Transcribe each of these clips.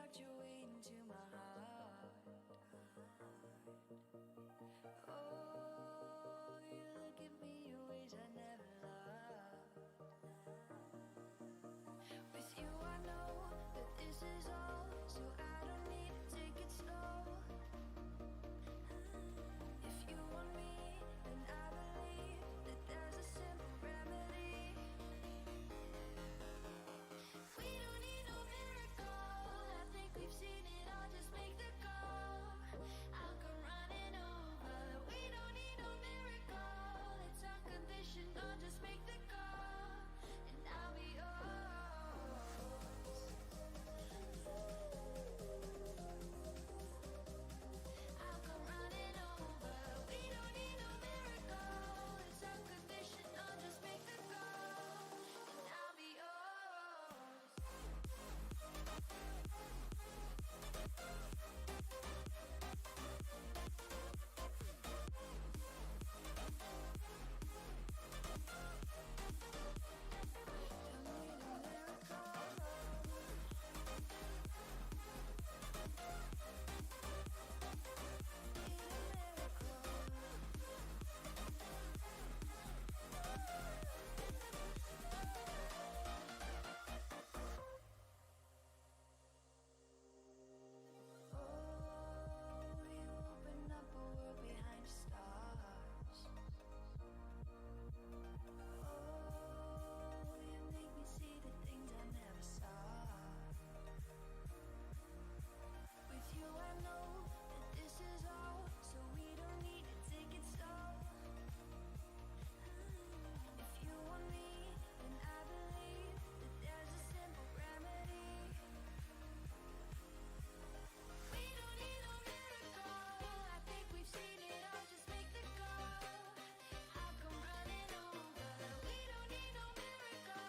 worked your way into my heart. Oh, you look at me in ways I never loved. With you I know that this is all, so I don't need to take it slow. If you want me, then I believe that there's a simple remedy. We don't need no miracle, I think we've seen it all, just make the call. I'll come running over. We don't need no miracle, it's unconditional, just make the call, and I'll be yours. I'll come running over. We don't need no miracle, it's unconditional, just make the call, and I'll be yours. Don't need a miracle. Need a Oh, you open up a world behind the stars. Oh, you make me see the things I never saw. With you I know that this is all, so we don't need to take it slow. If you want me, then I believe that there's a simple remedy. We don't need no miracle, I think we've seen it all, just make the call. I'll come running over. We don't need no miracle,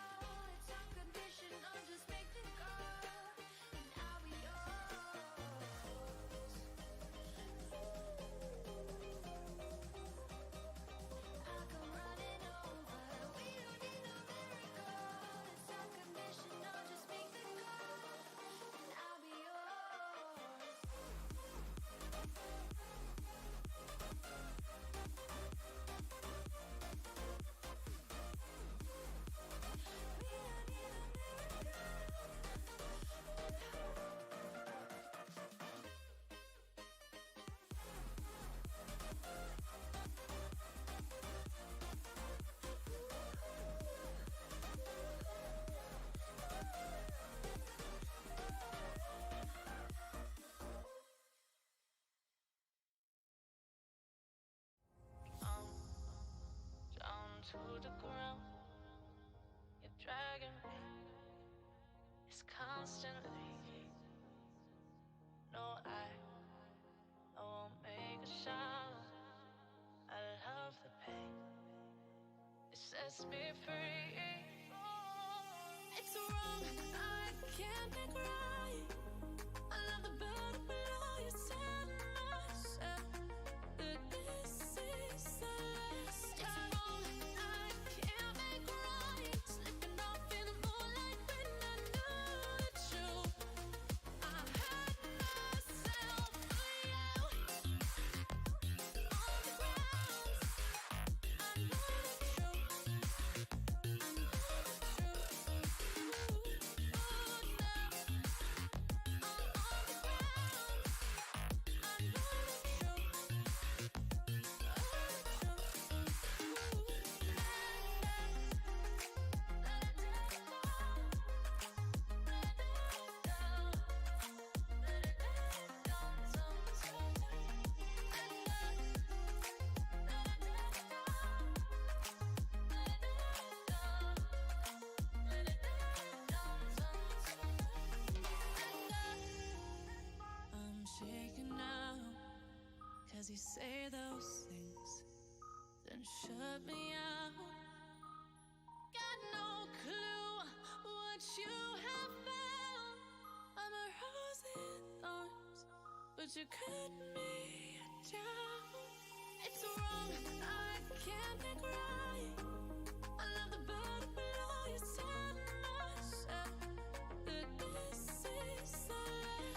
it's unconditional, just make the call, and I'll be yours. I'll come running over. We don't need no miracle, it's unconditional, just make the call, and I'll be yours. We don't need a down to the ground. You're dragging me. It's constantly. No, I won't make a sound. I love the pain. It sets me free. It's wrong. I can't make right. I love the bird below you. Tell myself that this is the last time. It's wrong. I can't make right. Slipping off in the moonlight when I knew the truth. I hurt myself for you. On the ground, I know the truth. I know the truth. Oh, Cause you say those things, then shut me out. Got no clue what you have found. I'm a rose in thorns, but you cut me down. It's wrong, I can't make right. I love the bird below you. Tell myself that this is the last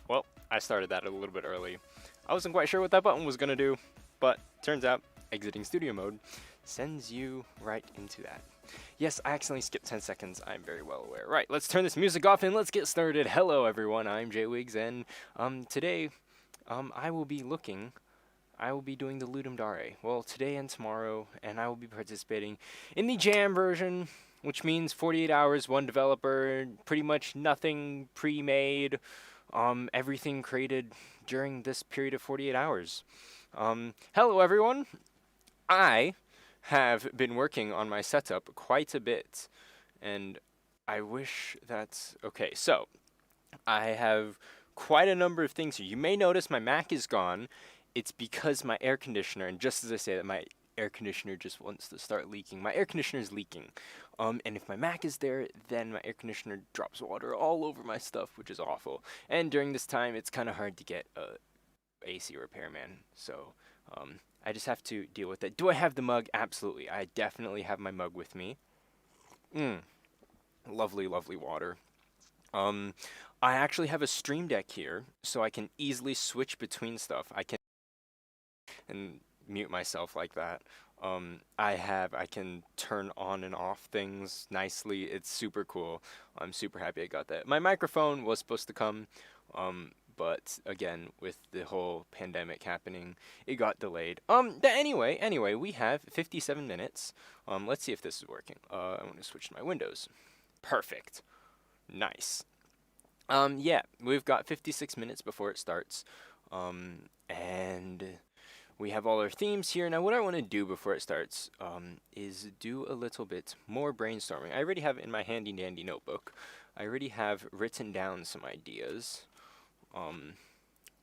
Well, I started that a little bit early. I wasn't quite sure what that button was gonna do, but turns out exiting studio mode sends you right into that. Yes, I accidentally skipped 10 seconds. I'm very well aware. Right, let's turn this music off and let's get started. Hello, everyone. I'm JWiggs, and today I will be doing the Ludum Dare. Well, today and tomorrow, and I will be participating in the Jam version, which means 48 hours, one developer, pretty much nothing pre-made, everything created during this period of 48 hours. Hello, everyone. I have been working on my setup quite a bit, and I wish that's okay. So, I have quite a number of things here. You may notice my Mac is gone. It's because my air conditioner, and just as I say that, my air conditioner just wants to start leaking. My air conditioner is leaking. And if my Mac is there, then my air conditioner drops water all over my stuff, which is awful. And during this time, it's kind of hard to get a AC repairman. So, I just have to deal with it. Do I have the mug? Absolutely. I definitely have my mug with me. Lovely, lovely water. I actually have a Stream Deck here, so I can easily switch between stuff. I can and mute myself like that. I can turn on and off things nicely. It's super cool. I'm super happy I got that. My microphone was supposed to come, but again, with the whole pandemic happening, it got delayed. Anyway, we have 57 minutes. Let's see if this is working. I want to switch to my Windows. Perfect. Nice. Yeah, we've got 56 minutes before it starts. And we have all our themes here. Now, what I want to do before it starts is do a little bit more brainstorming. I already have in my handy dandy notebook, I already have written down some ideas,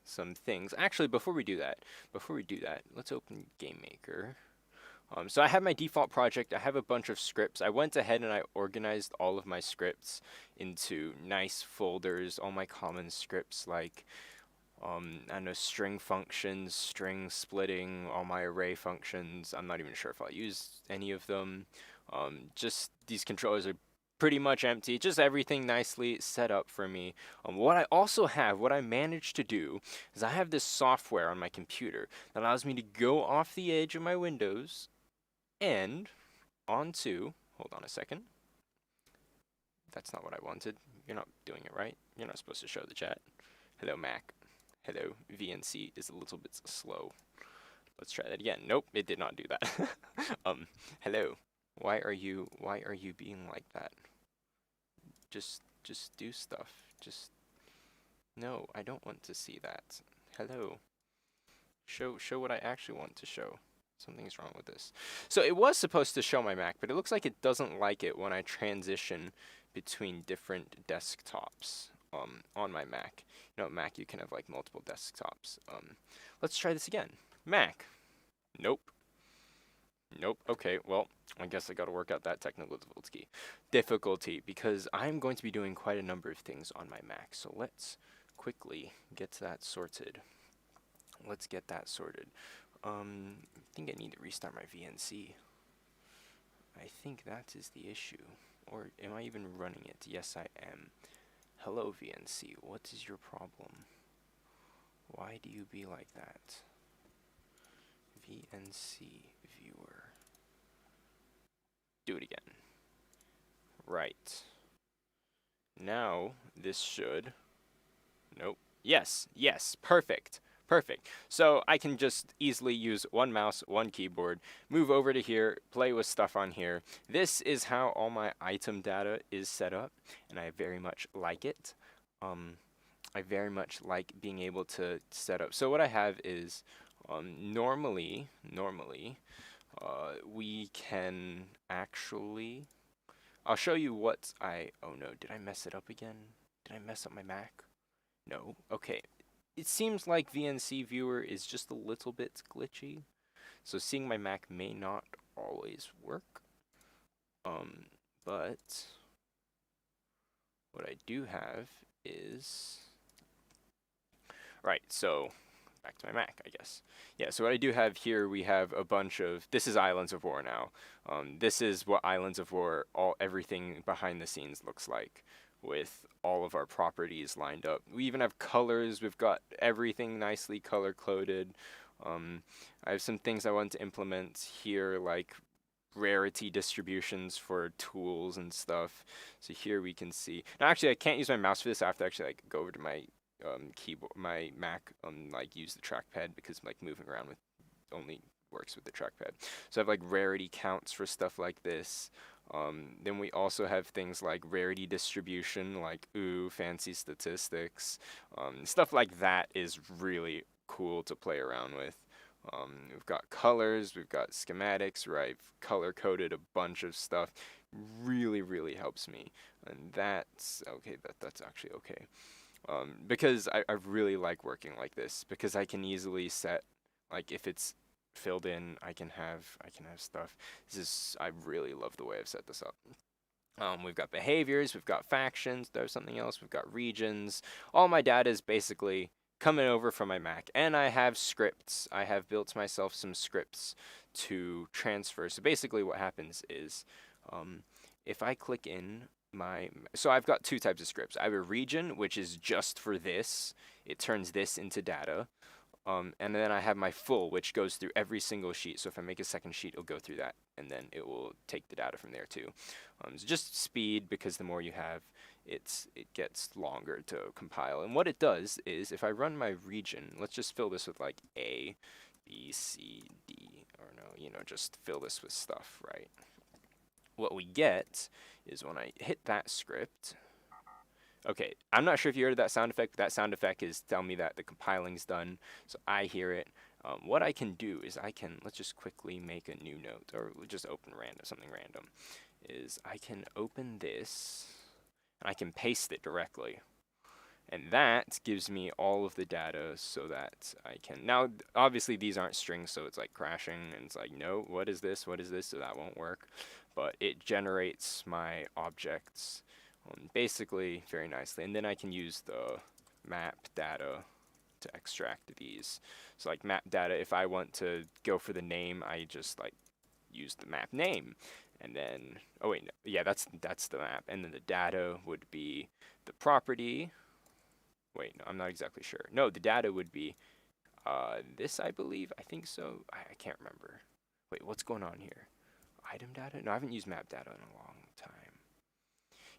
some things. Actually, before we do that, let's open GameMaker. So I have my default project. I have a bunch of scripts. I went ahead and I organized all of my scripts into nice folders, all my common scripts like I don't know, string functions, string splitting, all my array functions. I'm not even sure if I'll use any of them. Just these controllers are pretty much empty, just everything nicely set up for me. What I also have, what I managed to do, is I have this software on my computer that allows me to go off the edge of my windows and onto, hold on a second. That's not what I wanted. You're not doing it right. You're not supposed to show the chat. Hello, Mac. Hello, VNC is a little bit slow. Let's try that again. Nope, it did not do that. Hello. Why are you being like that? Just do stuff. No, I don't want to see that. Hello. Show what I actually want to show. Something's wrong with this. So it was supposed to show my Mac, but it looks like it doesn't like it when I transition between different desktops on my Mac. You know, Mac, you can have like multiple desktops. Let's try this again. Mac. Nope. Okay, well, I guess I gotta work out that technical difficulty because I'm going to be doing quite a number of things on my Mac. So let's quickly get that sorted. I think I need to restart my VNC. I think that is the issue. Or am I even running it? Yes, I am. Hello, VNC. What is your problem? Why do you be like that? VNC viewer. Do it again. Right. Now, this should... Nope. Yes. Perfect. So I can just easily use one mouse, one keyboard, move over to here, play with stuff on here. This is how all my item data is set up, and I very much like it. I very much like being able to set up. So what I have is normally we can actually... I'll show you what oh no, did I mess it up again? Did I mess up my Mac? No. Okay. It seems like VNC Viewer is just a little bit glitchy, so seeing my Mac may not always work. But what I do have is... Right, so back to my Mac, I guess. Yeah, so what I do have here, we have a bunch of... This is Islands of War now. This is what Islands of War, everything behind the scenes looks like with all of our properties lined up. We even have colors. We've got everything nicely color coded. Um, I have some things I want to implement here, like rarity distributions for tools and stuff. So here we can see. Now, actually, I can't use my mouse for this. I have to actually like go over to my keyboard, my Mac, like use the trackpad because like moving around with only works with the trackpad. So I have like rarity counts for stuff like this. Then we also have things like rarity distribution, like ooh, fancy statistics. Stuff like that is really cool to play around with. We've got colors, we've got schematics, right? I've color coded a bunch of stuff. Really, really helps me. And that's okay, that's actually okay. Because I really like working like this because I can easily set, like if it's filled in, I can have stuff. I really love the way I've set this up. We've got behaviors, we've got factions, there's something else, we've got regions. All my data is basically coming over from my Mac, and I have scripts. I have built myself some scripts to transfer. So basically what happens is um, if I click in so I've got two types of scripts. I have a region, which is just for this. It turns this into data. And then I have my full, which goes through every single sheet. So if I make a second sheet, it'll go through that, and then it will take the data from there too. So just speed, because the more you have, it gets longer to compile. And what it does is, if I run my region, let's just fill this with like A, B, C, D, or no, just fill this with stuff, right? What we get is when I hit that script. Okay, I'm not sure if you heard that sound effect, but that sound effect is telling me that the compiling's done, so I hear it. What I can do is let's just quickly make a new note, or just open something random, is I can open this, and I can paste it directly. And that gives me all of the data so that I can, now obviously these aren't strings, so it's like crashing, and it's like, no, what is this, so that won't work. But it generates my objects basically very nicely. And then I can use the map data to extract these. So like map data, if I want to go for the name, I just like use the map name. And then, oh wait, no, yeah, that's the map. And then the data would be the property. Wait, no, I'm not exactly sure. No, the data would be this, I believe. I think so. I can't remember. Wait, what's going on here? Item data? No, I haven't used map data in a long time.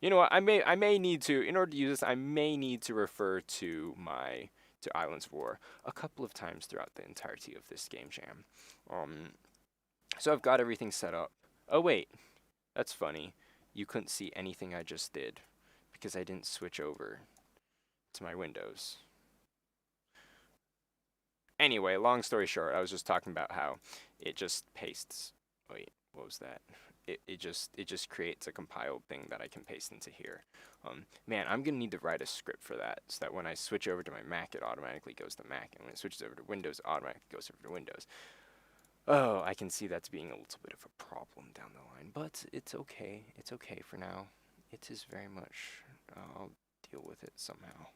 You know what? I may need to, in order to use this, I may need to refer to Islands of War a couple of times throughout the entirety of this game jam. So I've got everything set up. Oh wait, that's funny. You couldn't see anything I just did because I didn't switch over to my Windows. Anyway, long story short, I was just talking about how it just pastes. Wait, what was that? It just creates a compiled thing that I can paste into here. Man, I'm gonna need to write a script for that, so that when I switch over to my Mac, it automatically goes to Mac, and when it switches over to Windows, it automatically goes over to Windows. Oh, I can see that's being a little bit of a problem down the line, but it's okay. It's okay for now. It is very much. I'll deal with it somehow.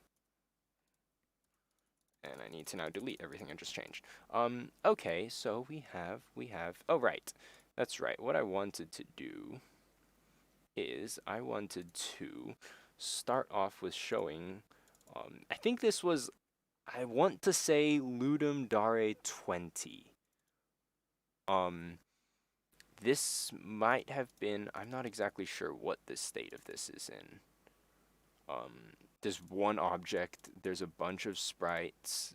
And I need to now delete everything I just changed. Okay, so we have, oh right, that's right. What I wanted to do is I wanted to start off with showing, I think this was, I want to say Ludum Dare 20. This might have been, I'm not exactly sure what the state of this is in. There's one object, there's a bunch of sprites,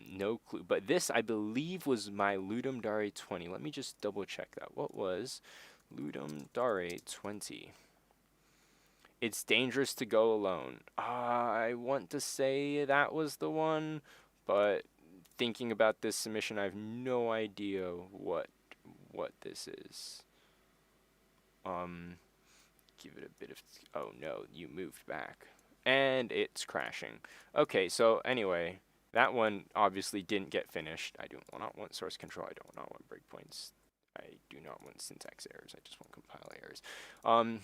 no clue. But this, I believe, was my Ludum Dare 20. Let me just double check that. What was Ludum Dare 20? It's dangerous to go alone. I want to say that was the one, but thinking about this submission, I have no idea what this is. Give it a bit of, oh no, you moved back. And it's crashing. Okay, so anyway, that one obviously didn't get finished. I do not want source control. I do not want breakpoints. I do not want syntax errors. I just want compile errors.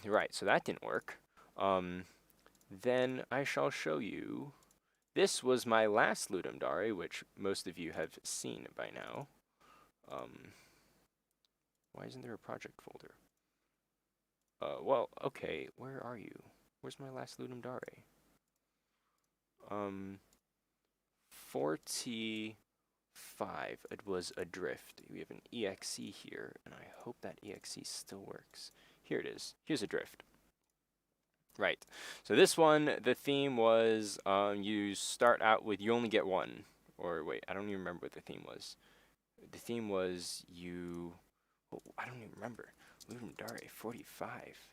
Right, so that didn't work. Then I shall show you. This was my last Ludum Dare, which most of you have seen by now. Why isn't there a project folder? Well, okay, where are you? Where's my last Ludum Dare? 45. It was Adrift. We have an EXE here, and I hope that EXE still works. Here it is. Here's Adrift. Right. So this one, the theme was you start out with you only get one. Or wait, I don't even remember what the theme was. The theme was you. Oh, I don't even remember. Ludum Dare 45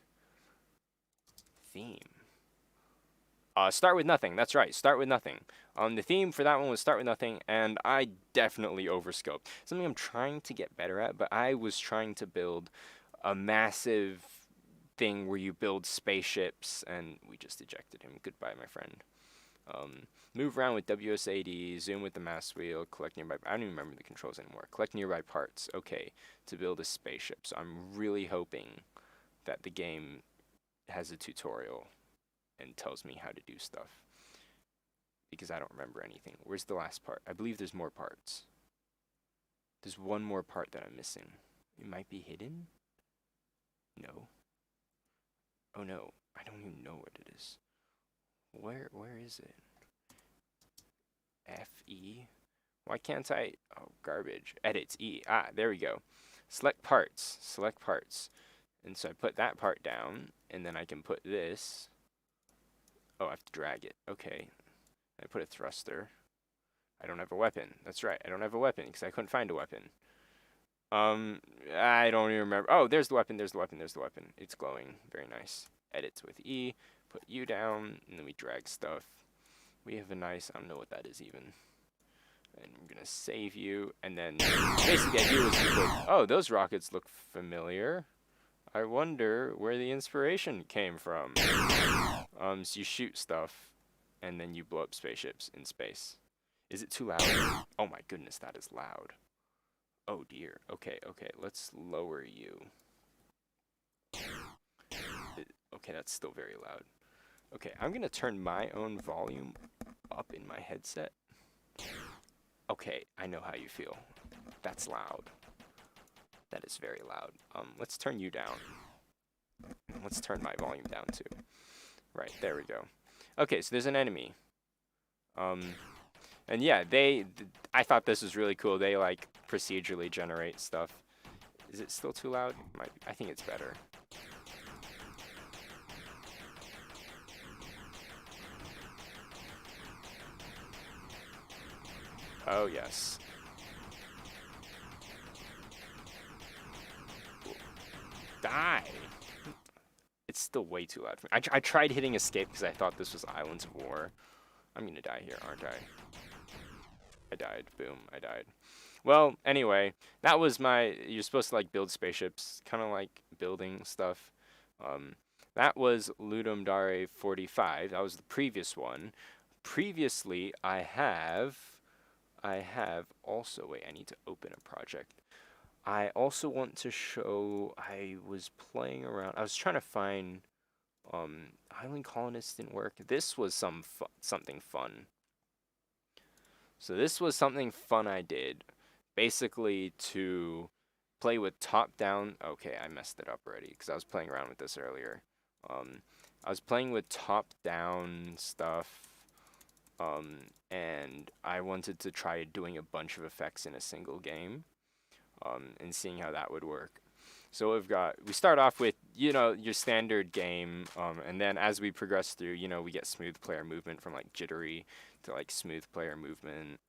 theme. Start with nothing. That's right. Start with nothing. The theme for that one was start with nothing, and I definitely overscoped. Something I'm trying to get better at, but I was trying to build a massive thing where you build spaceships, and we just ejected him. Goodbye, my friend. Move around with WSAD, zoom with the mouse wheel, collect nearby. I don't even remember the controls anymore. Collect nearby parts. Okay, to build a spaceship. So I'm really hoping that the game has a tutorial and tells me how to do stuff, because I don't remember anything. Where's the last part? I believe there's more parts. There's one more part that I'm missing. It might be hidden? No. Oh no, I don't even know what it is. Where is it? FE? Why can't I? Oh, garbage. Edits, E. Ah, there we go. Select parts. Select parts. And so I put that part down, and then I can put this. Oh, I have to drag it. Okay. I put a thruster. I don't have a weapon. That's right. I don't have a weapon because I couldn't find a weapon. I don't even remember. Oh, there's the weapon. There's the weapon. There's the weapon. It's glowing. Very nice. Edits with E. Put you down, and then we drag stuff. We have a nice, I don't know what that is even. And I'm going to save you, and then basically the idea was you put, oh, those rockets look familiar. I wonder where the inspiration came from. So you shoot stuff, and then you blow up spaceships in space. Is it too loud? Oh my goodness, that is loud. Oh dear. Okay, let's lower you. Okay, that's still very loud. Okay, I'm gonna turn my own volume up in my headset. Okay, I know how you feel. That's loud. That is very loud. Let's turn you down. Let's turn my volume down too. Right, there we go. Okay, so there's an enemy. And yeah, I thought this was really cool. They like procedurally generate stuff. Is it still too loud? I think it's better. Oh yes. Die! It's still way too loud for me. I tried hitting escape because I thought this was Islands of War. I'm gonna die here, aren't I? I died. Boom, I died. Well, anyway, that was you're supposed to like build spaceships, kind of like building stuff. That was Ludum Dare 45. That was the previous one. Previously, I have also, wait, I need to open a project. I also want to show, I was playing around, I was trying to find, Island Colonists didn't work. This was something fun. So this was something fun I did, basically to play with top-down, okay, I messed it up already, because I was playing around with this earlier. I was playing with top-down stuff, and I wanted to try doing a bunch of effects in a single game, and seeing how that would work. So we start off with, your standard game, and then as we progress through, we get smooth player movement from like jittery to like smooth player movement.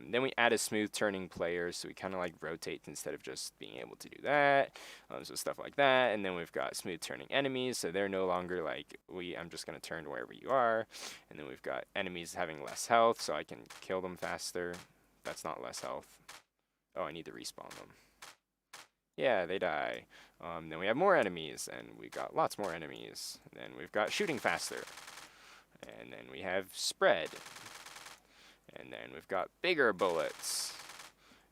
Then we add a smooth turning player, so we kind of like rotate instead of just being able to do that. So stuff like that. And then we've got smooth turning enemies, so they're no longer like, I'm just going to turn wherever you are. And then we've got enemies having less health, so I can kill them faster. That's not less health. Oh, I need to respawn them. Yeah, they die. Then we have more enemies, and we got lots more enemies. And then we've got shooting faster. And then we have spread. And then we've got bigger bullets.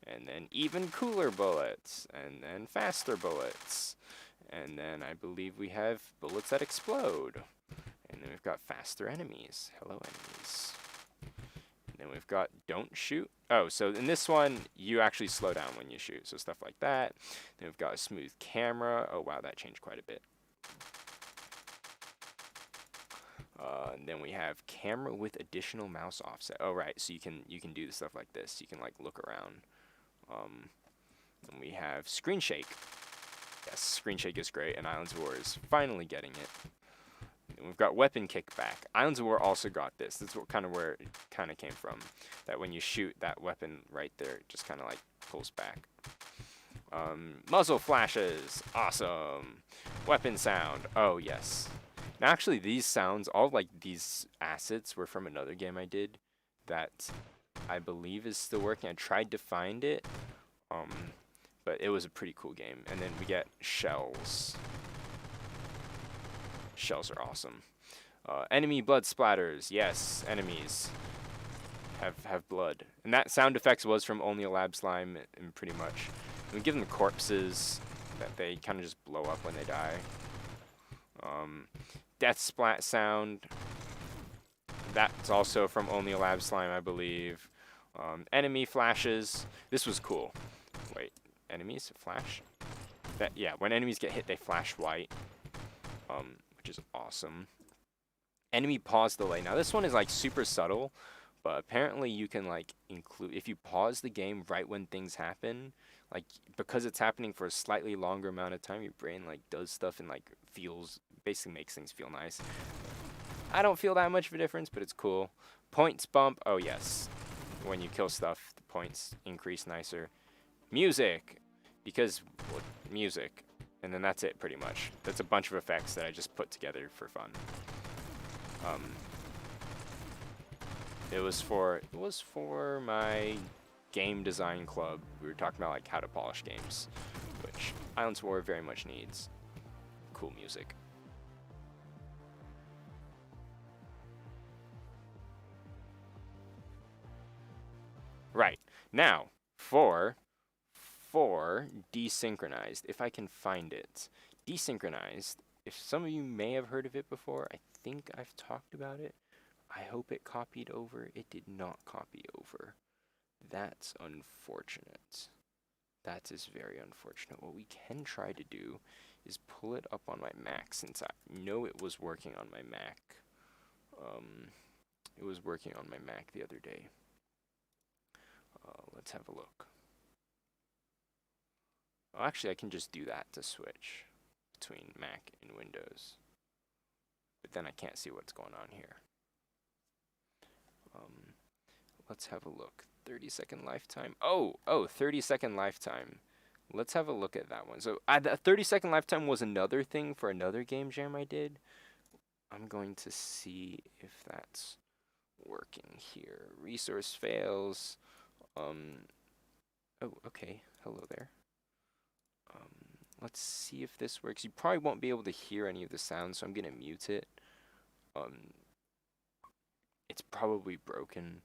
And then even cooler bullets. And then faster bullets. And then I believe we have bullets that explode. And then we've got faster enemies. Hello, enemies. And then we've got don't shoot. Oh, so in this one, you actually slow down when you shoot. So stuff like that. Then we've got a smooth camera. Oh, wow, that changed quite a bit. And then we have camera with additional mouse offset. Oh right, so you can do stuff like this. You can like look around. Um, and we have screen shake. Yes, screen shake is great, and Islands of War is finally getting it. And we've got weapon kickback. Islands of War also got this. This is what kind of where it kind of came from. That when you shoot that weapon right there, it just kind of like pulls back. Muzzle flashes, awesome. Weapon sound, oh yes. Now actually these sounds, all like these assets were from another game I did that I believe is still working. I tried to find it, but it was a pretty cool game. And then we get shells. Shells are awesome. Enemy blood splatters, yes, enemies have blood. And that sound effects was from Only a Lab Slime, and pretty much. We give them corpses that they kind of just blow up when they die. Death splat sound. That's also from Only a Lab Slime, I believe. Enemy flashes. This was cool. Wait, enemies flash? Yeah, when enemies get hit, they flash white, which is awesome. Enemy pause delay. Now this one is like super subtle, but apparently you can like include, if you pause the game right when things happen, like because it's happening for a slightly longer amount of time, your brain like does stuff and like basically makes things feel nice. I don't feel that much of a difference, but it's cool. Points bump, oh yes. When you kill stuff, the points increase nicer. Music, because well, music, and then that's it pretty much. That's a bunch of effects that I just put together for fun. It was for my game design club. We were talking about like how to polish games, which Islands of War very much needs. Cool music. Right, now for desynchronized, if I can find it. Desynchronized, if some of you may have heard of it before, I think I've talked about it. I hope it copied over. It did not copy over. That's unfortunate. That is very unfortunate. What we can try to do is pull it up on my Mac, since I know it was working on my Mac. It was working on my Mac the other day. Let's have a look. Oh, actually, I can just do that to switch between Mac and Windows. But then I can't see what's going on here. Let's have a look. 30-second lifetime. Oh, 30-second lifetime. Let's have a look at that one. So the 30-second lifetime was another thing for another game jam I did. I'm going to see if that's working here. Resource fails. Oh, okay. Hello there. Let's see if this works. You probably won't be able to hear any of the sounds, so I'm gonna mute it. It's probably broken.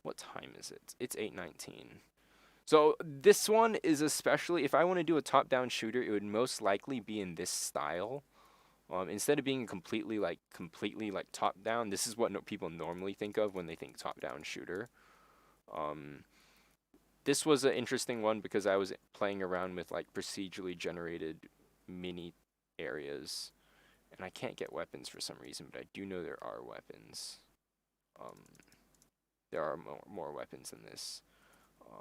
What time is it? It's 8:19. So this one is especially, if I want to do a top-down shooter, it would most likely be in this style. Instead of being completely like top-down, this is what people normally think of when they think top-down shooter. This was an interesting one because I was playing around with like procedurally generated mini areas, and I can't get weapons for some reason, but I do know there are weapons. There are more weapons than this. I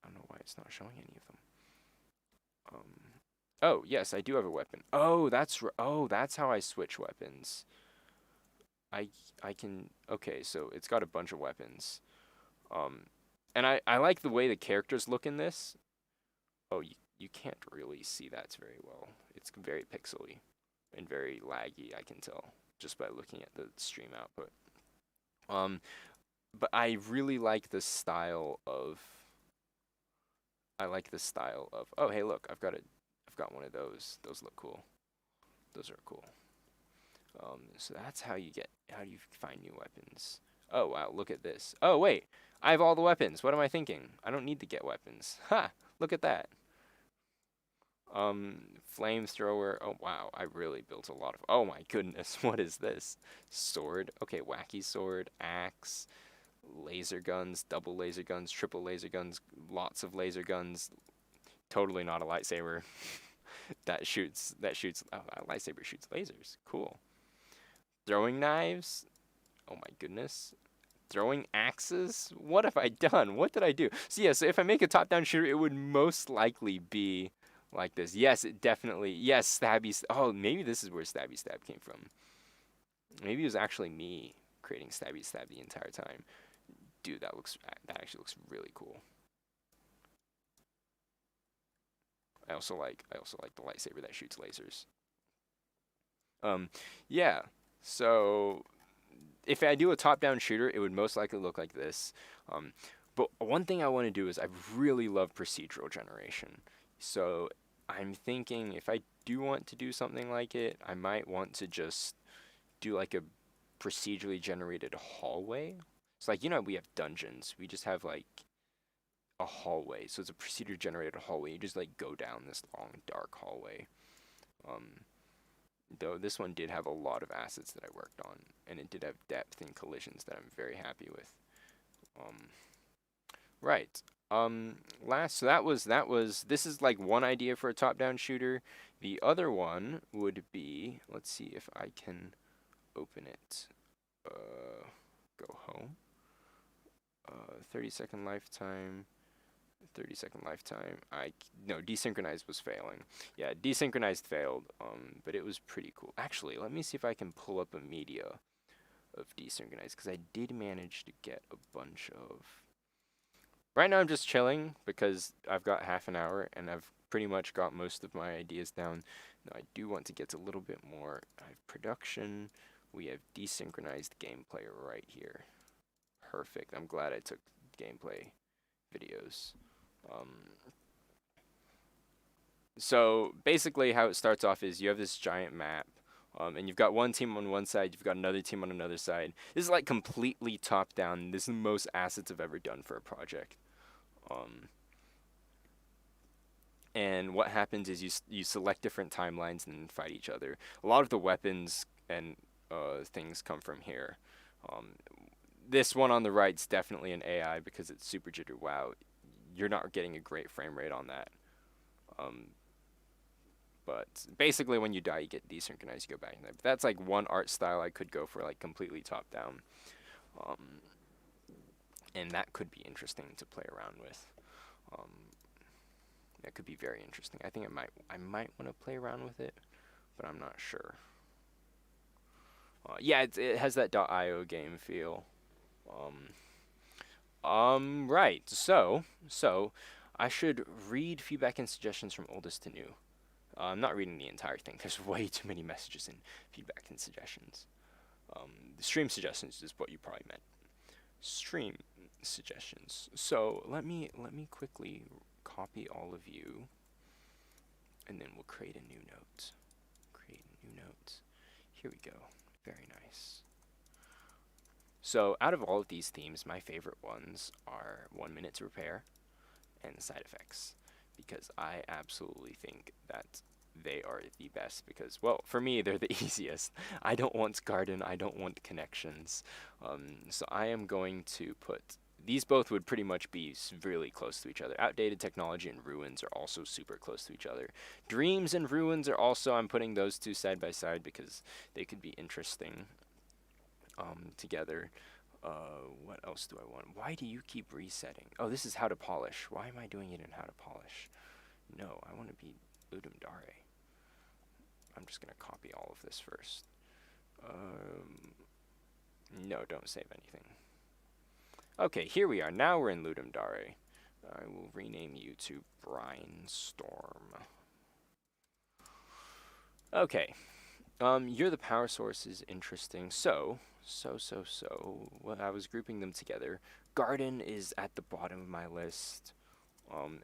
don't know why it's not showing any of them. Oh yes, I do have a weapon. Oh, that's how I switch weapons. I can, okay, so it's got a bunch of weapons. And I like the way the characters look in this. Oh, you can't really see that very well. It's very pixely and very laggy, I can tell, just by looking at the stream output. But I really like the style of, oh hey look, I've got one of those. Those look cool. Those are cool. So that's how you find new weapons. Oh wow, look at this. Oh wait, I have all the weapons. What am I thinking? I don't need to get weapons. Ha! Look at that. Flamethrower. Oh wow, I really built a lot of. Oh my goodness, what is this? Sword. Okay, wacky sword, axe, laser guns, double laser guns, triple laser guns, lots of laser guns. Totally not a lightsaber. that shoots. Oh, a lightsaber shoots lasers. Cool. Throwing knives? Oh my goodness. Throwing axes? What have I done? What did I do? So yeah, so if I make a top-down shooter, it would most likely be like this. Yes, it definitely. Yes, Oh, maybe this is where Stabby Stab came from. Maybe it was actually me creating Stabby Stab the entire time. Dude, that actually looks really cool. I also like the lightsaber that shoots lasers. Um, yeah. So if I do a top-down shooter, it would most likely look like this. Um, but one thing I want to do is I really love procedural generation. So I'm thinking if I do want to do something like it, I might want to just do like a procedurally generated hallway. It's like, we have dungeons. We just have like a hallway. So it's a procedure generated hallway. You just like go down this long dark hallway. Um, though this one did have a lot of assets that I worked on, and it did have depth and collisions that I'm very happy with. Um, right. Last, so that was. This is like one idea for a top-down shooter. The other one would be, let's see if I can open it. Go home. 30-second lifetime. 30-second lifetime. No, desynchronized was failing. Yeah, desynchronized failed. But it was pretty cool. Actually, let me see if I can pull up a media of desynchronized because I did manage to get a bunch of. Right now, I'm just chilling because I've got half an hour and I've pretty much got most of my ideas down. Now, I do want to get a little bit more. I have production. We have desynchronized gameplay right here. Perfect. I'm glad I took gameplay videos. Um, so basically, how it starts off is you have this giant map, and you've got one team on one side, you've got another team on another side. This is like completely top down. This is the most assets I've ever done for a project. Um, and what happens is you select different timelines and then fight each other. A lot of the weapons and things come from here. Um, this one on the right is definitely an AI because it's super jitter. Wow, you're not getting a great frame rate on that. Um, but basically, when you die, you get desynchronized. You go back in there. But that's like one art style I could go for, like completely top down, um, and that could be interesting to play around with. Um, that could be very interesting. I think I might want to play around with it, but I'm not sure. Yeah, it has that .io game feel. Right. So I should read feedback and suggestions from oldest to new. I'm not reading the entire thing. There's way too many messages in feedback and suggestions. The stream suggestions is what you probably meant. Stream suggestions. So let me quickly copy all of you, and then we'll create a new note. Create a new note. Here we go. Very nice. So out of all of these themes, my favorite ones are 1 minute to repair and side effects, because I absolutely think that they are the best because, well, for me, they're the easiest. I don't want garden, I don't want connections. So I am going to put, these both would pretty much be really close to each other. Outdated technology and ruins are also super close to each other. Dreams and ruins are also, I'm putting those two side by side because they could be interesting together. What else do I want? Why do you keep resetting? Oh, this is how to polish. Why am I doing it in how to polish? No, I want to be Ludum Dare. I'm just going to copy all of this first. No, don't save anything. Okay, here we are. Now we're in Ludum Dare. I will rename you to Brainstorm. Okay. You're the power source is interesting. So, well, I was grouping them together. Garden is at the bottom of my list,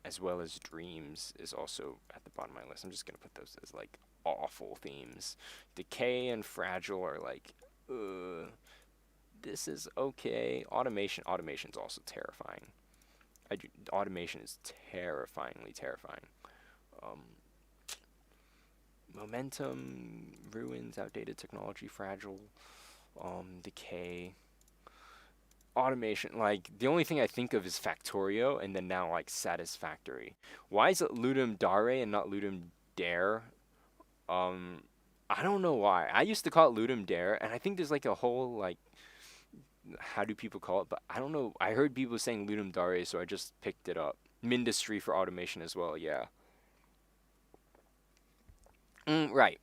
as well as Dreams is also at the bottom of my list. I'm just gonna put those as like awful themes. Decay and Fragile are like, this is okay. Automation's also terrifying. Automation is terrifyingly terrifying. Um, Momentum, Ruins, Outdated Technology, Fragile, Decay, Automation. Like, the only thing I think of is Factorio, and then now, like, Satisfactory. Why is it Ludum Dare and not Ludum Dare? Um, I don't know why. I used to call it Ludum Dare, and I think there's like a whole like how do people call it? But I don't know. I heard people saying Ludum Dare, so I just picked it up. Mindustry for automation as well. Yeah. Right.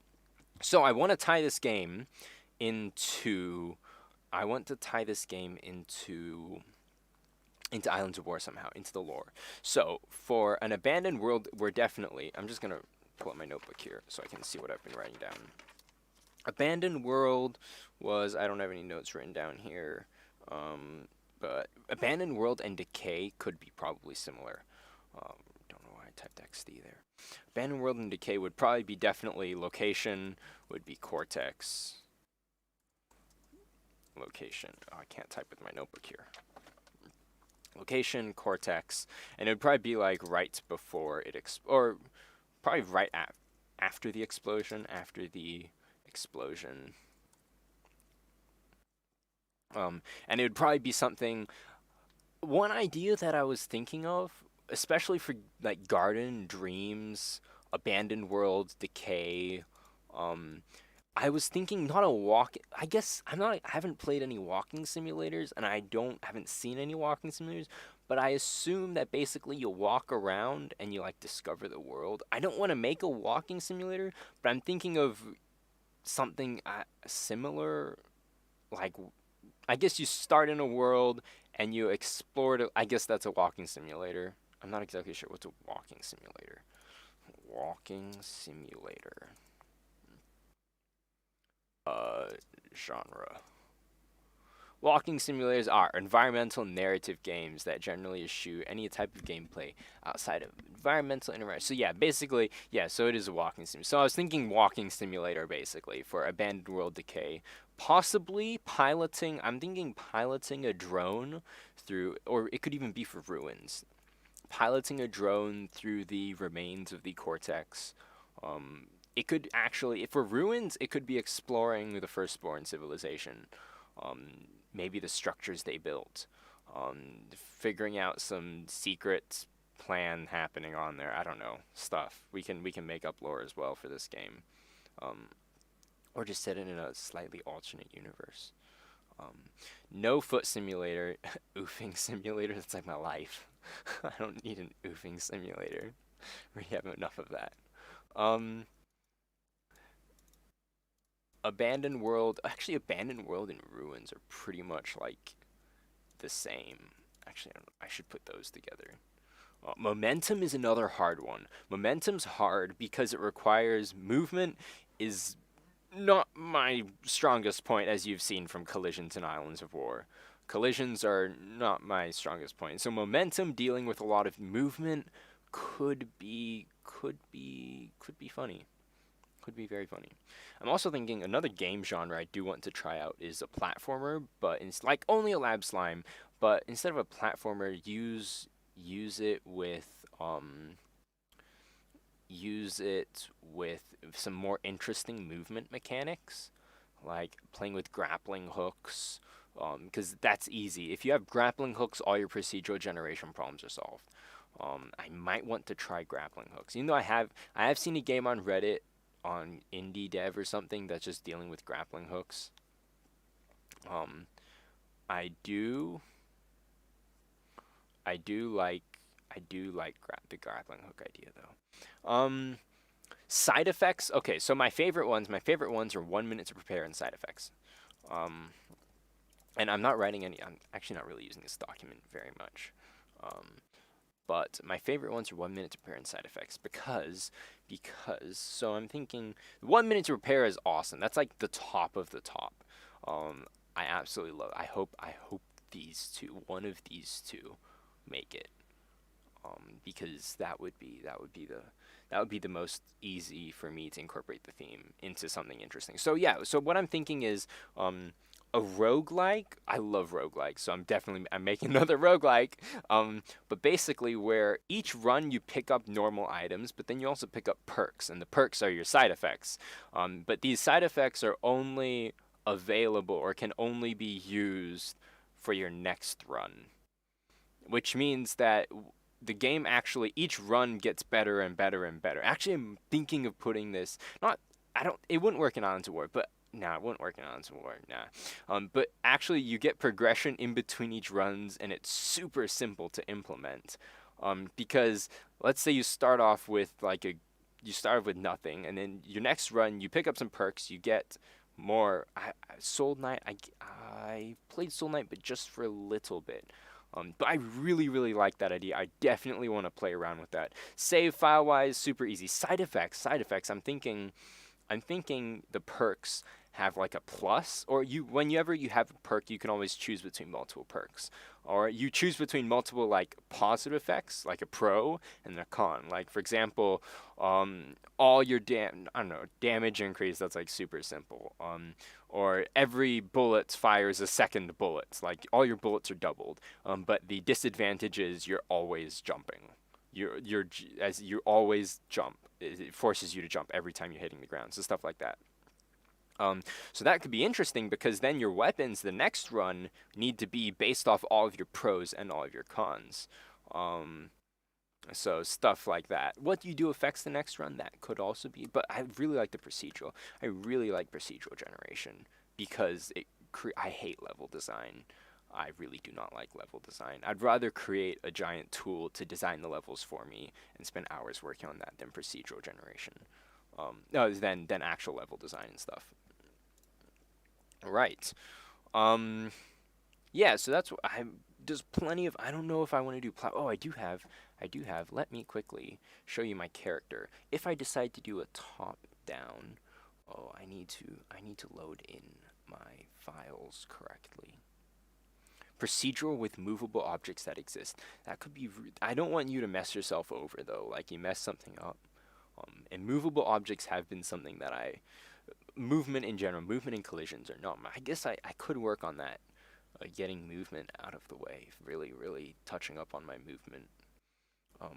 So I want to tie this game into. I want to tie this game into Islands of War somehow, into the lore. So for an abandoned world, we're definitely. I'm just gonna pull up my notebook here so I can see what I've been writing down. Abandoned world was, I don't have any notes written down here, but abandoned world and decay could be probably similar. Don't know why I typed XD there. Abandoned world and decay would probably be definitely location, would be cortex. Location. Oh, I can't type with my notebook here. Location, cortex, and it would probably be like right before it or probably right after the explosion. After the explosion. And it would probably be something. One idea that I was thinking of, especially for like Garden, Dreams, Abandoned World, Decay. I was thinking not a walk. I guess I'm not. I haven't played any walking simulators, and haven't seen any walking simulators. But I assume that basically you walk around and you like discover the world. I don't want to make a walking simulator, but I'm thinking of something similar. Like, I guess you start in a world and you explore. I guess that's a walking simulator. I'm not exactly sure what's a walking simulator. Walking simulator. Genre. Walking simulators are environmental narrative games that generally eschew any type of gameplay outside of environmental interaction. So yeah, basically, yeah, so it is a walking sim. So I was thinking walking simulator basically for Abandoned World Decay. Possibly piloting, I'm thinking piloting a drone through, or it could even be for Ruins. Piloting a drone through the remains of the Cortex. It could actually, if for Ruins, it could be exploring the Firstborn civilization. Maybe the structures they built, figuring out some secret plan happening on there. I don't know, stuff. We can make up lore as well for this game, or just set it in a slightly alternate universe. No foot simulator, oofing simulator. That's like my life. I don't need an oofing simulator. We have enough of that. Um, Abandoned World. Actually, Abandoned World and Ruins are pretty much like the same. Actually, I should put those together. Momentum is another hard one. Momentum's hard because it requires movement. Is not my strongest point, as you've seen from Collisions and Islands of War. Collisions are not my strongest point. So momentum, dealing with a lot of movement, could be funny. Could be very funny. I'm also thinking another game genre I do want to try out is a platformer, but it's like only a lab slime. But instead of a platformer, use it with use it with some more interesting movement mechanics, like playing with grappling hooks. Because that's easy. If you have grappling hooks, all your procedural generation problems are solved. I might want to try grappling hooks. Even though I have seen a game on Reddit on indie dev or something that's just dealing with grappling hooks. Um, I do I do like the grappling hook idea though. Side effects. Okay, so my favorite ones are 1 minute to prepare and side effects. Um, and I'm not writing any. I'm actually not really using this document very much. Um, but my favorite ones are 1 minute to prepare and side effects because so I'm thinking 1 minute to prepare is awesome. That's like the top of the top. I absolutely love it. I hope one of these two make it. Because that would be the most easy for me to incorporate the theme into something interesting. So yeah, so what I'm thinking is a roguelike. I love roguelikes, so I'm making another roguelike. But basically where each run you pick up normal items, but then you also pick up perks, and the perks are your side effects. But these side effects are only available or can only be used for your next run, which means that the game actually each run gets better and better and better. Actually, I'm thinking of putting this not. I don't. It wouldn't work in Islands of War, but it wouldn't work in Islands of War. But actually, you get progression in between each runs, and it's super simple to implement. Because let's say you start off with you start off with nothing, and then your next run you pick up some perks, you get more. Soul Knight. I played Soul Knight, but just for a little bit. But I really, really like that idea. I definitely want to play around with that. Save file wise, super easy. Side effects. Side effects. I'm thinking the perks have like a plus, or whenever you have a perk, you can always choose between multiple perks, or you choose between multiple like positive effects, like a pro and a con. Like for example, all your I don't know, damage increase. That's like super simple. Or every bullet fires a second bullet. Like all your bullets are doubled. But the disadvantage is you're always jumping. As you always jump. It forces you to jump every time you're hitting the ground. So stuff like that. So that could be interesting because then your weapons the next run need to be based off all of your pros and all of your cons. Um, so stuff like that. What you do affects the next run. That could also be. But I really like the procedural. I really like procedural generation because I hate level design. I really do not like level design. I'd rather create a giant tool to design the levels for me and spend hours working on that than procedural generation. No, than actual level design and stuff. Right. Um, yeah, so that's what there's plenty of I don't know if I want to do oh, I do have. Let me quickly show you my character. If I decide to do a top down, oh, I need to load in my files correctly. Procedural with movable objects that exist. That could be I don't want you to mess yourself over though, like you mess something up. And movable objects have been something that movement in general, movement and collisions are not. I guess I could work on that, getting movement out of the way, really, really touching up on my movement.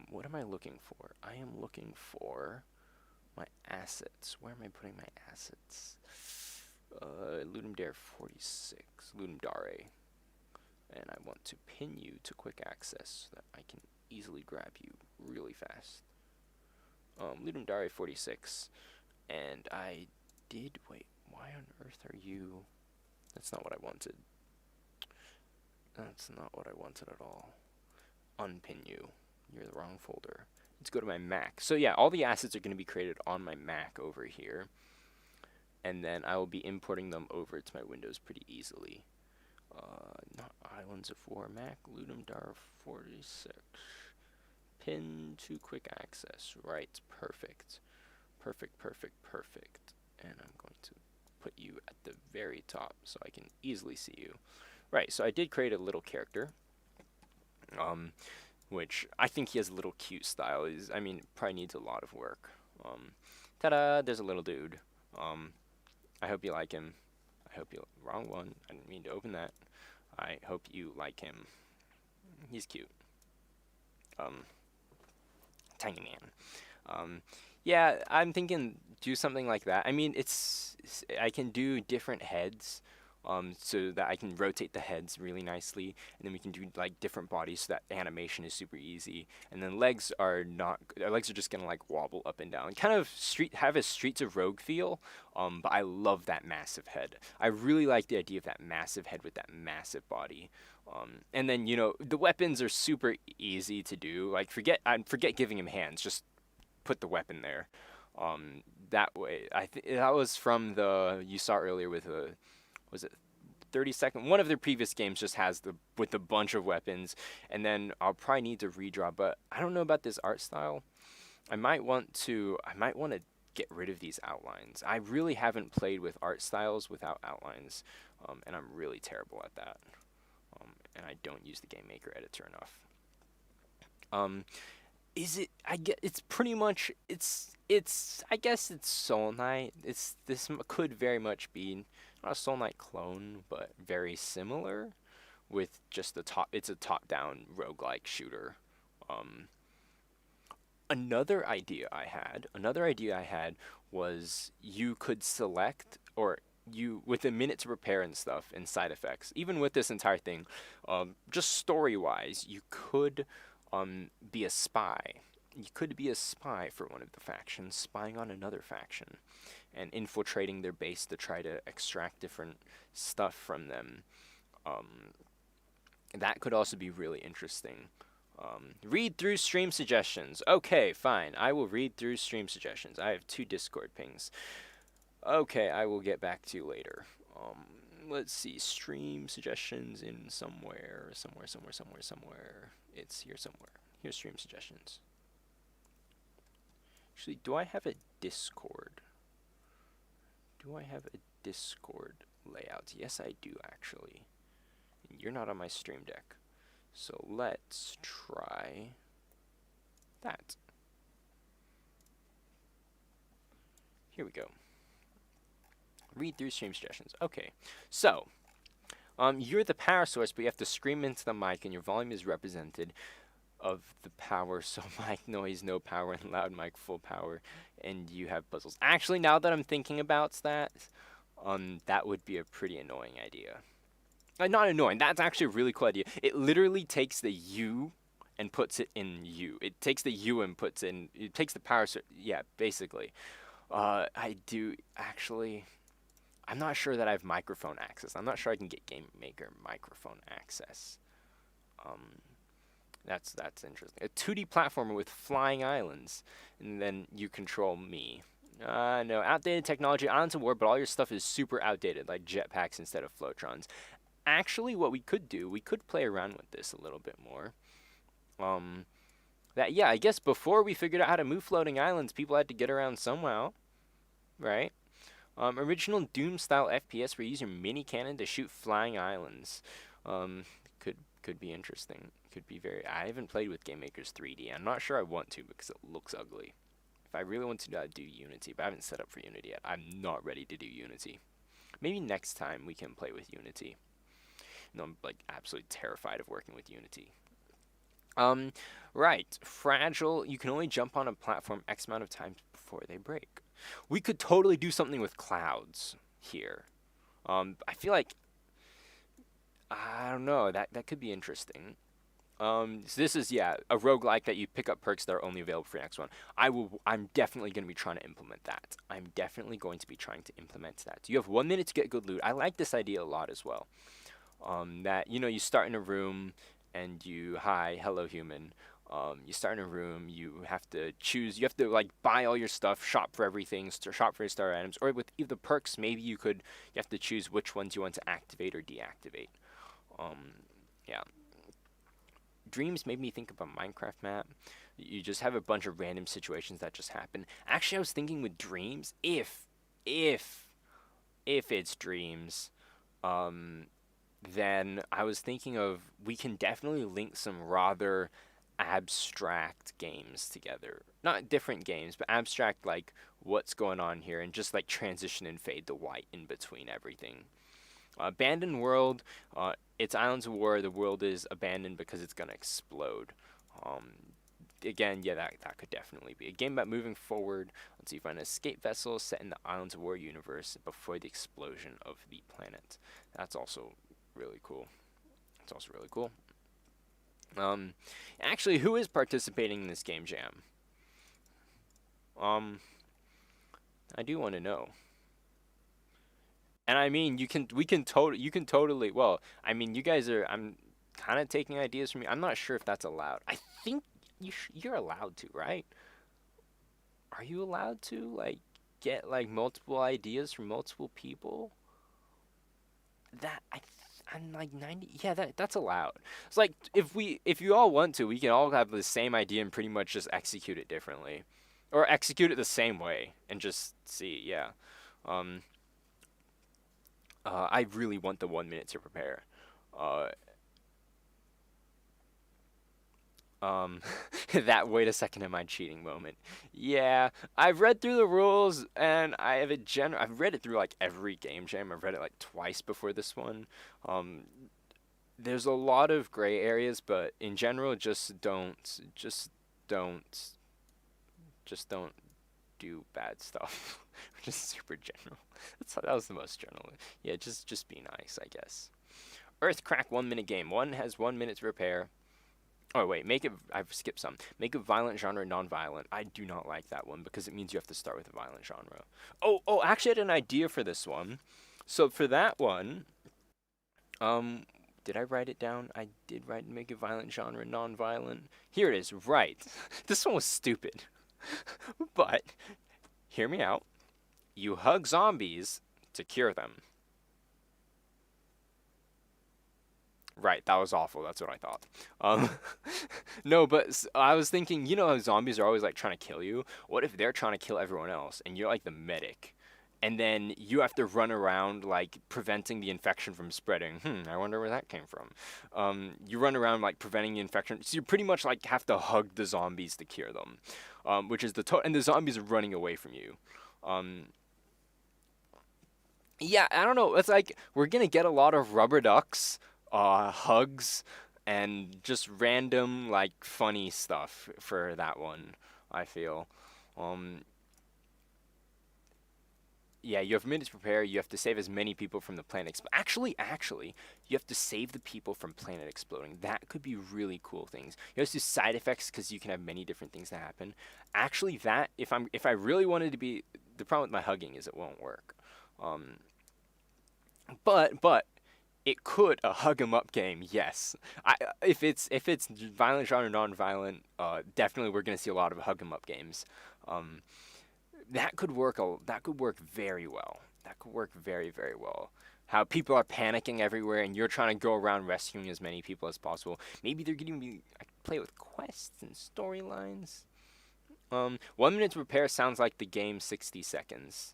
What am I looking for? I am looking for my assets. Where am I putting my assets? Ludum Dare 46, Ludum Dare, and I want to pin you to quick access so that I can easily grab you really fast. Ludum Dare 46, and I did wait. Why on earth are you? That's not what I wanted. That's not what I wanted at all. Unpin you. You're the wrong folder. Let's go to my Mac. So yeah, all the assets are going to be created on my Mac over here, and then I will be importing them over to my Windows pretty easily. Not Islands of War, Mac, Ludum Dare 46. Pin to quick access. Right, perfect. Perfect, perfect, perfect. And I'm going to put you at the very top so I can easily see you. Right, so I did create a little character, which I think he has a little cute style. Probably needs a lot of work. Ta-da, there's a little dude. I hope you like him. Wrong one. I didn't mean to open that. I hope you like him. He's cute. Tiny man. Yeah, I'm thinking do something like that. I can do different heads, so that I can rotate the heads really nicely, and then we can do like different bodies so that animation is super easy. And then legs are not. Our legs are just gonna like wobble up and down, kind of have a Streets of Rogue feel. But I love that massive head. I really like the idea of that massive head with that massive body. And then the weapons are super easy to do. Like forget giving him hands. Just put the weapon there. That way, that was from the you saw earlier with was it 30-second? One of their previous games just has with a bunch of weapons, and then I'll probably need to redraw. But I don't know about this art style. I might want to get rid of these outlines. I really haven't played with art styles without outlines, and I'm really terrible at that. And I don't use the Game Maker editor enough. Is it? I get. It's pretty much. I guess it's Soul Knight. This could very much be not a Soul Knight clone, but very similar. With just it's a top-down roguelike shooter. Another idea I had was you could select or you with a minute to prepare and stuff and side effects. Even with this entire thing, just story wise, you could be a spy. You could be a spy for one of the factions, spying on another faction, and infiltrating their base to try to extract different stuff from them. Um, that could also be really interesting. Read through stream suggestions. Okay, fine. I will read through stream suggestions. I have 2 Discord pings. Okay, I will get back to you later. Let's see. Stream suggestions in somewhere. It's here somewhere. Here's stream suggestions. Actually, do I have a Discord? Do I have a Discord layout? Yes, I do, actually. You're not on my stream deck. So let's try that. Here we go. Read through stream suggestions. Okay, so you're the power source, but you have to scream into the mic, and your volume is represented of the power. So mic noise, no power, and loud mic, full power, and you have puzzles. Actually, now that I'm thinking about that, that would be a pretty annoying idea. Not annoying. That's actually a really cool idea. It literally takes the U and puts it in U. It takes the U and puts in. It takes the power. Yeah, basically. I do actually. I'm not sure that I have microphone access. I'm not sure I can get Game Maker microphone access. That's interesting. A 2D platformer with flying islands, and then you control me. No, outdated technology, Islands of War, but all your stuff is super outdated, like jetpacks instead of floatrons. Actually, what we could do, we could play around with this a little bit more. I guess before we figured out how to move floating islands, people had to get around somehow, right? Original Doom-style FPS where you use your mini cannon to shoot flying islands. Could be interesting. Could be very. I haven't played with Game Maker's 3D. I'm not sure I want to because it looks ugly. If I really want to, I'd do Unity, but I haven't set up for Unity yet. I'm not ready to do Unity. Maybe next time we can play with Unity. No, I'm like absolutely terrified of working with Unity. Right. Fragile. You can only jump on a platform X amount of times before they break. We could totally do something with clouds here. I feel like I don't know. That could be interesting. So this is a roguelike that you pick up perks that are only available for the next one. I'm definitely going to be trying to implement that. You have 1 minute to get good loot. I like this idea a lot as well. That you start in a room and hello human. You start in a room, you have to like buy all your stuff, shop for everything, shop for your star items, or with either perks, maybe you have to choose which ones you want to activate or deactivate. Yeah. Dreams made me think of a Minecraft map. You just have a bunch of random situations that just happen. Actually, I was thinking with dreams, if it's dreams, then I was thinking of we can definitely link some rather abstract games together. Not different games, but abstract, like what's going on here, and just like transition and fade to white in between everything. Abandoned world. It's Islands of War. The world is abandoned because it's gonna explode. Again, that could definitely be a game about moving forward. Let's see, find an escape vessel set in the Islands of War universe before the explosion of the planet. That's also really cool. Actually, who is participating in this game jam? I do want to know. And I mean, you can totally. Well, I mean, you guys are. I'm kind of taking ideas from you. I'm not sure if that's allowed. I think you're allowed to, right? Are you allowed to like get like multiple ideas from multiple people? I'm like 90. Yeah, that's allowed. It's like if you all want to, we can all have the same idea and pretty much just execute it differently, or execute it the same way and just see. Yeah. I really want the 1 minute to prepare. That wait a second, am I cheating moment. Yeah, I've read through the rules and I have I've read it through like every game jam. I've read it like twice before this one. There's a lot of gray areas, but in general, just don't do bad stuff. Just super general. That was the most general. Yeah, just be nice, I guess. Earthcrack 1 minute game. One has 1 minute to repair. Oh wait, make it. I've skipped some. Make a violent genre non-violent. I do not like that one because it means you have to start with a violent genre. Oh, actually, I had an idea for this one. So for that one, um, did I write it down? I did write make a violent genre non-violent. Here it is. Right. This one was stupid, but hear me out. You hug zombies to cure them. Right, that was awful. That's what I thought. Um, no, but I was thinking, you know how zombies are always like trying to kill you? What if they're trying to kill everyone else and you're like the medic? And then you have to run around like preventing the infection from spreading. I wonder where that came from. You run around like preventing the infection. So you pretty much like have to hug the zombies to cure them, which is and the zombies are running away from you. Um, yeah, I don't know. It's like we're gonna get a lot of rubber ducks, hugs, and just random like funny stuff for that one. I feel. Um, yeah, you have minutes to prepare. You have to save as many people from the planet. Actually, you have to save the people from planet exploding. That could be really cool things. You have to do side effects because you can have many different things that happen. Actually, that if I really wanted to be, the problem with my hugging is it won't work. Um, but it could a hug 'em up game. Yes, if it's violent genre non-violent, definitely we're gonna see a lot of hug 'em up games. Um, that could work. That could work very well. That could work very well. How people are panicking everywhere, and you're trying to go around rescuing as many people as possible. Maybe they're gonna be I could play with quests and storylines. 1 minute to prepare sounds like the game 60 seconds.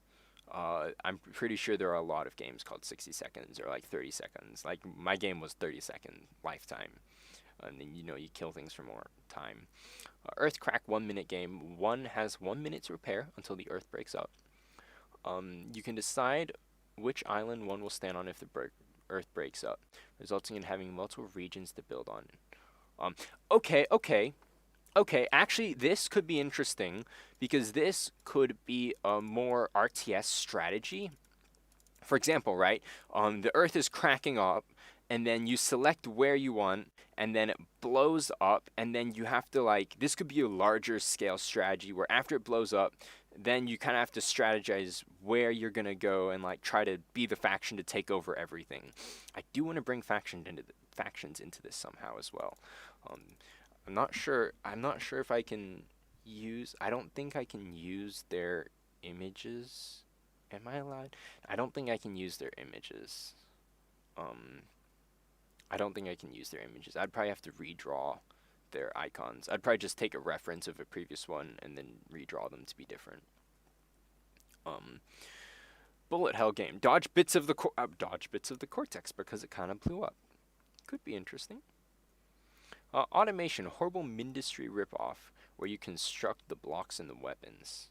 I'm pretty sure there are a lot of games called 60 seconds or like 30 seconds. Like my game was 30-second lifetime. And then you kill things for more time. Earthcrack 1 minute game. One has 1 minute to repair until the earth breaks up. You can decide which island one will stand on if the earth breaks up, resulting in having multiple regions to build on. Um, okay. Actually, this could be interesting because this could be a more RTS strategy. For example, right? The Earth is cracking up, and then you select where you want, and then it blows up, and then you have to like. This could be a larger scale strategy where after it blows up, then you kind of have to strategize where you're gonna go and like try to be the faction to take over everything. I do want to bring factions into this somehow as well. Um, I'm not sure. I'm not sure if I can use. I don't think I can use their images. Am I allowed? I don't think I can use their images. Um, I don't think I can use their images. I'd probably have to redraw their icons. I'd probably just take a reference of a previous one and then redraw them to be different. Um, bullet hell game. Dodge bits of the cortex because it kind of blew up. Could be interesting. Automation, horrible Mindustry ripoff, where you construct the blocks and the weapons.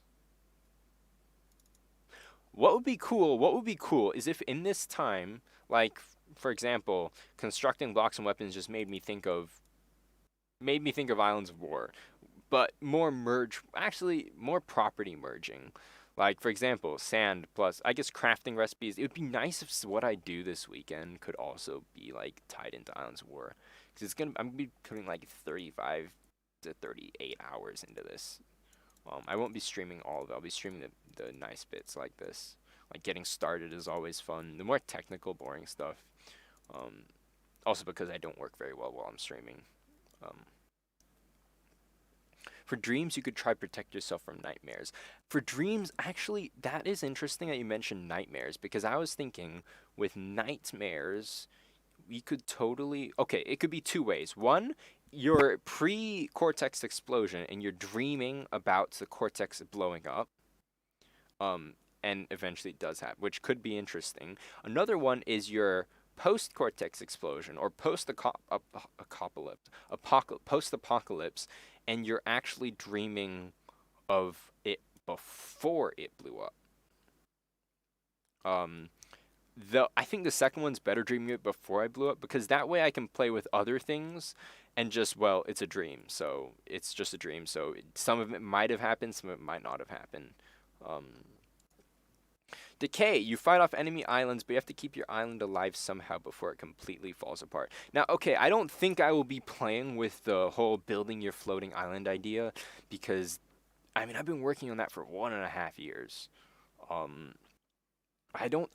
What would be cool? What would be cool is if in this time, like for example, constructing blocks and weapons just made me think of Islands of War, but more property merging. Like for example, sand plus I guess crafting recipes. It would be nice if what I do this weekend could also be like tied into Islands of War, because I'm gonna be putting like 35 to 38 hours into this. I won't be streaming all of it. I'll be streaming the nice bits like this. Like getting started is always fun. The more technical, boring stuff. Um, Also because I don't work very well while I'm streaming. Um, For dreams, you could try protect yourself from nightmares. For dreams, actually, that is interesting that you mentioned nightmares because I was thinking with nightmares, we could totally. Okay, it could be two ways. One, you're pre cortex explosion and you're dreaming about the cortex blowing up. And eventually it does happen, which could be interesting. Another one is your post cortex explosion or post apocalypse, and you're actually dreaming of it before it blew up. Um, I think the second one's better dreaming it before I blew up because that way I can play with other things and just it's a dream, so it's just a dream. So some of it might have happened, some of it might not have happened. Um, Decay. You fight off enemy islands, but you have to keep your island alive somehow before it completely falls apart. Now, okay, I don't think I will be playing with the whole building your floating island idea because, I mean, I've been working on that for 1.5 years. Um, I don't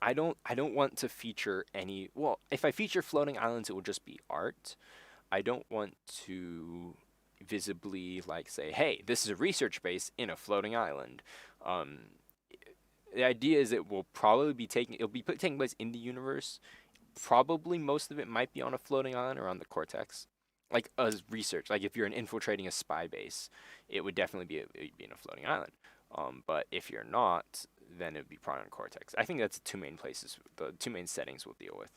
want to feature any. Well, if I feature floating islands, it will just be art. I don't want to visibly like say, "Hey, this is a research base in a floating island." Um, the idea is it will probably be taking place in the universe. Probably most of it might be on a floating island or on the cortex, like as research. Like if you're infiltrating a spy base, it would definitely it'd be in a floating island. But if you're not, then it would be probably on cortex. I think that's the two main settings we'll deal with.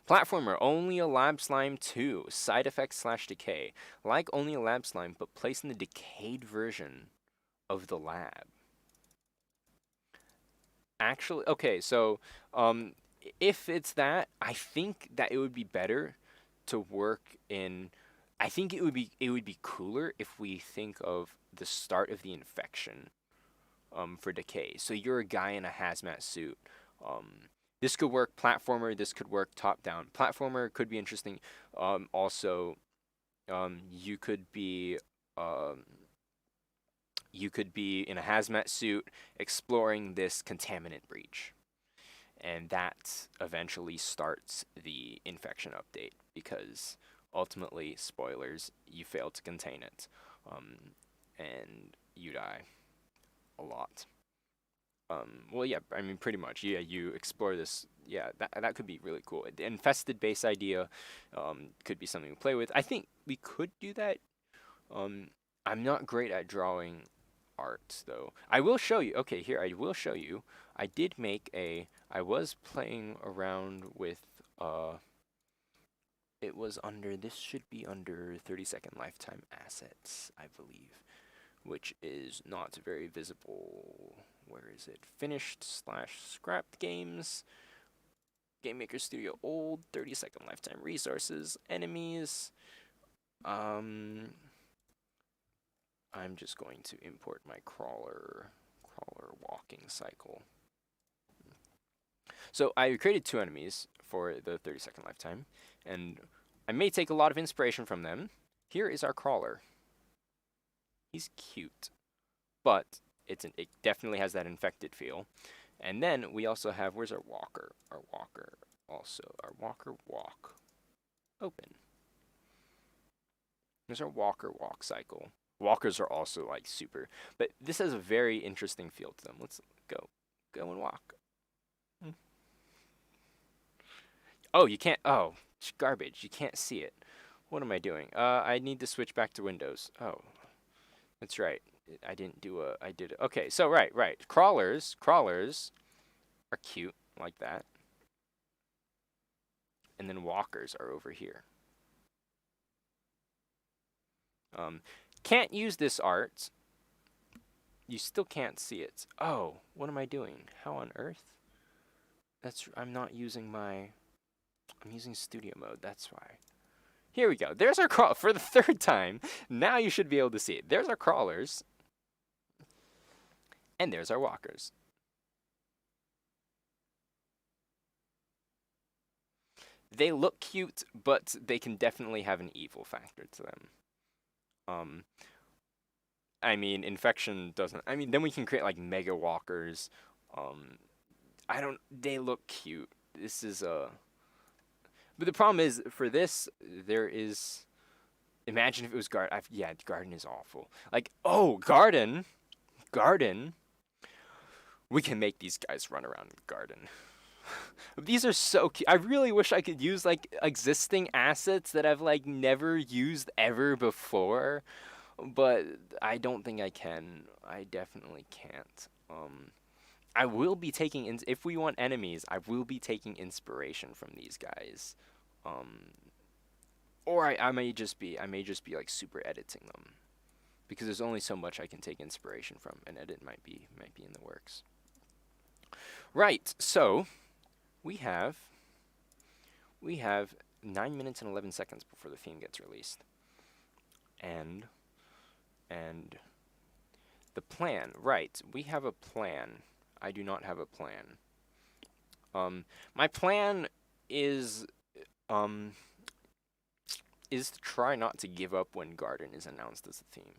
Platformer, only a lab slime 2. Side effects / decay. Like only a lab slime, but placed in the decayed version of the lab. Actually, okay, so if it's that, I think that it would be better to work in. I think it would be cooler if we think of the start of the infection for decay. So you're a guy in a hazmat suit. This could work platformer. This could work top down. Platformer could be interesting. Also, you could be um, you could be in a hazmat suit exploring this contaminant breach. And that eventually starts the infection update because ultimately, spoilers, you fail to contain it. And you die a lot. Well, yeah, I mean, pretty much. Yeah, you explore this. Yeah, that could be really cool. The infested base idea could be something to play with. I think we could do that. Um, I'm not great at drawing art, though. I will show you. Okay, here, I will show you. I did make a. I was playing around with. It was under. This should be under 30-second lifetime assets, I believe, which is not very visible. Where is it? Finished / scrapped games. Game Maker Studio old. 30-second lifetime resources. Enemies. I'm just going to import my crawler walking cycle. So I created 2 enemies for the 30-second lifetime, and I may take a lot of inspiration from them. Here is our crawler. He's cute, but it definitely has that infected feel. And then we also have, where's our walker? Our walker walk. Open. There's our walker walk cycle. Walkers are also like super, but this has a very interesting feel to them. Let's go and walk. Oh, you can't. Oh, it's garbage. You can't see it. What am I doing? I need to switch back to Windows. Oh, that's right. I didn't do a. I did. Okay, so right. Crawlers are cute like that, and then walkers are over here. Can't use this art. You still can't see it. Oh, what am I doing? How on earth? I'm not using my. I'm using studio mode. That's why. Here we go. There's our crawl for the 3rd time. Now you should be able to see it. There's our crawlers. And there's our walkers. They look cute, but they can definitely have an evil factor to them. I mean, infection doesn't. I mean, then we can create like mega walkers. They look cute. This is a. But the problem is for this, there is. Imagine if it was garden. Yeah, garden is awful. Like, oh, garden. We can make these guys run around in the garden. These are so cute. I really wish I could use like existing assets that I've like never used ever before, but I don't think I can. I definitely can't. I will be taking if we want enemies, I will be taking inspiration from these guys. Or I may just be like super editing them because there's only so much I can take inspiration from. An edit might be in the works. Right. So we have 9 minutes and 11 seconds before the theme gets released. And the plan, right, we have a plan. I do not have a plan. My plan is um is to try not to give up when garden is announced as a theme.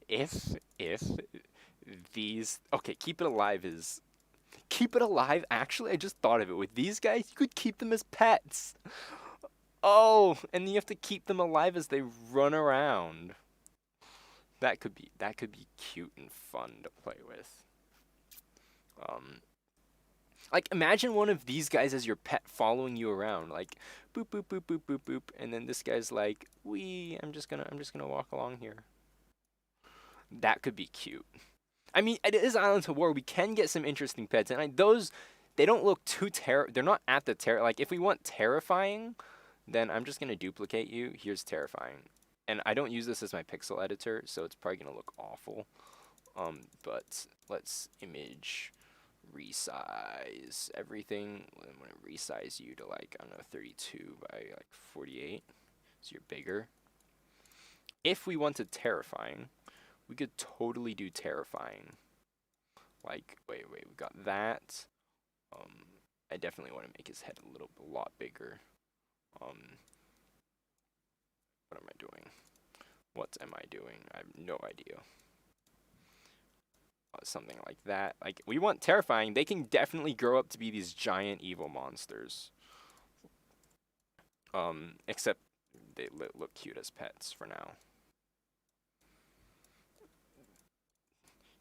if if these okay, keep it alive. Actually, I just thought of it. With these guys, you could keep them as pets. Oh, and you have to keep them alive as they run around. That could be cute and fun to play with. Um, like imagine one of these guys as your pet following you around, like boop boop boop boop boop boop, and then this guy's like, "Wee, I'm just gonna walk along here." That could be cute. I mean, it is Islands of War. We can get some interesting pets, and those they don't look too They're not at the like if we want terrifying, then I'm just gonna duplicate you. Here's terrifying, and I don't use this as my pixel editor, so it's probably gonna look awful. But let's image resize everything. I'm gonna resize you to like I don't know 32 by like 48, so you're bigger. If we wanted terrifying, we could totally do terrifying. Like wait, we got that. I definitely want to make his head a lot bigger. What am I doing? What am I doing? I have no idea. Something like that. Like we want terrifying. They can definitely grow up to be these giant evil monsters. Except they look cute as pets for now.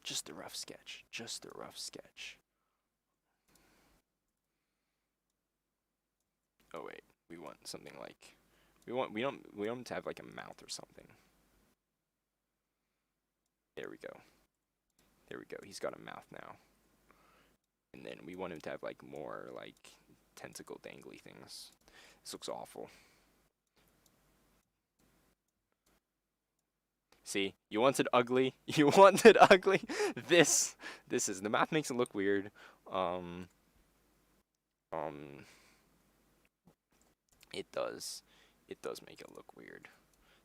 Just a rough sketch. Just a rough sketch. Oh wait, we want something like we don't to have like a mouth or something. There we go. There we go. He's got a mouth now. And then we want him to have like more like tentacle dangly things. This looks awful. See, you wanted ugly. You wanted ugly. This is the math makes it look weird. Um, it does make it look weird.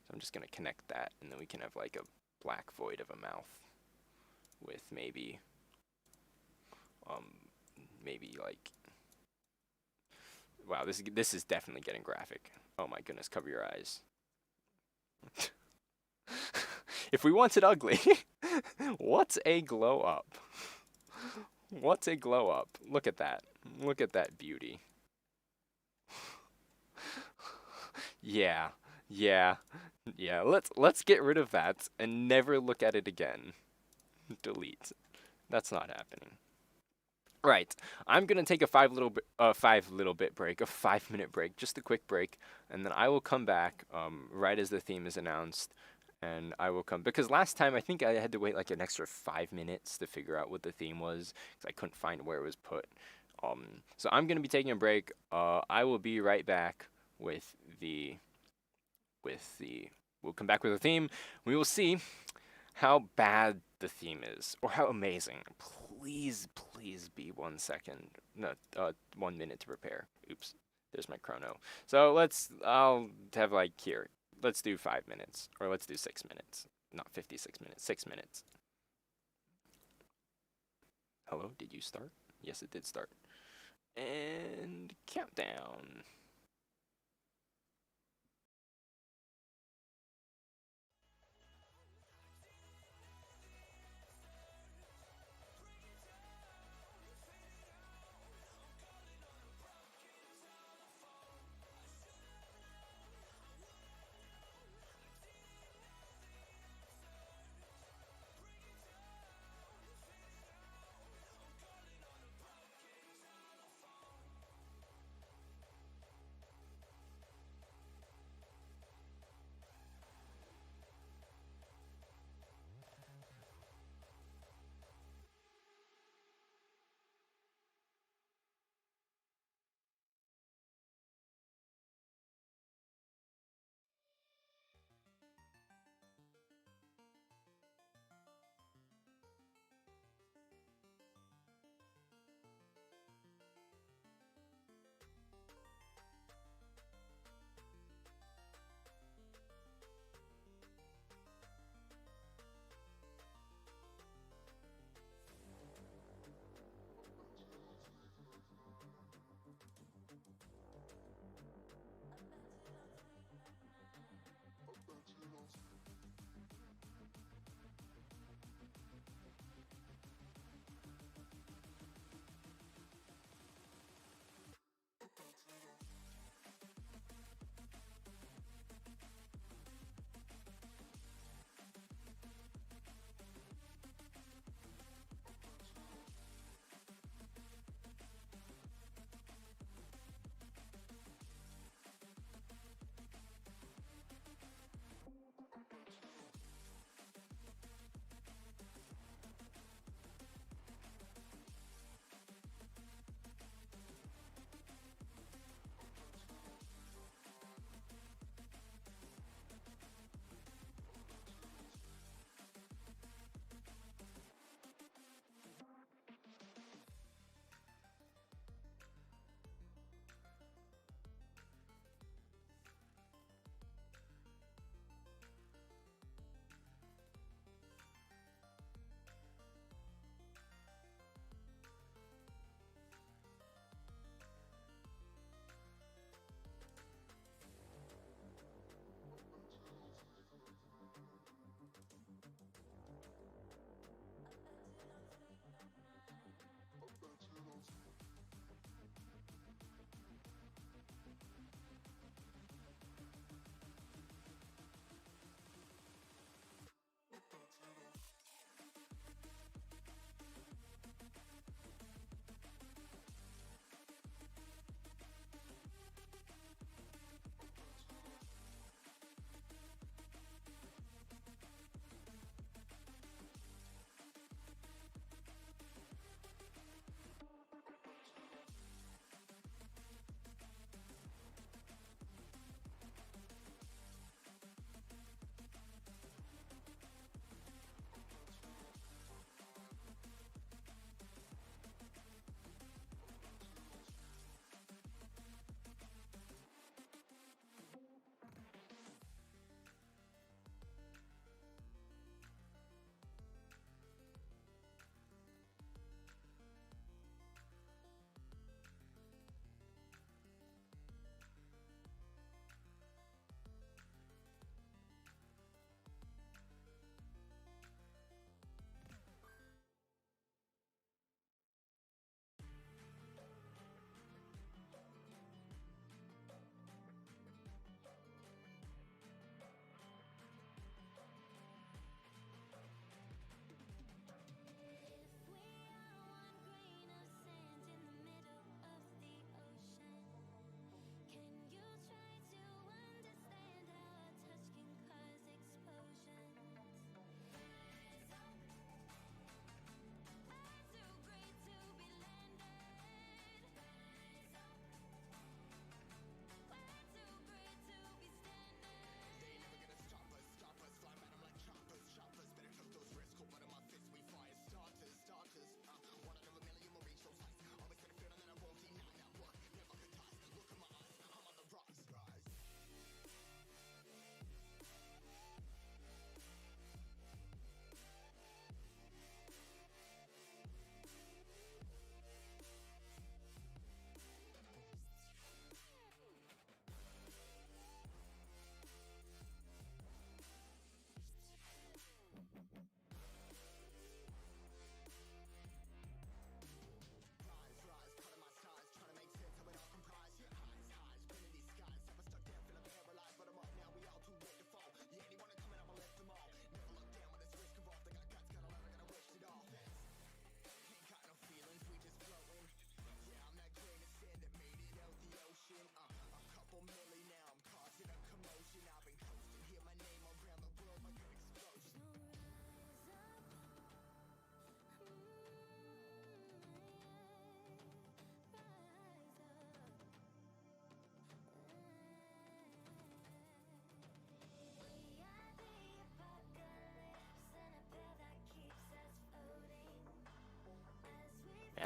So I'm just gonna connect that, and then we can have like a black void of a mouth with maybe like wow, this is definitely getting graphic. Oh my goodness, cover your eyes. If we wanted ugly, what's a glow up? What's a glow up? Look at that. Look at that beauty. Yeah. Yeah. Yeah. Let's get rid of that and never look at it again. Delete. That's not happening. Right. I'm gonna take a 5-minute break, just a quick break, and then I will come back right as the theme is announced, and I will come because last time I think I had to wait like an extra 5 minutes to figure out what the theme was because I couldn't find where it was put. So I'm gonna be taking a break. I will be right back with the we'll come back with the theme. We will see how bad the theme is or how amazing. Please be 1 second. No, 1 minute to prepare. Oops, there's my chrono. So I'll have like here. Let's do 5 minutes or let's do 6 minutes. Not 56 minutes, 6 minutes. Hello, did you start? Yes, it did start. And countdown.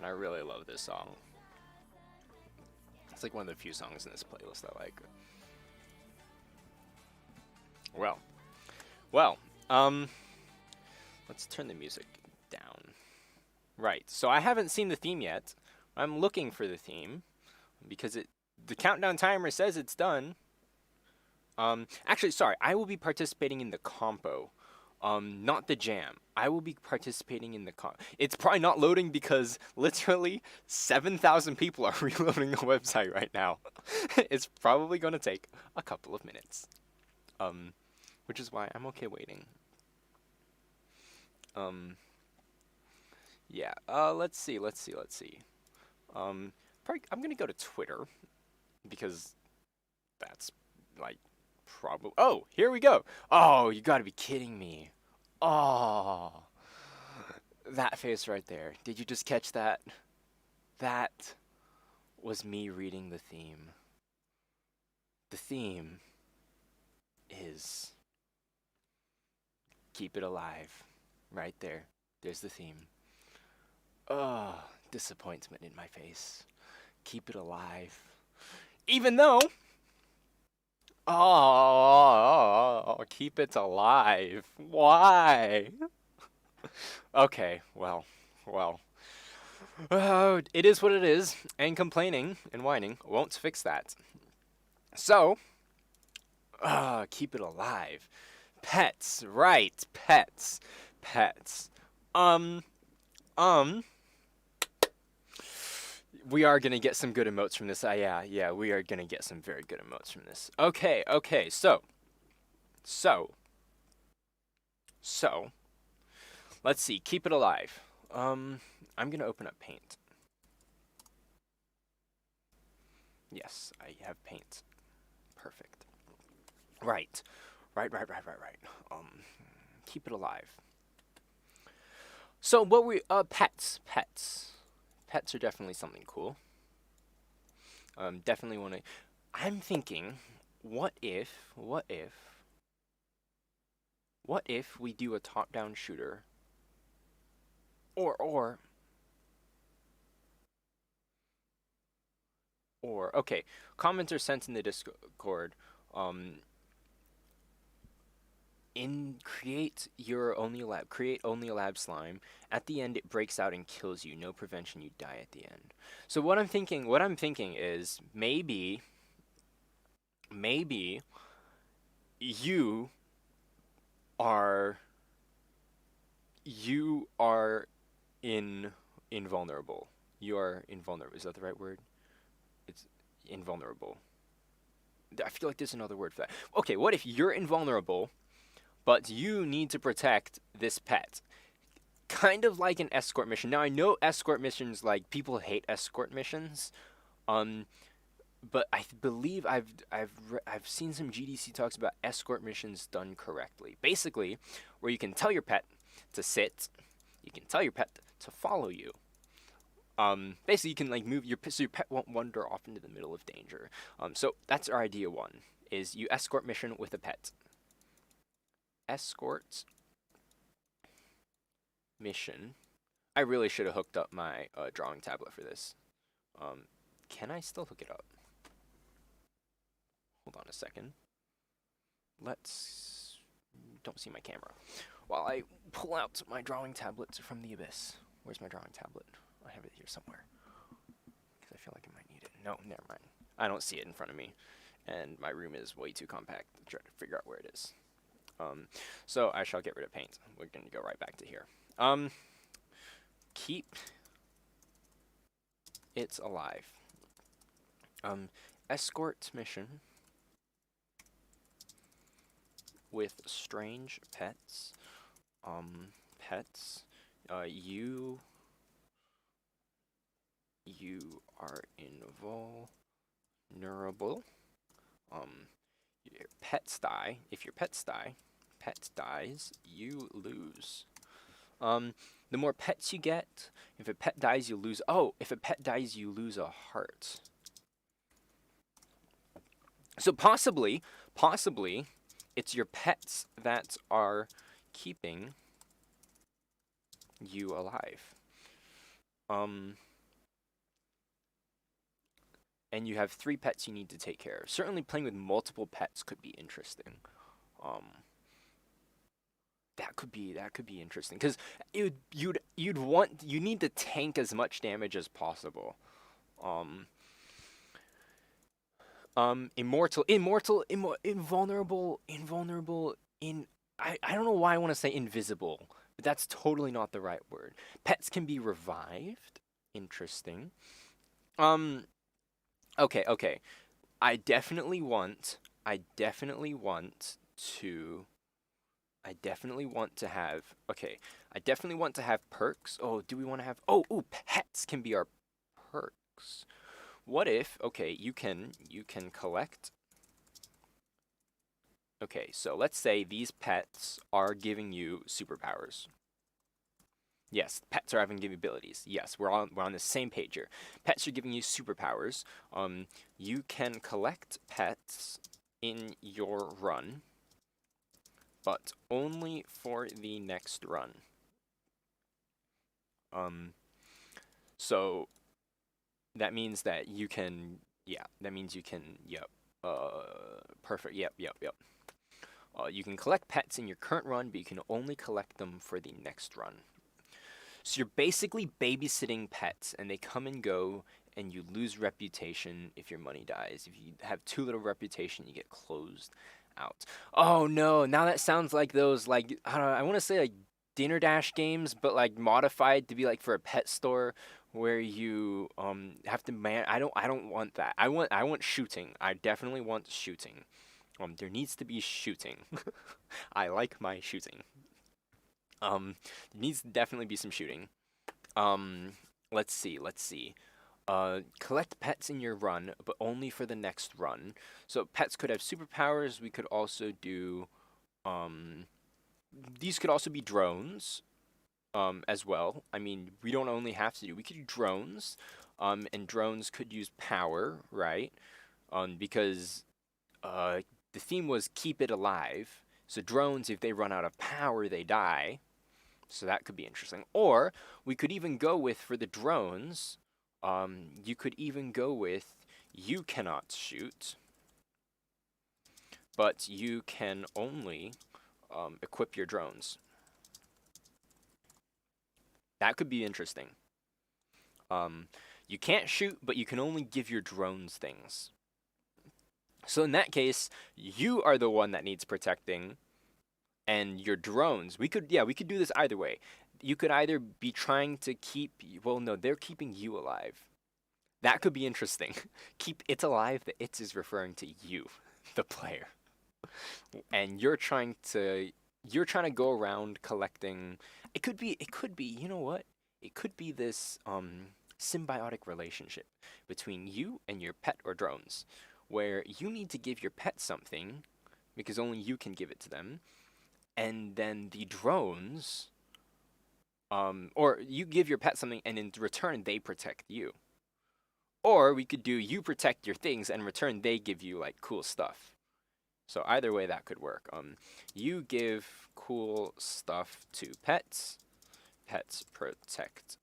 man, I really love this song. It's like one of the few songs in this playlist I like. Well, let's turn the music down. Right, so I haven't seen the theme yet. I'm looking for the theme because the countdown timer says it's done. Actually, sorry, I will be participating in the compo, not the jam. I will be participating in the It's probably not loading because literally 7,000 people are reloading the website right now. It's probably gonna take a couple of minutes, which is why I'm okay waiting. Yeah. Let's see. I'm gonna go to Twitter because that's like probably. Oh, here we go. Oh, you gotta be kidding me. Oh, that face right there. Did you just catch that? That was me reading the theme. The theme is Keep It Alive. Right there. There's the theme. Oh, disappointment in my face. Keep it alive. Even though. Oh, keep it alive. Why? Okay, well. It is what it is, and complaining and whining won't fix that. So, keep it alive. Pets, right, pets. Um, we are gonna get some good emotes from this. Yeah, we are gonna get some very good emotes from this. Okay, so, let's see, keep it alive. I'm gonna open up Paint. Yes, I have Paint. Perfect. Right. Keep it alive. So what pets. Pets are definitely something cool. Definitely want to. I'm thinking, what if we do a top-down shooter? Or okay, comments are sent in the Discord. Create only a lab slime. At the end, it breaks out and kills you. No prevention, you die at the end. So what I'm thinking is maybe you are invulnerable. You are invulnerable. Is that the right word? It's invulnerable. I feel like there's another word for that. Okay, what if you're invulnerable, but you need to protect this pet? Kind of like an escort mission. Now I know escort missions, like, people hate escort missions, but I believe I've seen some GDC talks about escort missions done correctly. Basically, where you can tell your pet to sit, you can tell your pet to follow you. Basically, you can like move so your pet won't wander off into the middle of danger. So that's our idea one: is you escort mission with a pet. Escort mission. I really should have hooked up my drawing tablet for this. Can I still hook it up? Hold on a second. Don't see my camera. While I pull out my drawing tablet from the abyss. Where's my drawing tablet? I have it here somewhere. Because I feel like I might need it. No, never mind. I don't see it in front of me. And my room is way too compact to try to figure out where it is. So I shall get rid of Paint. We're going to go right back to here. Keep it alive. Escort mission with strange pets. Pets. You are invulnerable. Your pets die. If your pet dies, you lose. The more pets you get, if a pet dies, you lose. Oh, if a pet dies, you lose a heart. So possibly, it's your pets that are keeping you alive. and you have 3 pets you need to take care of. Certainly playing with multiple pets could be interesting. Um, that could be interesting because you need to tank as much damage as possible. Um, invulnerable. I don't know why I want to say invisible, but that's totally not the right word. Pets can be revived. Interesting. Um, okay. I definitely want. I definitely want to. I definitely want to have. Okay. I definitely want to have perks. Oh, do we want to have? Oh, pets can be our perks. What if? Okay, you can collect. Okay, so let's say these pets are giving you superpowers. Yes, pets are having give abilities. Yes, we're on the same page here. Pets are giving you superpowers. You can collect pets in your run, but only for the next run. Um, so that means that you can. Yeah, that means you can. Yep. Perfect. Yep. You can collect pets in your current run, but you can only collect them for the next run. So you're basically babysitting pets, and they come and go, and you lose reputation if your money dies. If you have too little reputation, you get closed out. Oh no! Now that sounds like those I don't know. I want to say like Dinner Dash games, but like modified to be like for a pet store where you have to man. I don't want that. I want shooting. I definitely want shooting. There needs to be shooting. I like my shooting. There needs to definitely be some shooting. Um, let's see. Collect pets in your run, but only for the next run. So pets could have superpowers. We could also do, um, these could also be drones, as well. I mean, we don't only have to do. We could do drones, and drones could use power, right? Because uh, the theme was keep it alive. So drones, if they run out of power, they die. So that could be interesting. Or we could even go with for the drones, you could even go with you cannot shoot, but you can only equip your drones. That could be interesting. Um, you can't shoot, but you can only give your drones things. So in that case, you are the one that needs protecting, and your drones. We could do this either way. You could either be trying to keep. Well, no, they're keeping you alive. That could be interesting. Keep it alive. The it is referring to you, the player, and you're trying to go around collecting. It could be. You know what? It could be this symbiotic relationship between you and your pet or drones, where you need to give your pet something because only you can give it to them, and then the drones, or you give your pet something, and in return they protect you. Or we could do you protect your things, and in return they give you like cool stuff. So either way, that could work. You give cool stuff to pets. Pets protect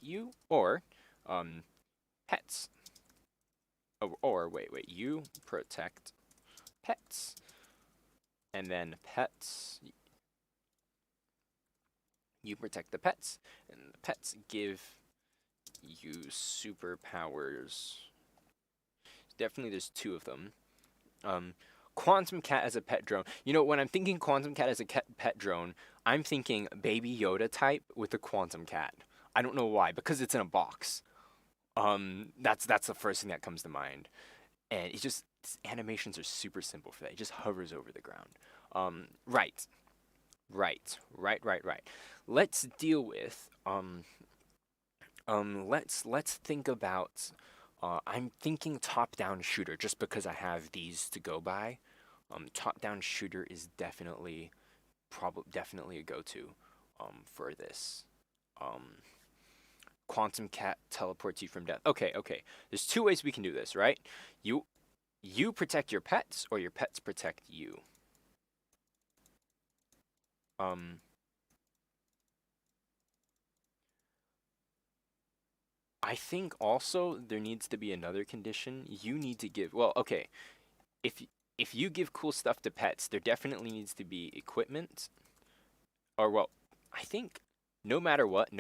you, or pets. Or wait, you protect pets, and then pets. You protect the pets, and the pets give you superpowers. Definitely, there's 2 of them. Um, Quantum Cat as a pet drone. You know, when I'm thinking Quantum Cat as a pet drone, I'm thinking Baby Yoda type with a Quantum Cat. I don't know why, because it's in a box. That's the first thing that comes to mind, and it just animations are super simple for that. It just hovers over the ground. Right, right. Let's deal with let's think about. I'm thinking top-down shooter just because I have these to go by. Top-down shooter is definitely a go-to for this. Um, Quantum Cat teleports you from death. Okay. There's 2 ways we can do this, right? You protect your pets, or your pets protect you. Um, I think also there needs to be another condition. You need to give, well, okay, if if you give cool stuff to pets, there definitely needs to be equipment, or well, I think no matter what,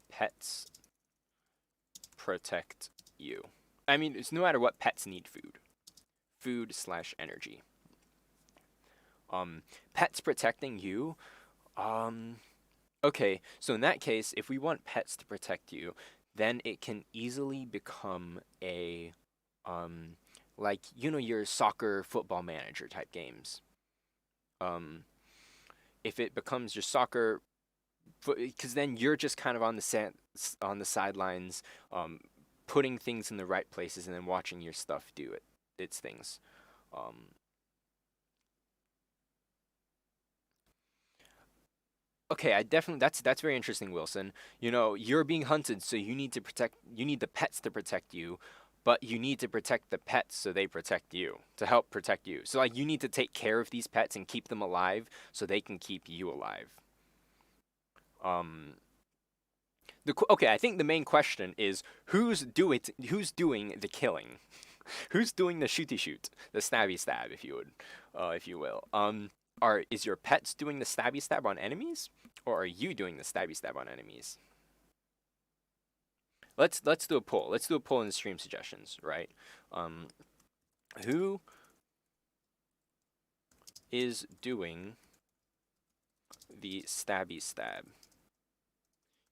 pets protect you. I mean, it's no matter what, pets need food slash energy. Um, Pets protecting you. Um, okay, so in that case, if we want pets to protect you, then it can easily become a, um, like your soccer football manager type games. Um, if it becomes your soccer, because then you're just kind of on the sidelines, um, putting things in the right places and then watching your stuff do its things. Um, Okay, I definitely that's very interesting, Wilson. You're being hunted, so you need the pets to protect you, but you need to protect the pets so they protect you, to help protect you. So like you need to take care of these pets and keep them alive so they can keep you alive. Um okay, I think the main question is who's doing the killing? Who's doing the shooty shoot, the stabby stab, if you will? Is your pets doing the stabby stab on enemies, or are you doing the stabby stab on enemies? Let's do a poll. Let's do a poll in the stream suggestions, right? Um, who is doing the stabby stab?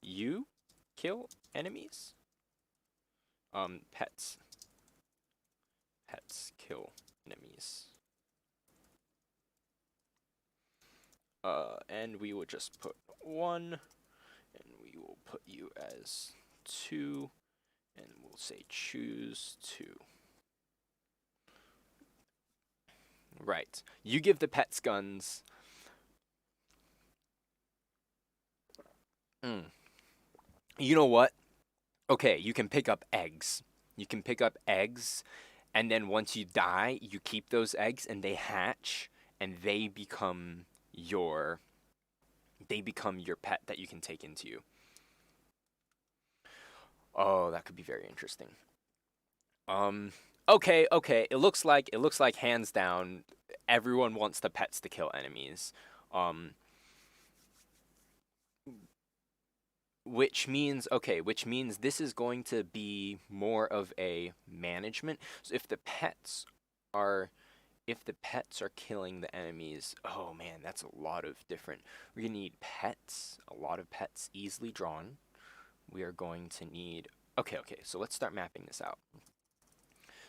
You kill enemies. Pets. Pets kill enemies. And we will just put 1, and we will put you as 2, and we'll say choose 2. Right. You give the pets guns. Mm. You know what? Okay, you can pick up eggs. You can pick up eggs, and then once you die, you keep those eggs, and they hatch, and they become your pet that you can take into you. Oh, that could be very interesting. Um, okay. It looks like hands down, everyone wants the pets to kill enemies. Um, which means this is going to be more of a management. So are if the pets are killing the enemies, oh man, that's a lot of different. We're gonna need pets, a lot of pets easily drawn. We are going to need. Okay. So let's start mapping this out.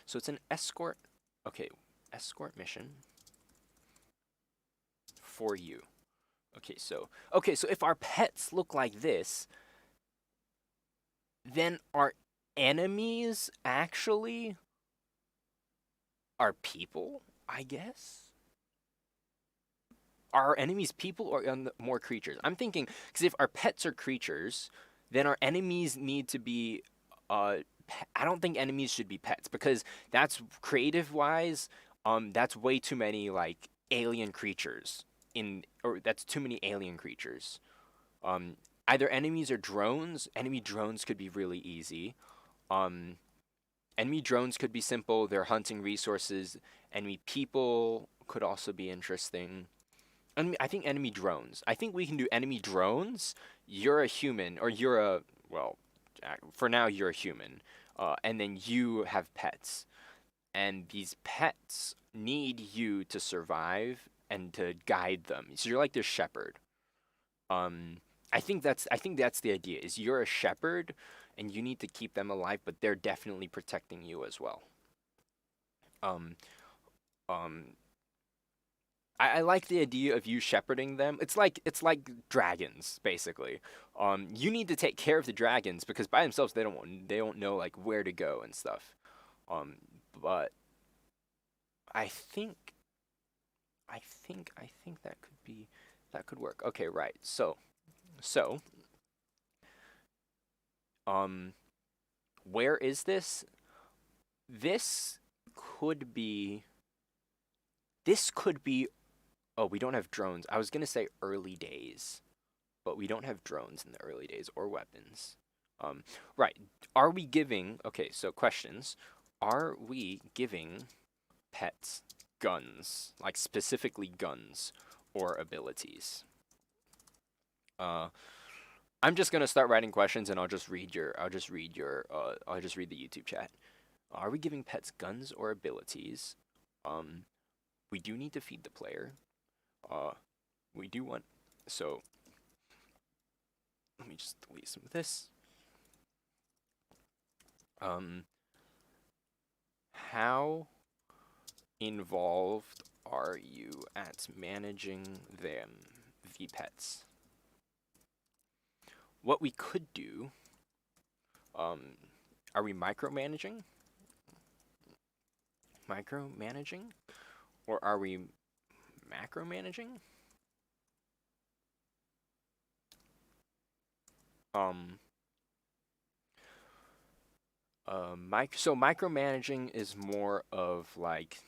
So it's an escort. Okay, escort mission for you. Okay, so if our pets look like this, then our enemies actually are people, I guess. Are our enemies people or more creatures? I'm thinking because if our pets are creatures, then our enemies need to be. I don't think enemies should be pets because that's creative wise. That's way too many like alien creatures or that's too many alien creatures. Um, Either enemies or drones. Enemy drones could be really easy. Um, Enemy drones could be simple. They're hunting resources. Enemy people could also be interesting. I think enemy drones. I think we can do enemy drones. You're a human, or well, for now you're a human, and then you have pets, and these pets need you to survive and to guide them. So you're like their shepherd. Um, I think that's the idea. Is you're a shepherd, and you need to keep them alive, but they're definitely protecting you as well. Um, um, I like the idea of you shepherding them. It's like dragons, basically. You need to take care of the dragons because by themselves they don't know like where to go and stuff. Um, but I think I think that could work. Okay, right. So um, where is this? This could be this could be. Oh, we don't have drones. I was gonna say early days, but we don't have drones in the early days or weapons. Um, right. Are we giving, okay, so questions. Are we giving pets guns, like specifically guns or abilities? Uh, I'm just gonna start writing questions and I'll just read the YouTube chat. Are we giving pets guns or abilities? Um, we do need to feed the player. Uh, we do want, so let me just delete some of this. Um, how involved are you at managing them, the pets? What we could do, um, are we micromanaging? Micromanaging? Or are we macromanaging? Um, so micromanaging is more of like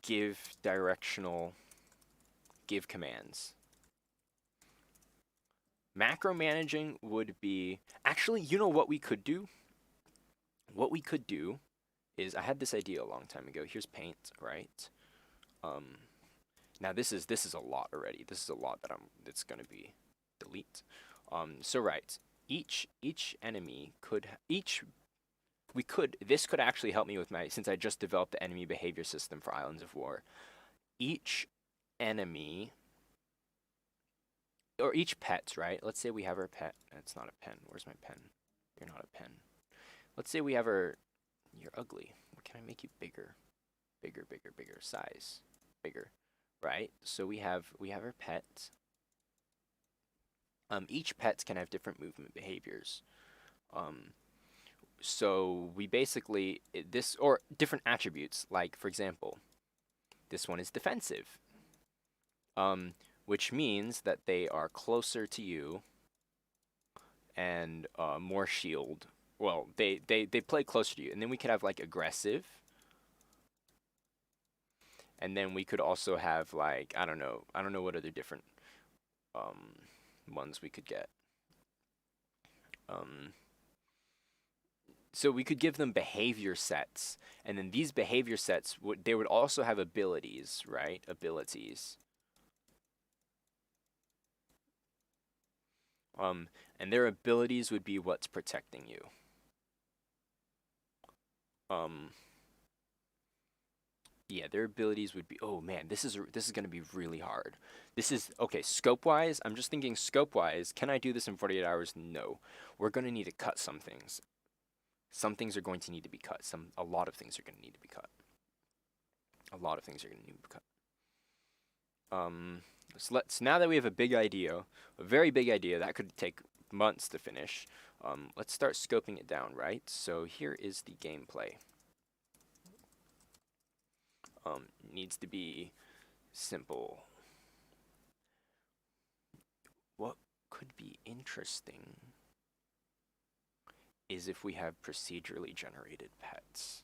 give directional, give commands. Macromanaging would be actually, you know what we could do? What we could do is I had this idea a long time ago. Here's paint, right? Um, now this is a lot already. This is a lot that it's gonna be delete. So right, each enemy could each we could this could actually help me with my since I just developed the enemy behavior system for Islands of War. Each enemy or each pet, right? Let's say we have our pet. It's not a pen. Where's my pen? You're not a pen. Let's say we have our. You're ugly. What can I make you bigger? Bigger, bigger, bigger. Size. Bigger. Right? So we have our pet. Each pet can have different movement behaviors. Um, so we basically this or different attributes. Like for example, this one is defensive. Which means that they are closer to you and more shield. Well, they play closer to you, and then we could have like aggressive, and then we could also have like I don't know what other different um, ones we could get. Um, so we could give them behavior sets, and then these behavior sets would also have abilities, right? Abilities. And their abilities would be what's protecting you. Um, Yeah, their abilities would be. Oh man, this is gonna be really hard. This is okay. Scope wise, I'm just thinking scope wise. Can I do this in 48 hours? No. We're gonna need to cut some things. Some things are going to need to be cut. A lot of things are gonna need to be cut. A lot of things are gonna need to be cut. Um, so let's now that we have a big idea, a very big idea that could take months to finish. Let's start scoping it down, right? So here is the gameplay. Needs to be simple. What could be interesting is if we have procedurally generated pets.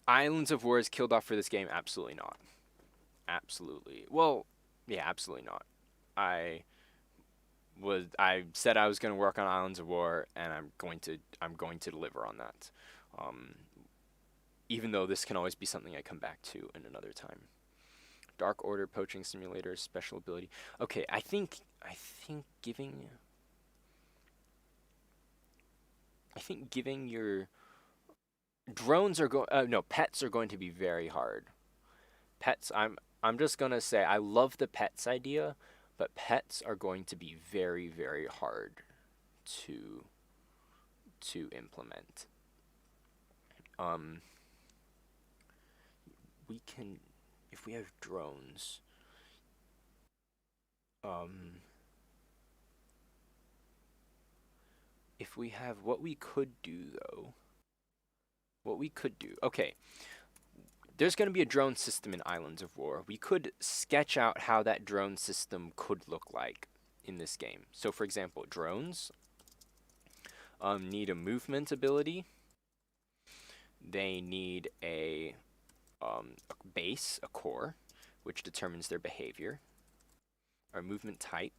Islands of War is killed off for this game? Absolutely not. Absolutely. Well, yeah, absolutely not. I I said I was going to work on Islands of War, and I'm going to deliver on that. Um, even though this can always be something I come back to in another time. Dark Order poaching simulator special ability. Okay, I think giving your drones are going no, pets are going to be very hard. Pets I'm just going to say I love the pets idea, but pets are going to be very very hard to implement. Um we can if we have drones um if we have what we could do though. What we could do. Okay, there's going to be a drone system in Islands of War. We could sketch out how that drone system could look like in this game. So, for example, drones need a movement ability. They need a base, a core, which determines their behavior. or movement type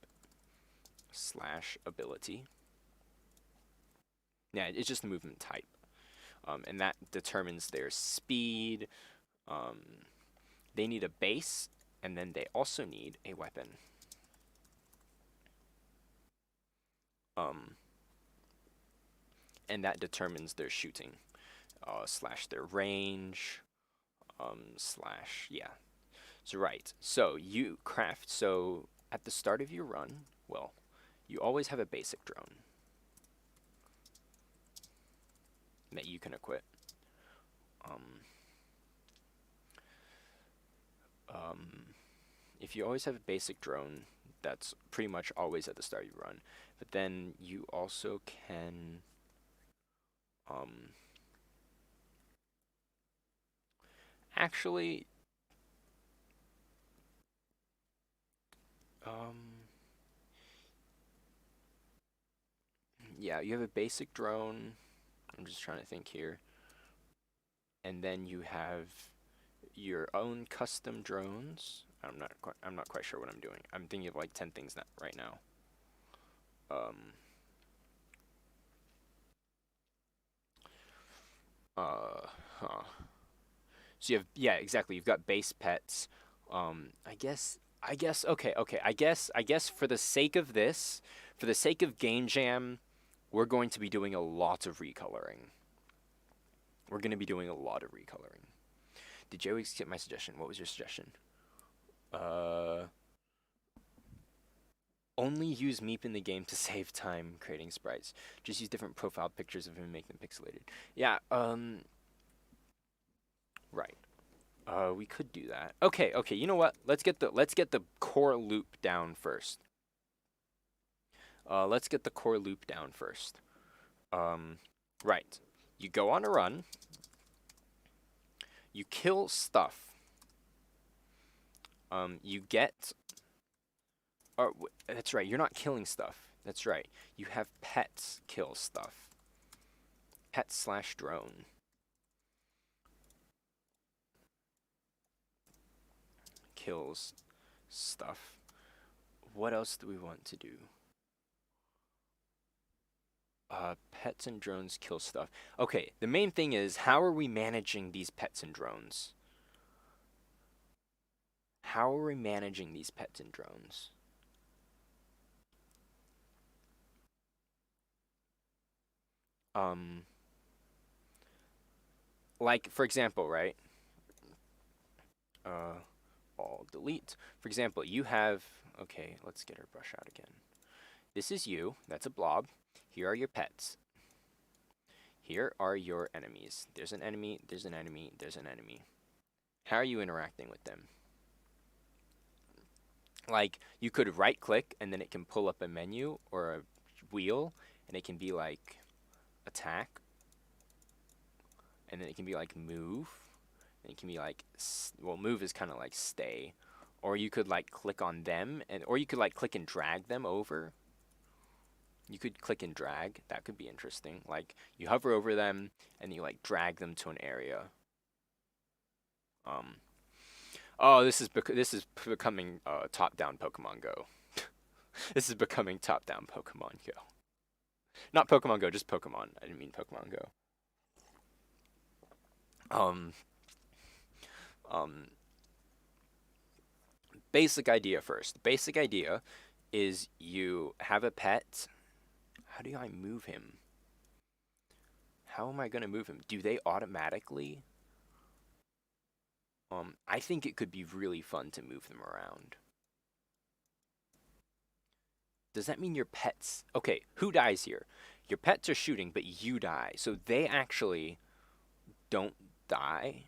/ ability. Yeah, it's just the movement type. And that determines their speed. They need a base, and then they also need a weapon. And that determines their shooting, / their range, / yeah. So right, so you craft, so at the start of your run, well, you always have a basic drone that you can equip. If you always have a basic drone, that's pretty much always at the start of your run. But then you also can actually yeah, you have a basic drone. I'm just trying to think here. And then you have your own custom drones. I'm not quite sure what I'm doing. I'm thinking of like 10 things right now. Huh. So you have, yeah, exactly. You've got base pets. I guess okay. I guess for the sake of this, for the sake of Game Jam, we're going to be doing a lot of recoloring. We're going to be doing a lot of recoloring. Did Joey skip my suggestion? What was your suggestion? Only use Meep in the game to save time creating sprites. Just use different profile pictures of him and make them pixelated. Yeah, right. We could do that. Okay, you know what? Let's get the core loop down first. Let's get the core loop down first. Right. You go on a run. You kill stuff. You get. That's right. You're not killing stuff. That's right. You have pets kill stuff. Pet / drone. Kills stuff. What else do we want to do? Pets and drones kill stuff. Okay, the main thing is, how are we managing these pets and drones? How are we managing these pets and drones? Like, for example, right? All delete. For example, you have, okay, let's get our brush out again. This is you, that's a blob. Here are your pets. Here are your enemies. There's an enemy, there's an enemy, there's an enemy. How are you interacting with them? Like, you could right click and then it can pull up a menu or a wheel and it can be like attack. And then it can be like move. And it can be like, well, move is kind of like stay. Or you could like click on them, or you could like click and drag them over. You could click and drag. That could be interesting. Like you hover over them and you like drag them to an area. Oh, this is becoming top-down Pokemon Go. This is becoming top-down Pokemon Go. Not Pokemon Go, just Pokemon. I didn't mean Pokemon Go. Basic idea first. Basic idea is you have a pet. How do I move him? How am I going to move him? Do they automatically? I think it could be really fun to move them around. Does that mean your pets... Okay, who dies here? Your pets are shooting, but you die. So they actually don't die.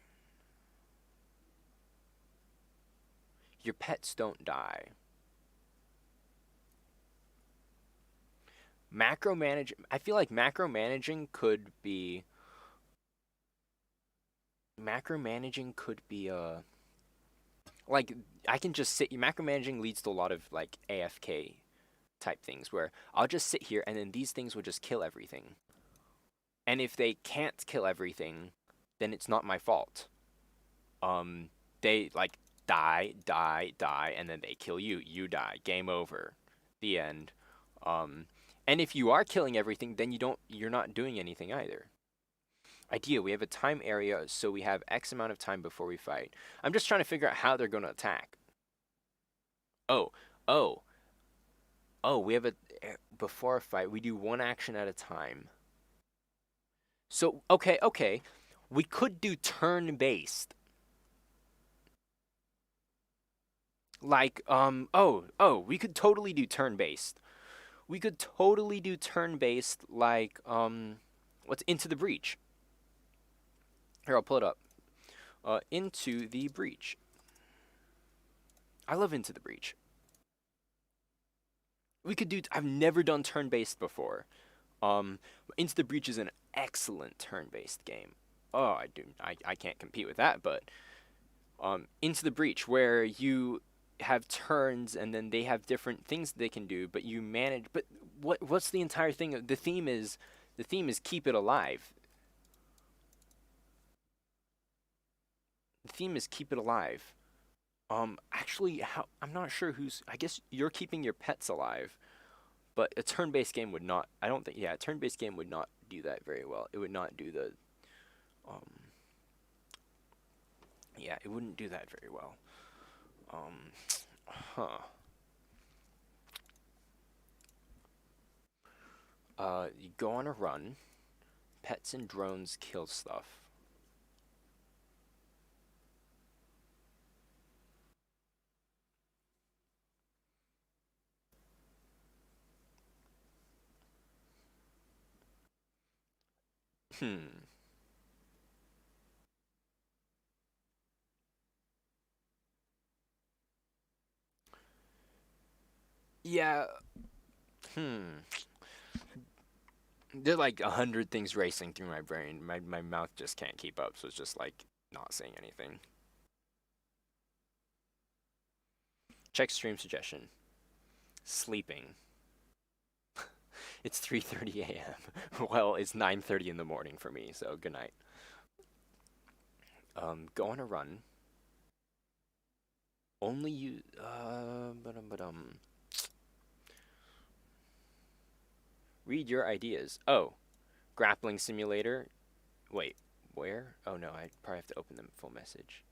Your pets don't die. Macro manage. I feel like macro managing could be. Macro managing could be like I can just sit. Macro managing leads to a lot of like AFK type things where I'll just sit here and then these things will just kill everything. And if they can't kill everything, then it's not my fault. They like die, die, die, and then they kill you. You die. Game over. The end. Um, and if you are killing everything, then you're not doing anything either. Idea, we have a time area, so we have X amount of time before we fight. I'm just trying to figure out how they're going to attack. Oh, oh, oh, we have before a fight, we do one action at a time. So, okay. We could do turn-based. Like, we could totally do turn-based. We could totally do turn-based like, what's Into the Breach? Here, I'll pull it up. Into the Breach. I love Into the Breach. We could do, I've never done turn-based before. Into the Breach is an excellent turn-based game. Oh, I can't compete with that, but Into the Breach, where you have turns and then they have different things they can do, but you manage. But what's the entire thing? The theme is keep it alive. The theme is keep it alive. Actually, I'm not sure who's. I guess you're keeping your pets alive, but a turn-based game would not. I don't think. Yeah, a turn-based game would not do that very well. It would not do the. Um, yeah, it wouldn't do that very well. Huh. You go on a run. Pets and drones kill stuff. Hmm. Yeah. Hmm. There are like 100 things racing through my brain. My mouth just can't keep up, so it's just like not saying anything. Check stream suggestion. Sleeping. It's 3:30 a.m. Well, it's 9:30 in the morning for me, so good night. Go on a run. Only you. Read your ideas. Oh, grappling simulator. Wait, where? Oh no, I probably have to open the full message.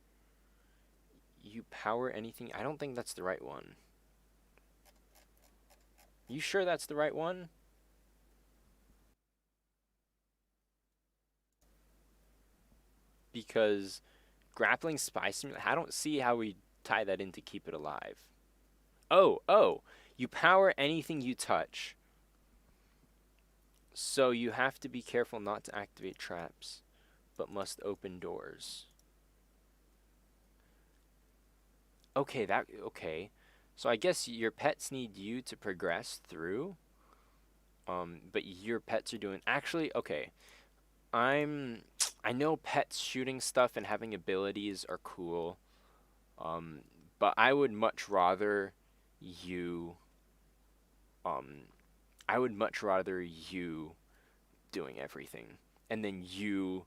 You power anything? I don't think that's the right one. You sure that's the right one? Because grappling spy simulator, I don't see how we tie that in to keep it alive. Oh, you power anything you touch. So you have to be careful not to activate traps, but must open doors. Okay. So I guess your pets need you to progress through. But your pets are doing actually okay. I'm I know pets shooting stuff and having abilities are cool. Um, but I would much rather you um I would much rather you doing everything and then you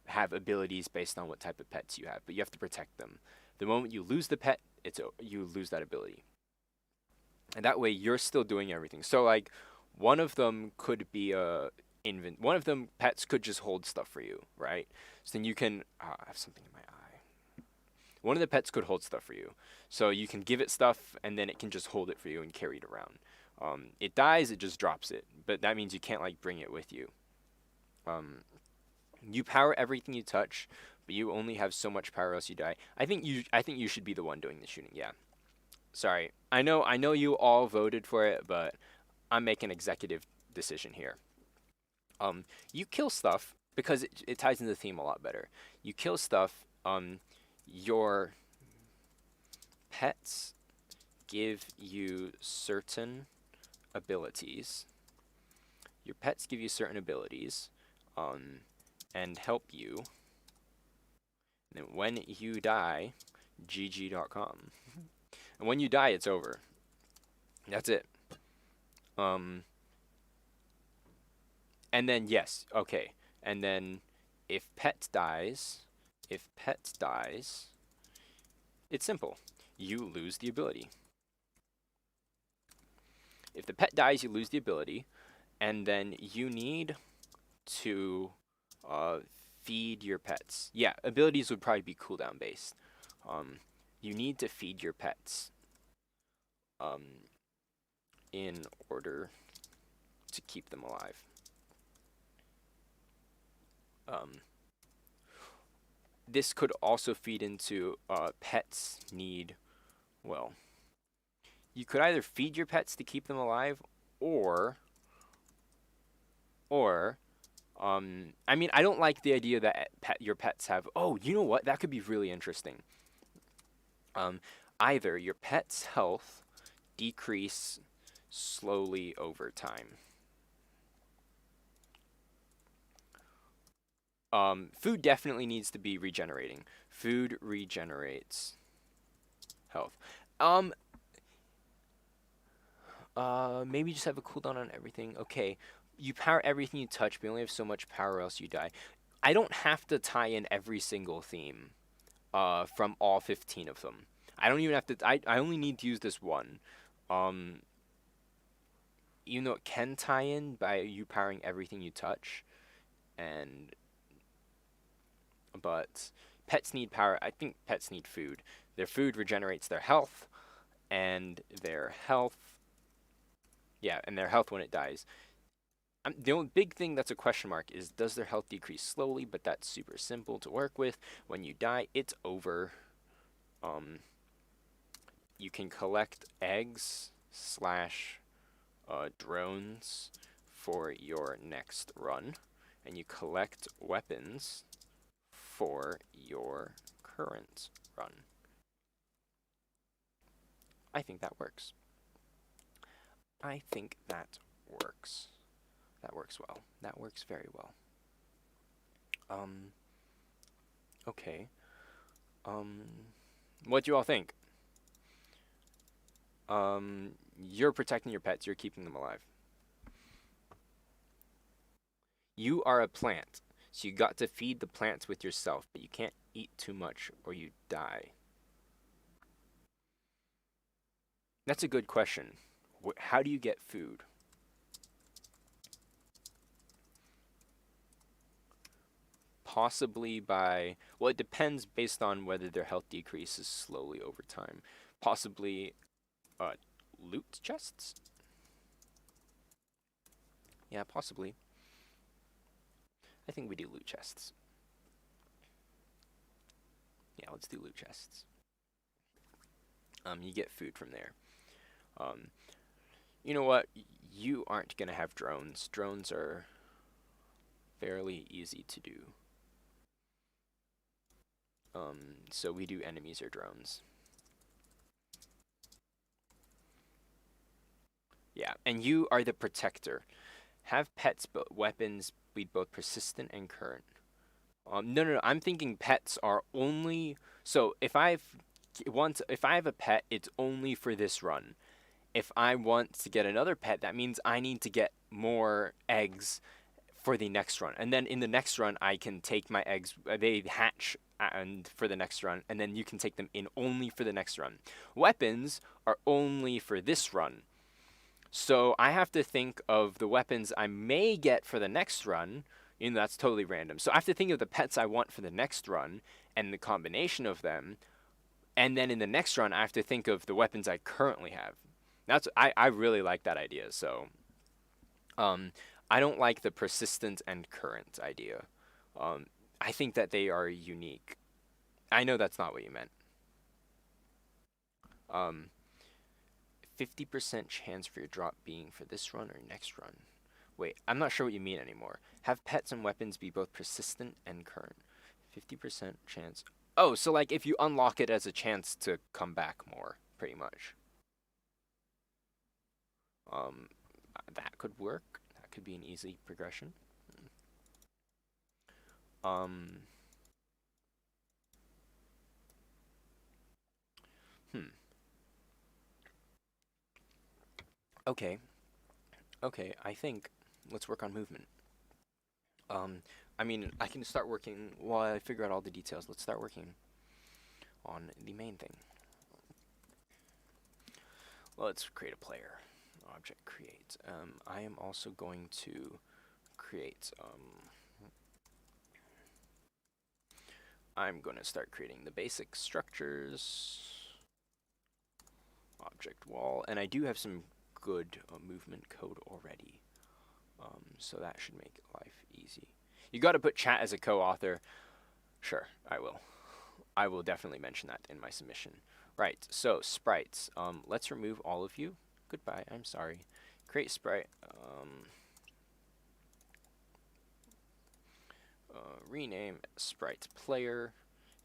have abilities based on what type of pets you have, but you have to protect them. The moment you lose the pet, you lose that ability. And that way you're still doing everything. So like one of them could be one of them pets could just hold stuff for you, right? So then you can I have something in my eye. One of the pets could hold stuff for you. So you can give it stuff and then it can just hold it for you and carry it around. It dies, it just drops it, but that means you can't like bring it with you. Um, you power everything you touch, but you only have so much power else you die. I think you should be the one doing the shooting. Yeah. Sorry. I know you all voted for it, but I'm making executive decision here. You kill stuff because it ties into the theme a lot better. You kill stuff. Your pets give you certain abilities. Your pets give you certain abilities, um, and help you. And then when you die, GG.com. And when you die, it's over. That's it. Um, and then yes, okay. And then if pet dies, It's simple. You lose the ability. If the pet dies, you lose the ability, and then you need to uh, feed your pets. Yeah, abilities would probably be cooldown based. You need to feed your pets um, in order to keep them alive. This could also feed into pets need, well, you could either feed your pets to keep them alive, or, or, I mean, I don't like the idea that your pets have, oh, you know what? That could be really interesting. Either your pet's health decrease slowly over time. Food definitely needs to be regenerating. Food regenerates health. Maybe just have a cooldown on everything. Okay, you power everything you touch, but you only have so much power, or else you die. I don't have to tie in every single theme, from all 15 of them. I don't even have to. I only need to use this one. Um, even though it can tie in by you powering everything you touch, and but pets need power. I think pets need food. Their food regenerates their health, and their health, yeah, and their health when it dies. The only big thing that's a question mark is, does their health decrease slowly? But that's super simple to work with. When you die, it's over. You can collect eggs slash drones for your next run, and you collect weapons for your current run. I think that works. I think that works. That works well. That works very well. Okay. What do you all think? You're protecting your pets. You're keeping them alive. You are a plant, so you got to feed the plants with yourself, but you can't eat too much or you die. That's a good question. How do you get food? Possibly by, well, it depends based on whether their health decreases slowly over time. Possibly loot chests? Yeah, possibly. I think we do loot chests. Yeah, let's do loot chests. You get food from there. You know what? You aren't gonna have drones. Drones are fairly easy to do. So we do enemies or drones. Yeah, and you are the protector. Have pets but weapons be both persistent and current. No. I'm thinking pets are only. So if I have a pet, it's only for this run. If I want to get another pet, that means I need to get more eggs for the next run. And then in the next run, I can take my eggs. They hatch and for the next run, and then you can take them in only for the next run. Weapons are only for this run. So I have to think of the weapons I may get for the next run. That's totally random. So I have to think of the pets I want for the next run and the combination of them. And then in the next run, I have to think of the weapons I currently have. I really like that idea. So I don't like the persistent and current idea. I think that they are unique. I know that's not what you meant. 50% chance for your drop being for this run or next run. Wait, I'm not sure what you mean anymore. Have pets and weapons be both persistent and current. 50% chance. Oh, so like if you unlock it as a chance to come back more, pretty much. That could work. That could be an easy progression. Um, hmm. Okay. Okay, I think let's work on movement. I mean, I can start working while I figure out all the details. Let's start working on the main thing. Let's create a player. Object create. I am also going to create, I'm going to start creating the basic structures. Object wall, and I do have some good movement code already, so that should make life easy. You got to put chat as a co-author. Sure, I will. I will definitely mention that in my submission. Right, so sprites. Let's remove all of you. Goodbye, I'm sorry. Create sprite. Rename sprite player.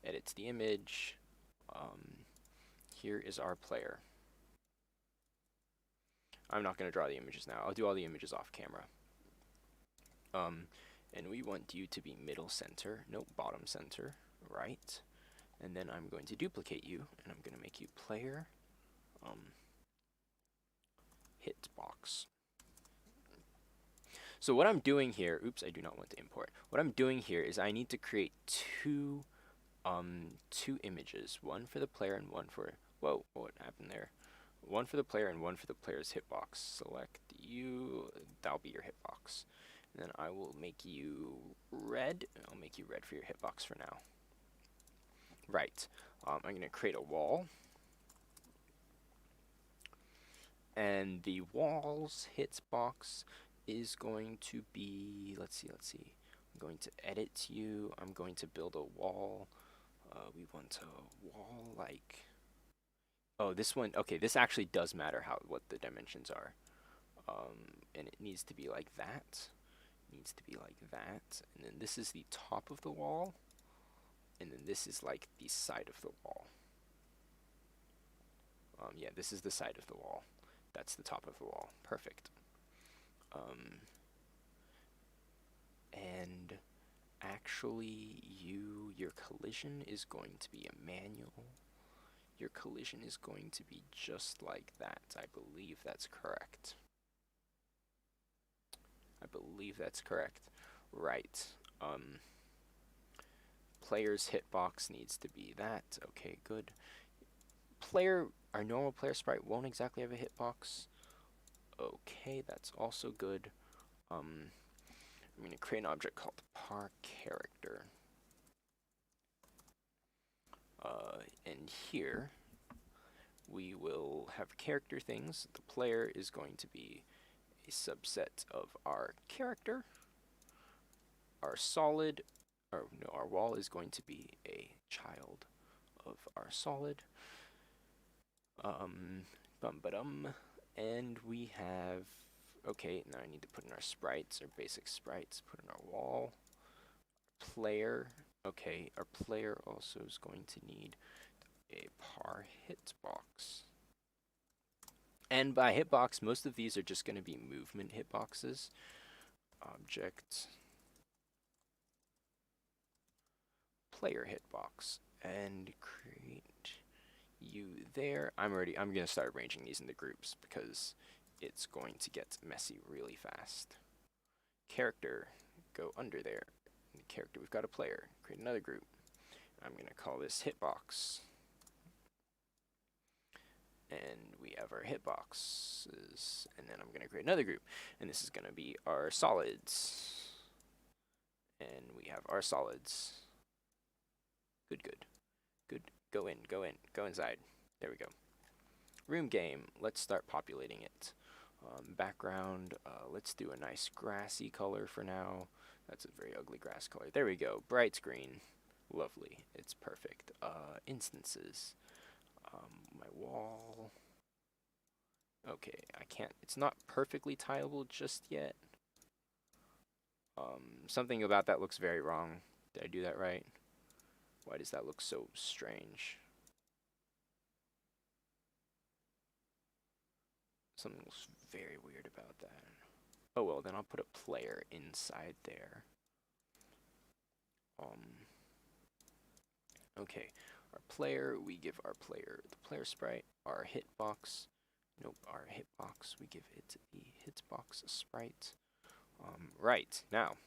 Edit the image. Here is our player. I'm not going to draw the images now. I'll do all the images off camera. And we want you to be middle center. Nope, bottom center. Right. And then I'm going to duplicate you, and I'm going to make you player hitbox. So what I'm doing here, oops, I do not want to import. What I'm doing here is I need to create two images, one for the player and one for, whoa, what happened there? One for the player and one for the player's hitbox. Select you, that'll be your hitbox. And then I will make you red. I'll make you red for your hitbox for now. Right. I'm going to create a wall. And the wall's hitbox is going to be, let's see. I'm going to edit you. I'm going to build a wall. We want a wall like, oh, this one, okay, this actually does matter what the dimensions are. And it needs to be like that. Needs to be like that. And then this is the top of the wall. And then this is like the side of the wall. Yeah, this is the side of the wall. That's the top of the wall. Perfect. And actually, your collision is going to be a manual. Your collision is going to be just like that. I believe that's correct. Right. Player's hitbox needs to be that. Okay, good. Our normal player sprite won't exactly have a hitbox. Okay, that's also good. I'm going to create an object called par character. And here we will have character things. The player is going to be a subset of our character. Our wall is going to be a child of our solid. And we have, okay, now I need to put in our sprites, our basic sprites, put in our wall. Player, okay, our player also is going to need a par hitbox. And by hitbox, most of these are just going to be movement hitboxes. Object player hitbox, and create you there. I'm going to start arranging these into groups because it's going to get messy really fast. Character, go under there. Character, we've got a player. Create another group. I'm going to call this hitbox. And we have our hitboxes. And then I'm going to create another group. And this is going to be our solids. And we have our solids. Good. Go inside. There we go. Room game. Let's start populating it. Background. Let's do a nice grassy color for now. That's a very ugly grass color. There we go. Bright screen. Lovely. It's perfect. Instances. My wall. Okay, I can't. It's not perfectly tileable just yet. Something about that looks very wrong. Did I do that right? Why does that look so strange? Something looks very weird about that. Oh well, then I'll put a player inside there. Okay, our player, we give our player the player sprite, our hitbox. Nope, our hitbox, we give it the hitbox sprite. Right, now,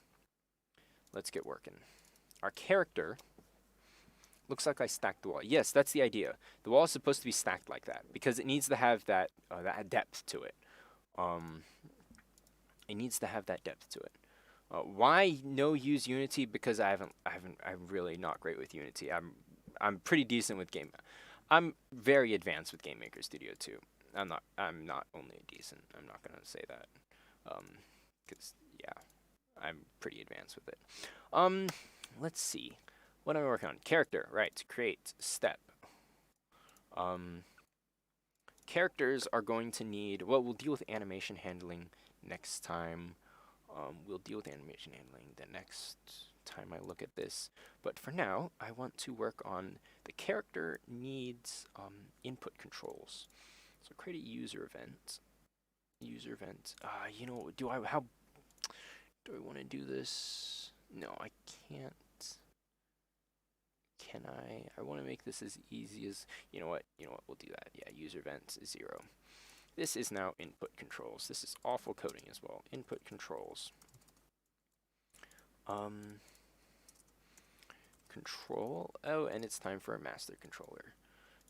let's get working. Our character Looks like I stacked the wall. Yes, that's the idea. The wall is supposed to be stacked like that because it needs to have that depth to it. Um, it needs to have that depth to it. Why no use Unity? Because I'm really not great with Unity. I'm pretty decent with game. I'm very advanced with Game Maker Studio too. I'm not only decent. I'm not gonna say that. Because yeah, I'm pretty advanced with it. Let's see. What am I working on? Character, right? Create step. Characters are going to need. Well, we'll deal with animation handling next time. We'll deal with animation handling the next time I look at this. But for now, I want to work on the character needs input controls. So create a user event. User event. You know, how do I want to do this? No, I can't. Can I? I want to make this as easy as, you know what? We'll do that. Yeah, user event is 0. This is now input controls. This is awful coding as well. Input controls. Control. Oh, and it's time for a master controller.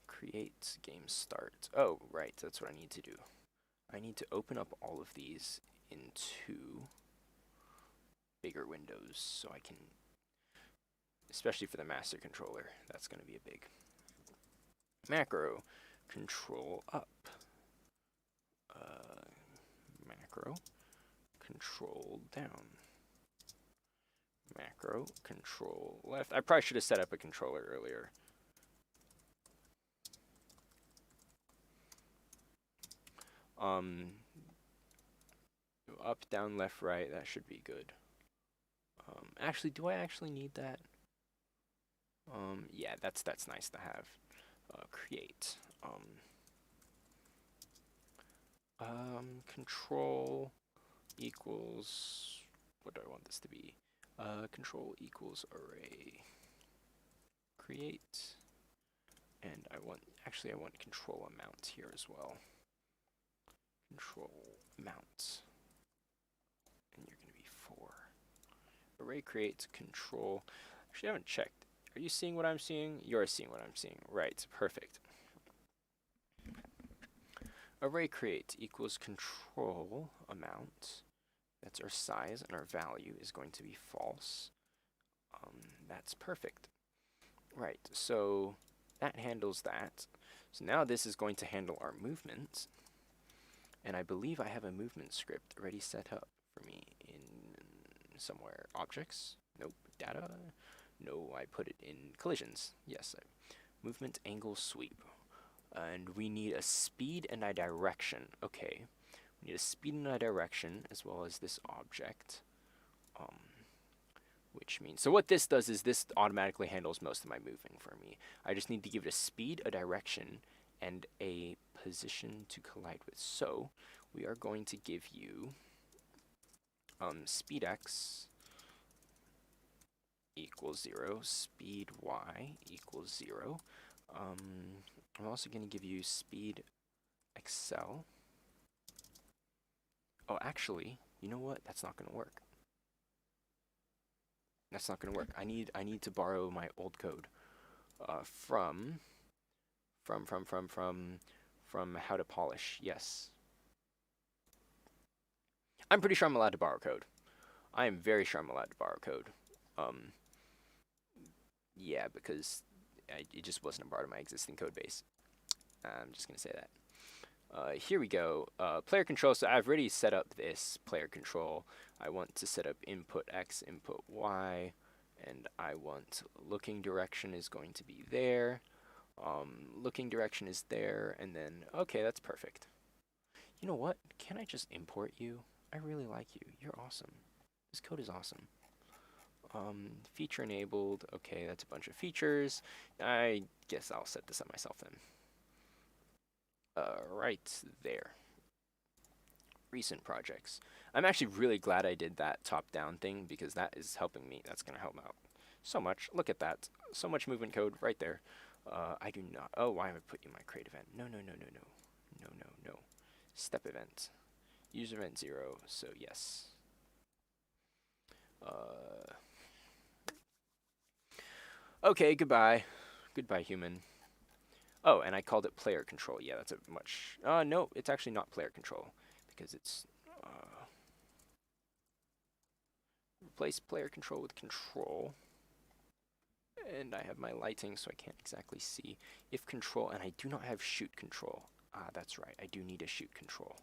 Create game start. Oh, right. That's what I need to do. I need to open up all of these into bigger windows so I can, especially for the master controller, that's going to be a big macro. Control up. Macro. Control down. Macro. Control left. I probably should have set up a controller earlier. Up, down, left, right. That should be good. Actually, do I actually need that? Yeah, that's nice to have. Create. Control equals. What do I want this to be? Control equals array. Create. And I want control amount here as well. Control amount. And you're going to be 4. Array create control. Actually, I haven't checked. Are you seeing what I'm seeing? You're seeing what I'm seeing. Right, perfect. Array create equals control amount. That's our size, and our value is going to be false. That's perfect. Right, so that handles that. So now this is going to handle our movement. And I believe I have a movement script already set up for me in somewhere. Objects? Nope. Data? No, I put it in collisions. Yes. Movement angle sweep. And we need a speed and a direction. Okay. We need a speed and a direction as well as this object. Which means, so what this does is this automatically handles most of my moving for me. I just need to give it a speed, a direction, and a position to collide with. So we are going to give you speed x equals 0, speed y equals 0. I'm also going to give you speed excel. Oh, actually, you know what? That's not going to work. That's not going to work. I need to borrow my old code from how to polish. Yes. I'm pretty sure I'm allowed to borrow code. I am very sure I'm allowed to borrow code. Yeah, because it just wasn't a part of my existing code base. I'm just going to say that. Here we go. Player control. So I've already set up this player control. I want to set up input X, input Y, and I want looking direction is going to be there. Looking direction is there, and then, okay, that's perfect. You know what? Can I just import you? I really like you. You're awesome. This code is awesome. Feature enabled. Okay, that's a bunch of features. I guess I'll set this up myself then. Right there. Recent projects. I'm actually really glad I did that top-down thing because that is helping me. That's going to help out so much. Look at that. So much movement code right there. I do not. Oh, why have I put you in my create event? No. Step event. User event 0. So yes. Okay, goodbye. Goodbye, human. Oh, and I called it player control. Yeah, that's a much... no, it's actually not player control. Because it's... replace player control with control. And I have my lighting, so I can't exactly see. If control... And I do not have shoot control. Ah, that's right. I do need a shoot control.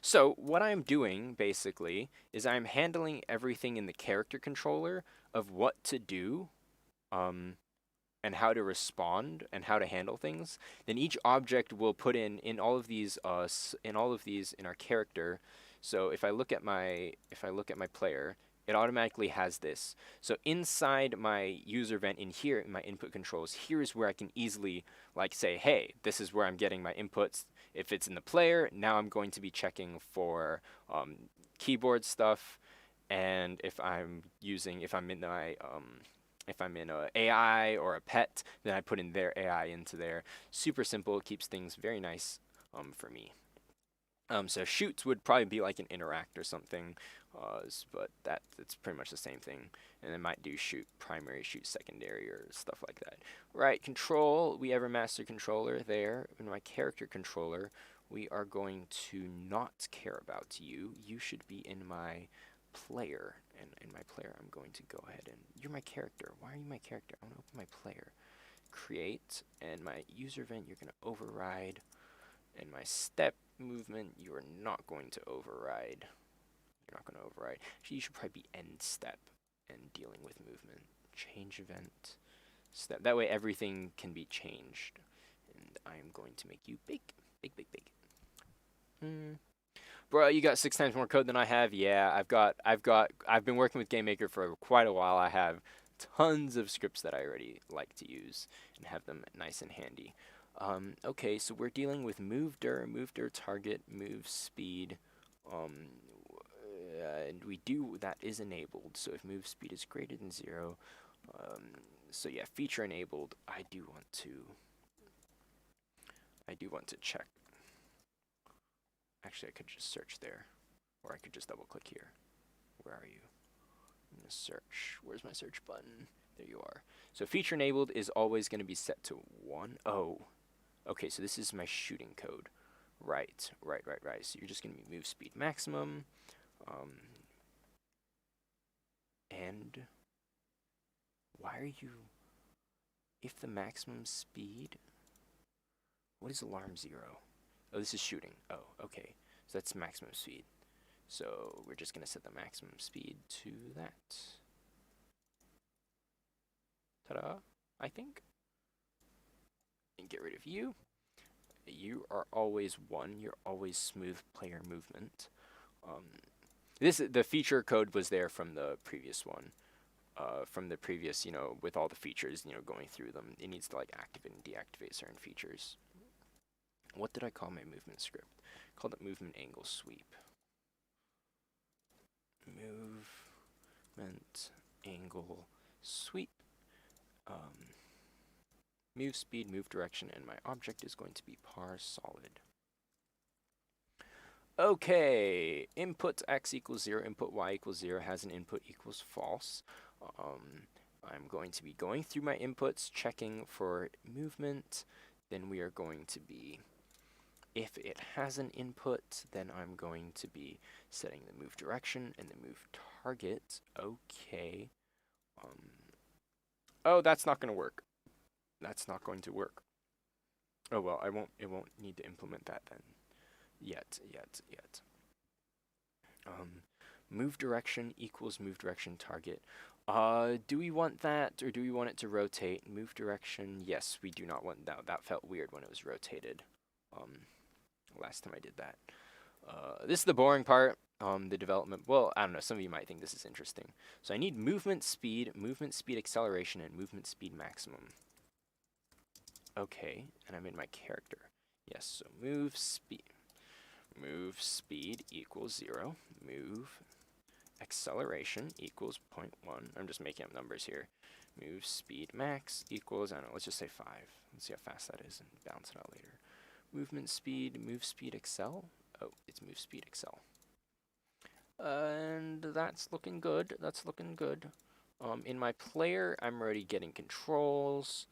So what I'm doing, basically, is I'm handling everything in the character controller of what to do, and how to respond and how to handle things. Then each object will put in all of these in our character. So if I look at my player, it automatically has this. So inside my user event in here, in my input controls, here's where I can easily like say, hey, this is where I'm getting my inputs. If it's in the player, now I'm going to be checking for keyboard stuff, and if I'm in a AI or a pet, then I put in their AI into there. Super simple, keeps things very nice for me. So shoots would probably be like an interact or something, but it's pretty much the same thing. And it might do shoot primary, shoot secondary, or stuff like that. Right, control, we have a master controller there. In my character controller, we are going to not care about you. You should be in my player. And in my player, I'm going to go ahead and... You're my character. Why are you my character? I'm going to open my player. Create, and my user event, you're going to override. And my step movement, you are not going to override. You're not going to override. Actually, you should probably be end step and dealing with movement. Change event, step. That way everything can be changed. And I'm going to make you big, big, big, big. Bro, you got 6 times more code than I have. Yeah, I've been working with GameMaker for quite a while. I have tons of scripts that I already like to use and have them nice and handy. Okay, so we're dealing with move dir target, move speed, and that is enabled. So if move speed is greater than 0, so yeah, feature enabled. I do want to check. Actually, I could just search there, or I could just double click here. Where are you? I'm gonna search. Where's my search button? There you are. So feature enabled is always going to be set to 1. Oh, okay. So this is my shooting code. Right. So you're just going to be move speed maximum, and why are you? If the maximum speed, what is alarm 0? Oh, this is shooting. Oh, okay. So that's maximum speed. So we're just going to set the maximum speed to that. Ta-da, I think. And get rid of you. You are always 1. You're always smooth player movement. The feature code was there from the previous one. From the previous, with all the features, going through them. It needs to like activate and deactivate certain features. What did I call my movement script? I called it movement angle sweep. Movement angle sweep. Move speed, move direction, and my object is going to be parse solid. Okay, input x equals 0, input y equals 0 has an input equals false. I'm going to be going through my inputs, checking for movement. Then we are going to be, if it has an input, then I'm going to be setting the move direction and the move target. Okay. Oh, that's not going to work. That's not going to work. Oh well, it won't need to implement that then. Yet. Move direction equals move direction target. Do we want that, or do we want it to rotate? Move direction, yes, we do not want that. That felt weird when it was rotated. Last time I did that. This is the boring part. The development. Well, I don't know. Some of you might think this is interesting. So I need movement speed acceleration, and movement speed maximum. Okay, and I'm in my character. Yes, so move speed equals 0. Move acceleration equals 0.1. I'm just making up numbers here. Move speed max equals, I don't know, let's just say 5. Let's see how fast that is and balance it out later. Movement speed, move speed excel. Oh, it's move speed excel. And that's looking good. In my player, I'm already getting controls.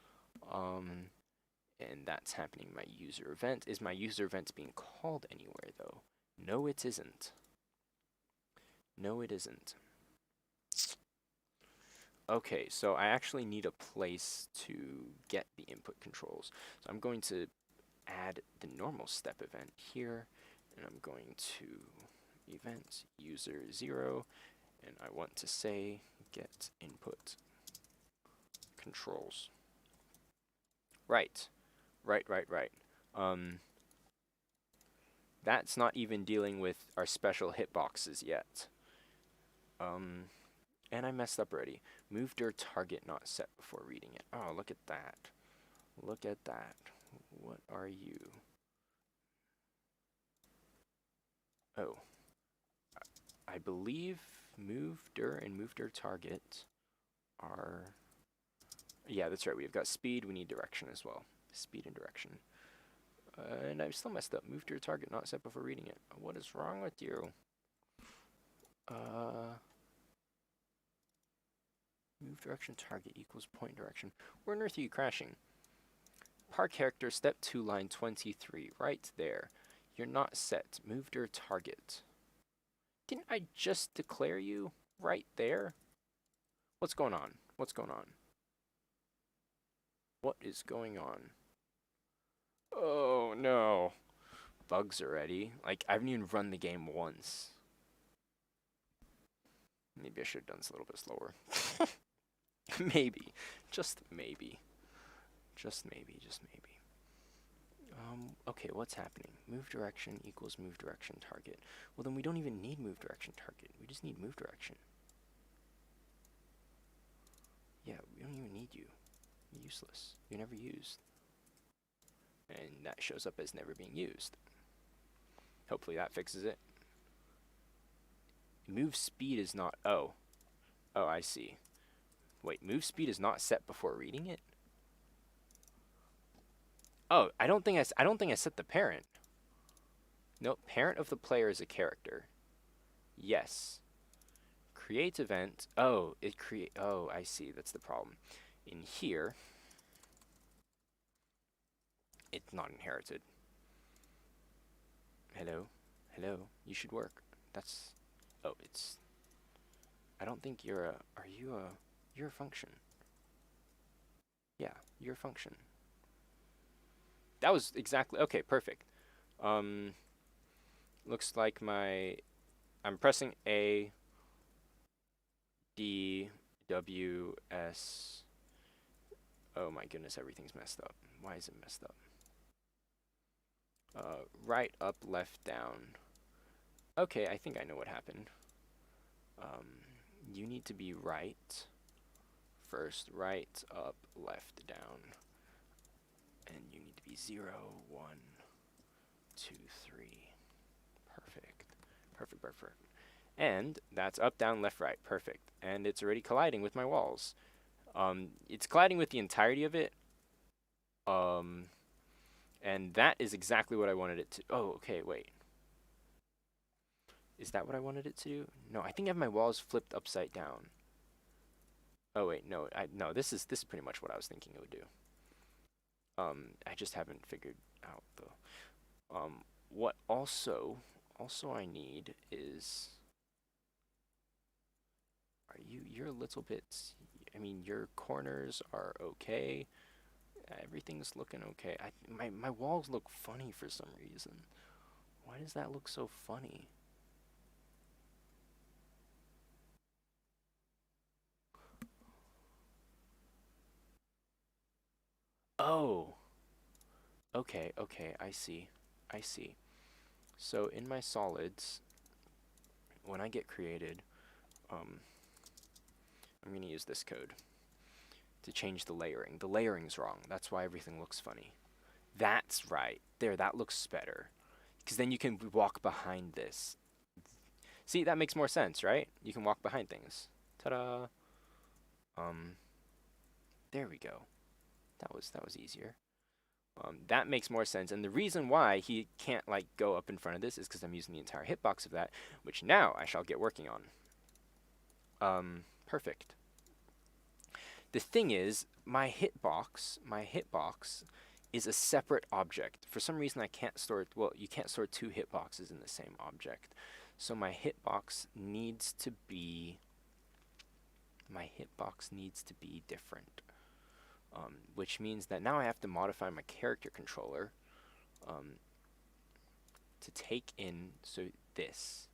And that's happening in my user event. Is my user event being called anywhere, though? No, it isn't. No, it isn't. Okay, so I actually need a place to get the input controls. So I'm going to add the normal step event here, and I'm going to event user 0, and I want to say get input controls. Right. That's not even dealing with our special hitboxes yet. And I messed up already. Move dir target not set before reading it. Oh, look at that. Look at that. What are you? Oh. I believe move dir and move dir target are... Yeah, that's right. We've got speed. We need direction as well. Speed and direction. And I still messed up. Move dir target not set before reading it. What is wrong with you? Move direction target equals point direction. Where on earth are you crashing? Par character, step 2, line 23. Right there. You're not set. Move dir target. Didn't I just declare you right there? What's going on? What's going on? What is going on? Oh, no. Bugs already. Like, I haven't even run the game once. Maybe I should have done this a little bit slower. Maybe. Just maybe. Just maybe. Just maybe. Okay, what's happening? Move direction equals move direction target. Well, then we don't even need move direction target. We just need move direction. Yeah, we don't even need you. You're useless. You're never used. And that shows up as never being used. Hopefully that fixes it. Move speed is not... Oh, I see. Wait, move speed is not set before reading it? Oh, I don't think I set the parent. No, parent of the player is a character. Yes. Create event. Oh, I see. That's the problem. In here, it's not inherited. Hello? Hello? You should work. That's... Oh, it's... I don't think you're a... Are you a... You're a function. Yeah, you're a function. That was exactly... Okay, perfect. Looks like my... I'm pressing A, D, W, S... Oh my goodness, everything's messed up. Why is it messed up? Right, up, left, down. Okay, I think I know what happened. You need to be right first. Right, up, left, down. And you need to be 0, 1, 2, 3. Perfect. Perfect. And that's up, down, left, right. Perfect. And it's already colliding with my walls. It's colliding with the entirety of it. And that is exactly what I wanted it to... Oh, okay, wait. Is that what I wanted it to do? No, I think I have my walls flipped upside down. Oh, wait, no. No, this is pretty much what I was thinking it would do. I just haven't figured out, though. What also I need is... You're a little bit... I mean, your corners are okay. Everything's looking okay. My walls look funny for some reason. Why does that look so funny? Oh! Okay, I see. So in my solids, when I get created, I'm going to use this code to change the layering. The layering's wrong. That's why everything looks funny. That's right. There, that looks better. Because then you can walk behind this. See, that makes more sense, right? You can walk behind things. Ta-da! There we go. That was easier. That makes more sense. And the reason why he can't, like, go up in front of this is because I'm using the entire hitbox of that, which now I shall get working on. Perfect. The thing is, my hitbox is a separate object. For some reason, I can't store, well, you can't store two hitboxes in the same object. So my hitbox needs to be different. Which means that now I have to modify my character controller to take in, so this.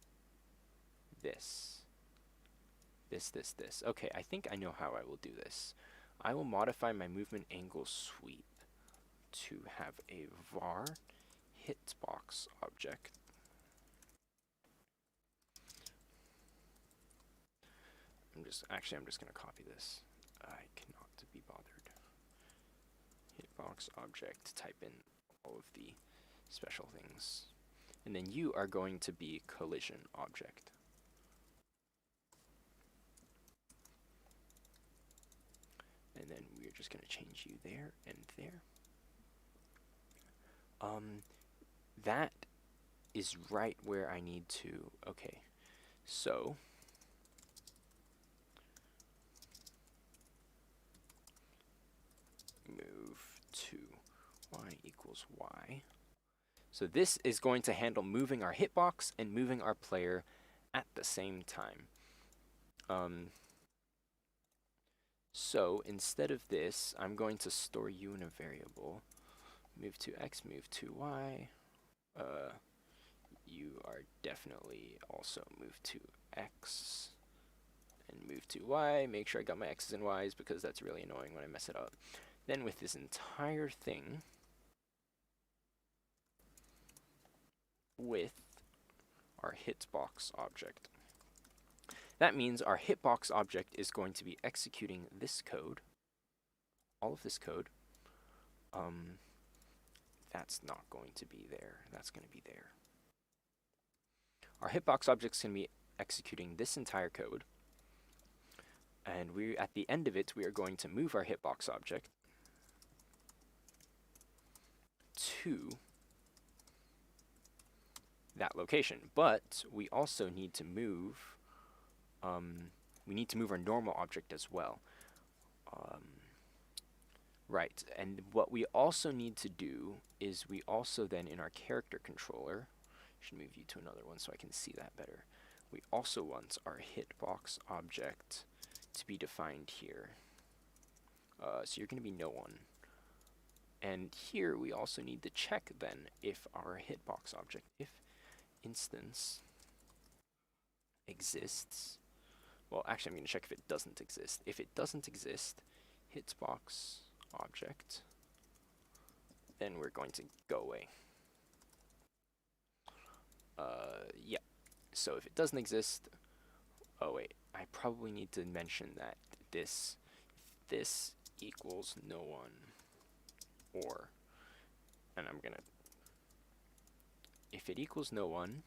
Okay, I think I know how I will do this. I will modify my movement angle sweep to have a var hitbox object. I'm just going to copy this. I cannot be bothered. Hitbox object, type in all of the special things. And then you are going to be collision object. And then we're just going to change you there and there. That is right where I need to, okay, so move to y equals y. So this is going to handle moving our hitbox and moving our player at the same time. So instead of this, I'm going to store you in a variable. Move to x, move to y. You are definitely also move to x and move to y. Make sure I got my x's and y's because that's really annoying when I mess it up. Then with this entire thing, with our hitbox object. That means our hitbox object is going to be executing this code, all of this code. That's not going to be there. That's going to be there. Our hitbox object is going to be executing this entire code. And at the end of it, we are going to move our hitbox object to that location. But we also need to move, our normal object as well. Right, and what we also need to do is we also then in our character controller, should move you to another one so I can see that better. We also want our hitbox object to be defined here. So you're going to be no one. And here we also need to check then if our hitbox object, if instance exists. Well, actually I'm going to check if it doesn't exist. If it doesn't exist, hitbox object, then we're going to go away. Yeah. So if it doesn't exist, oh wait, I probably need to mention that this equals no one, or, and I'm gonna, if it equals no one,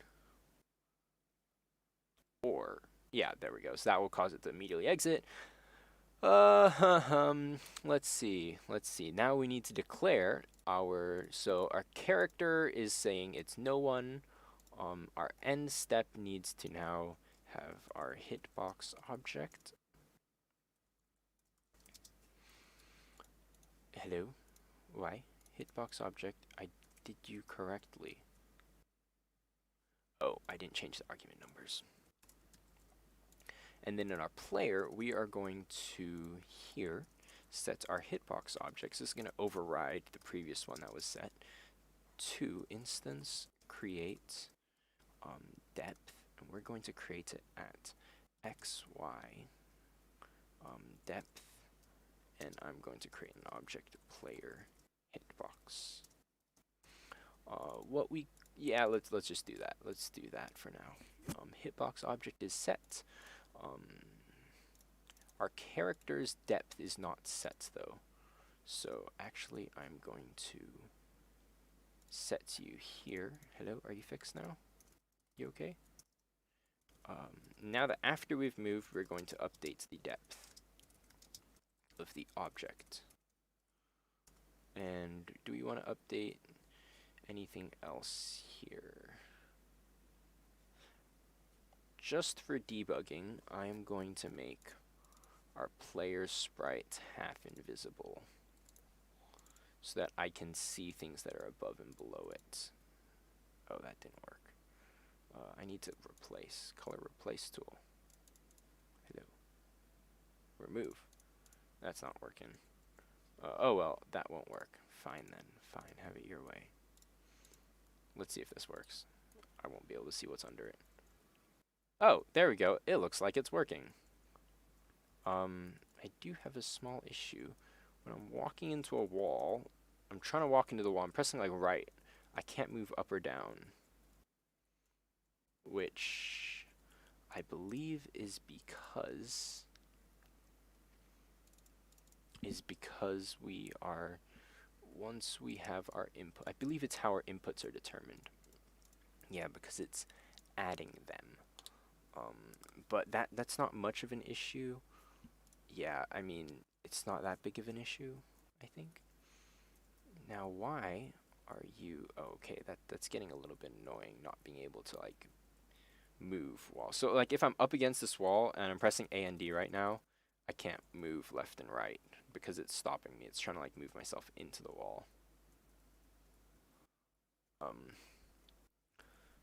or, yeah, there we go. So that will cause it to immediately exit. Let's see. Now we need to declare so our character is saying it's no one. Our end step needs to now have our hitbox object. Hello? Why? Hitbox object, I did you correctly. Oh, I didn't change the argument numbers. And then in our player, we are going to here set our hitbox object. So this is going to override the previous one that was set to instance create depth, and we're going to create it at xy depth, and I'm going to create an object player hitbox. Let's just do that. Let's do that for now. Hitbox object is set. Our character's depth is not set though, so actually I'm going to set you here. Hello, are you fixed now? You okay? Now that after we've moved, we're going to update the depth of the object. And do we want to update anything else here? Just for debugging, I'm going to make our player sprite half invisible so that I can see things that are above and below it. Oh, that didn't work. I need to replace, color replace tool. Hello. Remove. That's not working. Oh well, that won't work. Fine then, fine, have it your way. Let's see if this works. I won't be able to see what's under it. Oh, there we go. It looks like it's working. I do have a small issue. When I'm walking into a wall, I'm trying to walk into the wall. I'm pressing like right. I can't move up or down, which I believe is because we are, once we have our input, I believe it's how our inputs are determined. Yeah, because it's adding them. But that's not much of an issue. Yeah, I mean, it's not that big of an issue, I think. Now, why are you... Oh, okay, that's getting a little bit annoying, not being able to, like, move wall. So, like, if I'm up against this wall and I'm pressing A and D right now, I can't move left and right because it's stopping me. It's trying to, like, move myself into the wall.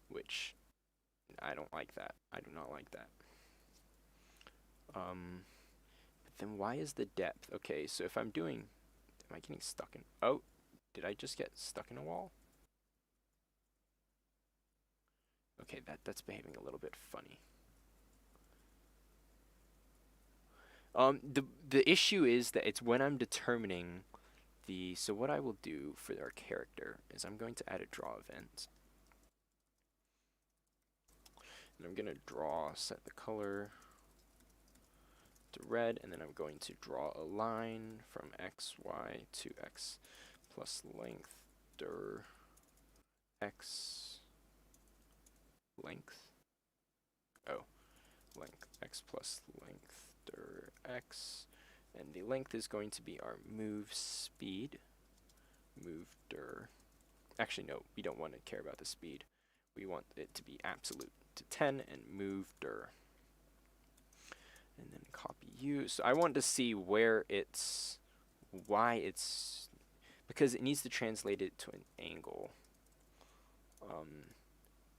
Which, I don't like that. I do not like that. But then why is the depth? Okay, so if I'm doing... Am I getting stuck in... Oh, did I just get stuck in a wall? Okay, that's behaving a little bit funny. The issue is that it's when I'm determining the... So what I will do for our character is I'm going to add a draw event. And I'm going to draw, set the color to red, and then I'm going to draw a line from x, y to x plus length dir x length. Oh, length x plus length dir x, and the length is going to be our move speed. Move dir. Actually, no, we don't want to care about the speed. We want it to be absolute to 10 and move dir. And then copy u. So I want to see where it's, why it's, because it needs to translate it to an angle.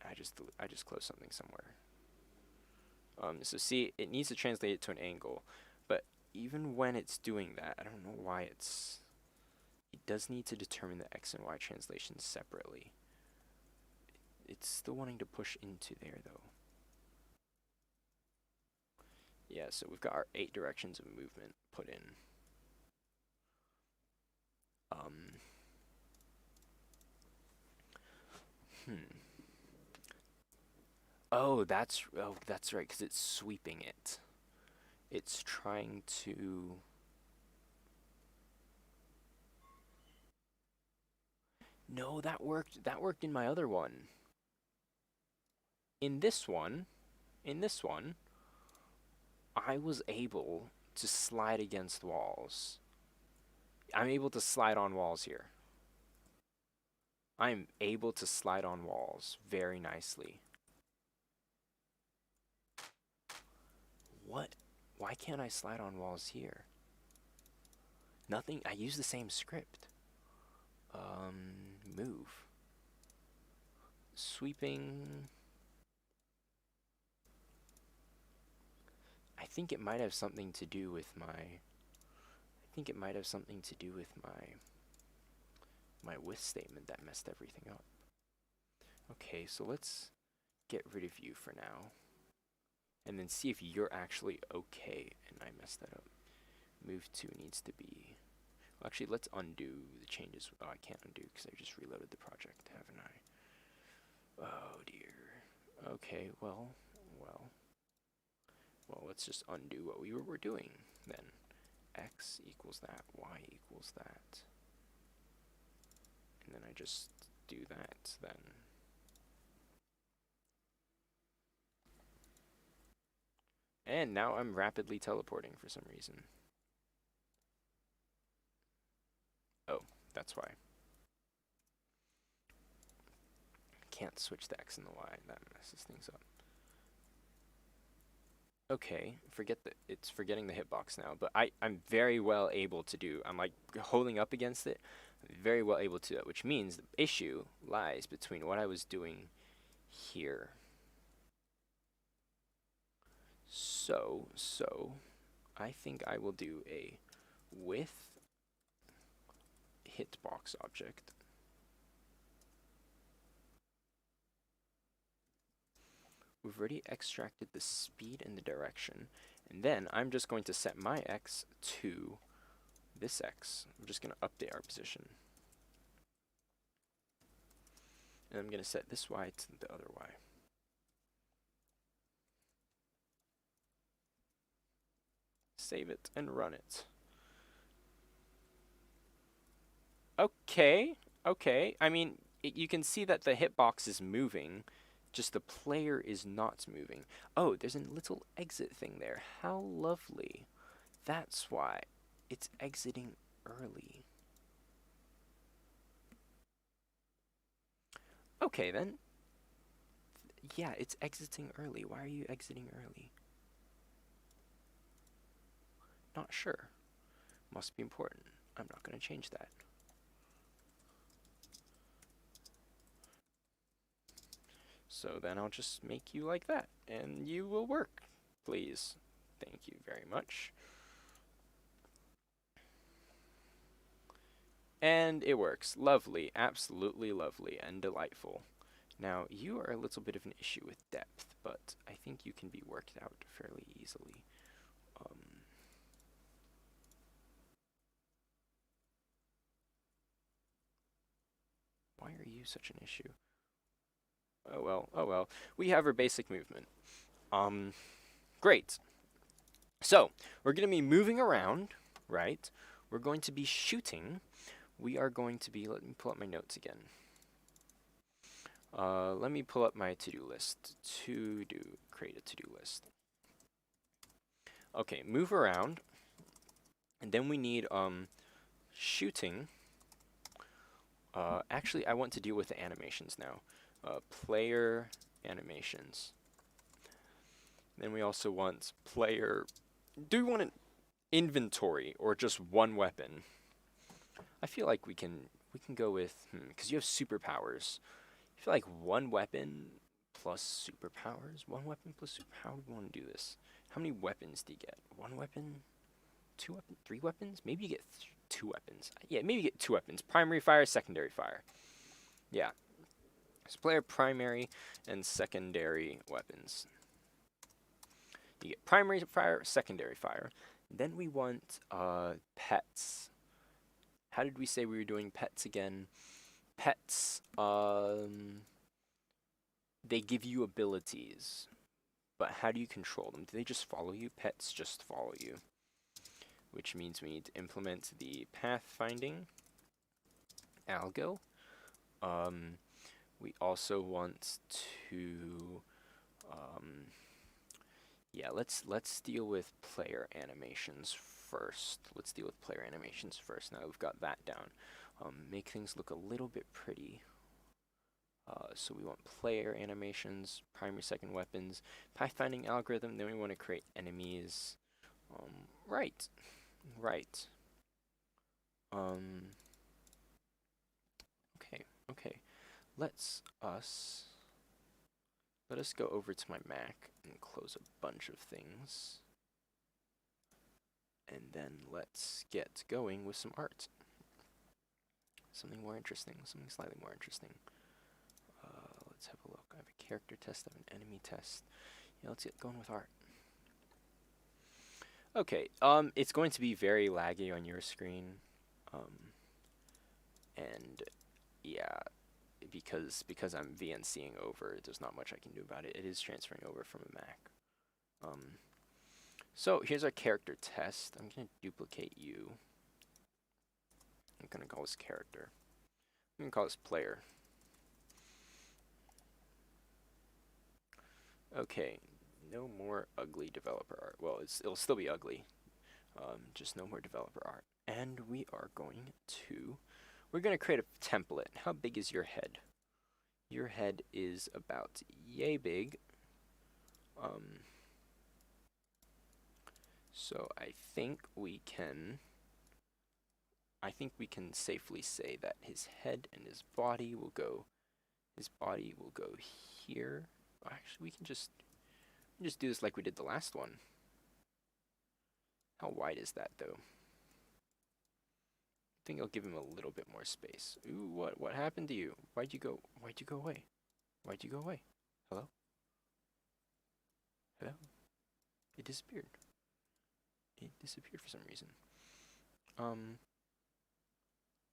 I just closed something somewhere. So see, it needs to translate it to an angle, but even when it's doing that, I don't know why it does need to determine the x and y translations separately. It's still wanting to push into there though. Yeah, so we've got our 8 directions of movement put in. Oh, that's right, because it's sweeping it. It's trying to... No, that worked. That worked in my other one. In this one, I was able to slide against walls. I'm able to slide on walls here. I'm able to slide on walls very nicely. What? Why can't I slide on walls here? Nothing. I use the same script. Move. Sweeping. I think it might have something to do with my... my with statement that messed everything up. Okay, so let's get rid of you for now. And then see if you're actually okay. And I messed that up. Move 2 needs to be... Well, actually, let's undo the changes. Oh, I can't undo because I just reloaded the project, haven't I? Oh, dear. Okay, well, let's just undo what we were doing then. X equals that, Y equals that. And then I just do that then. And now I'm rapidly teleporting for some reason. Oh, that's why. Can't switch the X and the Y. That messes things up. Okay, it's forgetting the hitbox now, but I'm very well able to do. I'm like holding up against it. I'm very well able to do it, which means the issue lies between what I was doing here. So I think I will do a with hitbox object. We've already extracted the speed and the direction, and then I'm just going to set my X to this X. I'm just going to update our position. And I'm going to set this Y to the other Y. Save it and run it. Okay, okay. I mean, you can see that the hitbox is moving, just the player is not moving. Oh, there's a little exit thing there. How lovely. That's why it's exiting early. Okay, then. Yeah, it's exiting early. Why are you exiting early? Not sure. Must be important. I'm not going to change that. So then I'll just make you like that, and you will work, please. Thank you very much. And it works. Lovely, absolutely lovely and delightful. Now, you are a little bit of an issue with depth, but I think you can be worked out fairly easily. Why are you such an issue? Oh well, oh well. We have our basic movement. Great. So, we're going to be moving around, right? We're going to be shooting. We are going to be, let me pull up my notes again. Let me pull up my to-do list. Create a to-do list. Okay, move around. And then we need, shooting. Actually, I want to deal with the animations now. Player animations. Then we also want player. Do we want an inventory or just one weapon? I feel like we can go with because you have superpowers. I feel like one weapon plus superpowers. One weapon plus super. How do we want to do this? How many weapons do you get? One weapon, two weapons, three weapons? Maybe you get two weapons. Yeah, maybe you get two weapons. Primary fire, secondary fire. Yeah. So player primary and secondary weapons. You get primary fire, secondary fire. Then we want pets. How did we say we were doing pets again? Pets, they give you abilities, but how do you control them? Do they just follow you? Pets just follow you, which means we need to implement the pathfinding algo. We also want to, yeah, let's deal with player animations first. Let's deal with player animations first. Now we've got that down. Make things look a little bit pretty. So we want player animations, primary, second weapons, pathfinding algorithm. Then we want to create enemies. Right. Okay. Let us go over to my Mac and close a bunch of things. And then let's get going with some art. Something more interesting, something slightly more interesting. Let's have a look. I have a character test, I have an enemy test. Yeah, let's get going with art. Okay, it's going to be very laggy on your screen. And yeah, because I'm VNCing over, there's not much I can do about it. It is transferring over from a Mac. So here's our character test. I'm going to duplicate you. I'm going to call this character. I'm going to call this player. Okay, no more ugly developer art. Well, it'll still be ugly. Just no more developer art. And we're going to create a template. How big is your head? Your head is about yay big. So I think we can safely say that his head and his body will go here. Actually, we can just do this like we did the last one. How wide is that though? I think I'll give him a little bit more space. Ooh, what happened to you? Why'd you go away? Why'd you go away? Hello? Hello? It disappeared. It disappeared for some reason.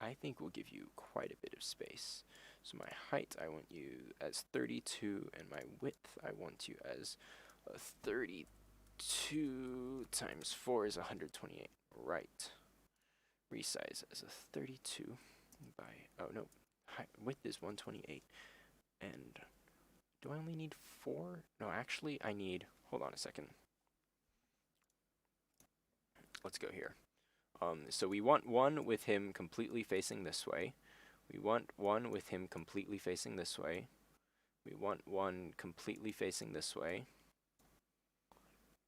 I think we'll give you quite a bit of space. So my height, I want you as 32, and my width, I want you as 32 times 4 is 128. Right. Resize as a 32 by, oh no, width is 128. And do I only need 4? No, actually I need, hold on a second. Let's go here. So we want one with him completely facing this way. We want one with him completely facing this way. We want one completely facing this way.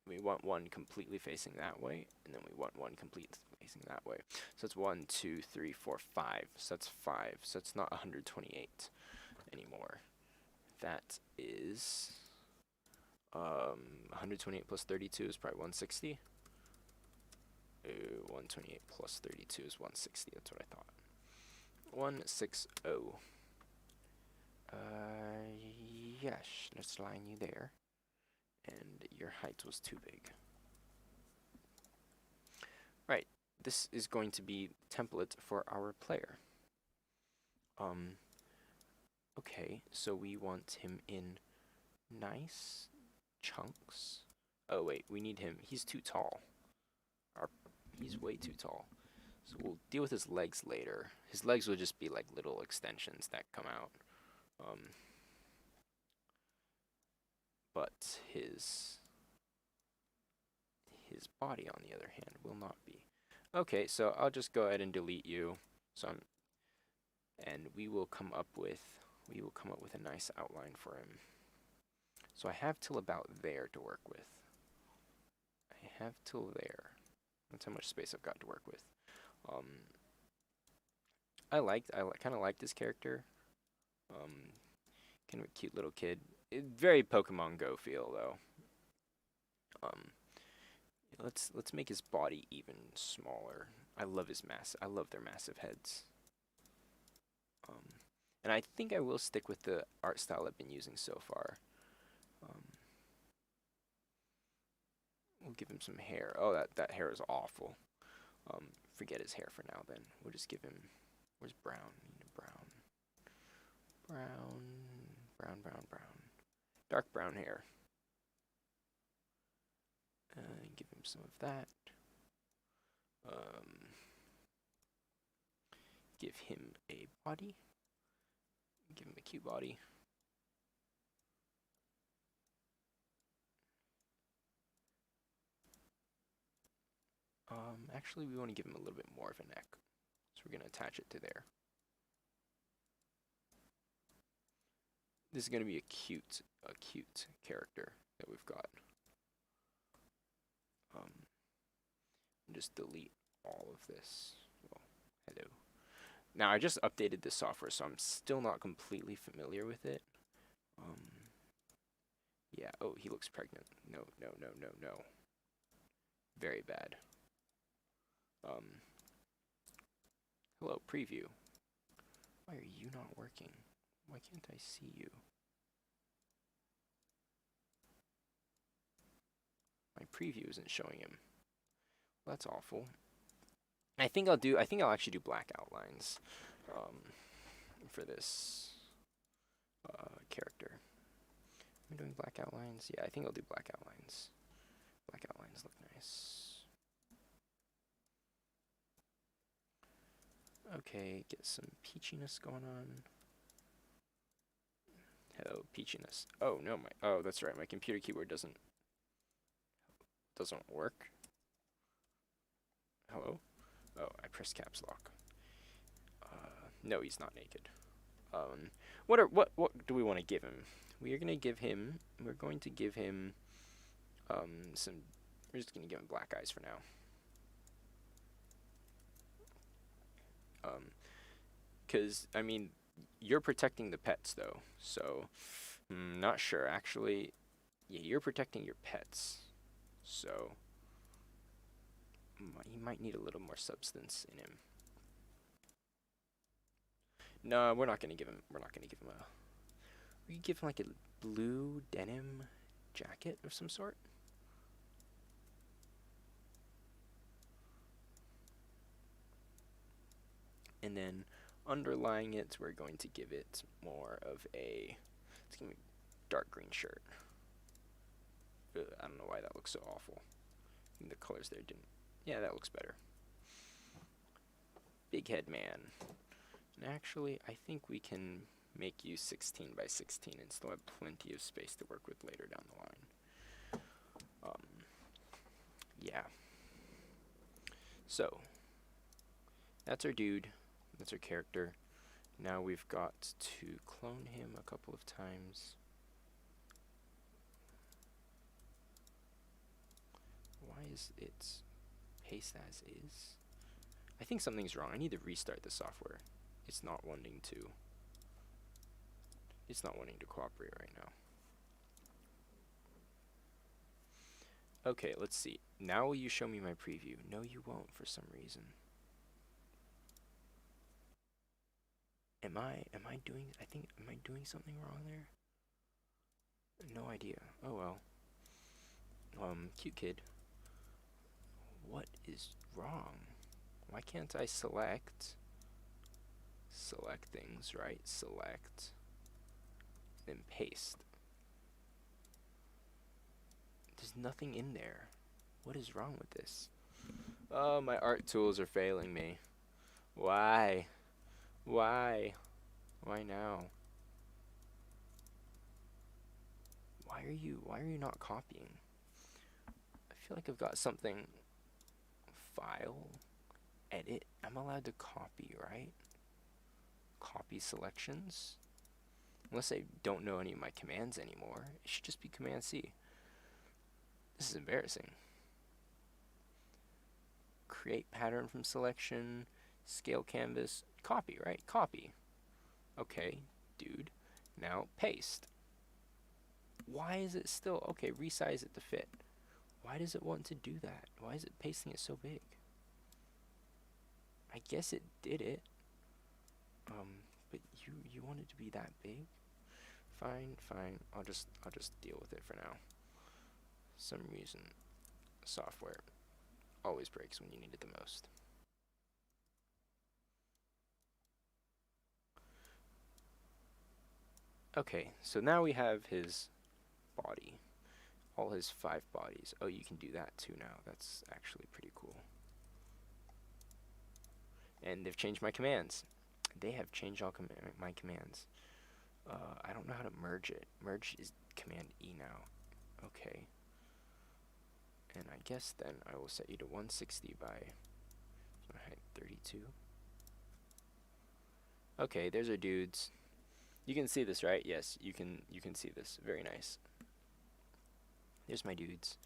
We want one completely facing that way. And then we want one completely facing that way. So it's 1, 2, 3, 4, 5. So that's 5. So it's not 128 anymore. That is 128 plus 32 is probably 160. 128 plus 32 is 160. That's what I thought. 160. Yes, let's line you there. And your height was too big. Right, this is going to be template for our player. Okay, so we want him in nice chunks. Oh wait, we need him. He's too tall. He's way too tall. So we'll deal with his legs later. His legs will just be like little extensions that come out. But his body, on the other hand, will not be. Okay, so I'll just go ahead and delete you. And we will come up with a nice outline for him. So I have till about there to work with. I have till there. That's how much space I've got to work with. I kind of liked this character. Kind of a cute little kid. Very Pokemon Go feel though. Let's make his body even smaller. I love his mass. I love their massive heads. And I think I will stick with the art style I've been using so far. We'll give him some hair. Oh, that hair is awful. Forget his hair for now then. We'll just give him, where's brown? Brown. Dark brown hair. Give him some of that. Give him a body. Give him a cute body. Actually, we want to give him a little bit more of a neck. So we're going to attach it to there. This is going to be a cute character that we've got. Just delete all of this. Well, hello. Now, I just updated this software, so I'm still not completely familiar with it. Yeah, oh, he looks pregnant. No. Very bad. Hello, preview. Why are you not working? Why can't I see you? My preview isn't showing him. Well, that's awful. I think I'll actually do black outlines for this character. Am I doing black outlines? Yeah, I think I'll do black outlines. Black outlines look nice. Okay, get some peachiness going on. Hello, peachiness. Oh no, that's right, my computer keyboard doesn't work. Hello? Oh, I pressed caps lock. No, he's not naked. What do we want to give him? We're going to give him some We're just gonna give him black eyes for now. Because, I mean, you're protecting the pets, though. So, not sure. Actually, yeah, you're protecting your pets. So, he might need a little more substance in him. No, we're not gonna give him. We're not gonna give him a. We could give him like a blue denim jacket of some sort. And then underlying it, we're going to give it more of a. It's gonna be dark green shirt. I don't know why that looks so awful. The colors there didn't. Yeah, that looks better. Big head man. And actually, I think we can make you 16 by 16 and still have plenty of space to work with later down the line. Yeah. So, that's our dude. That's our character. Now we've got to clone him a couple of times. Why is it paste as is? I think something's wrong. I need to restart the software. It's not wanting to. It's not wanting to cooperate right now. Okay, let's see. Now will you show me my preview? No, you won't for some reason. Am I doing, am I doing something wrong there? No idea. Oh well. Cute kid. What is wrong? Why can't I select things, right? Select, then paste. There's nothing in there. What is wrong with this? Oh, my art tools are failing me. Why? Why? Why now? Why are you not copying? I feel like I've got something. File, edit. I'm allowed to copy, right? Copy selections. Unless I don't know any of my commands anymore. It should just be Command C. This is embarrassing. Create pattern from selection, scale canvas, copy, right? Copy. Okay, dude. Now paste. Why is it still, okay, resize it to fit. Why does it want to do that? Why is it pasting it so big? I guess it did it. But you want it to be that big? Fine, fine. I'll just deal with it for now. Some reason software always breaks when you need it the most. Okay, so now we have his body. All his 5 bodies. Oh, you can do that too now. That's actually pretty cool. And they've changed my commands. They have changed all my commands. I don't know how to merge it. Merge is Command E now. Okay. And I guess then I will set you to 160 by height 32. Okay, there's our dudes. You can see this, right? Yes, you can see this. Very nice. There's my dudes.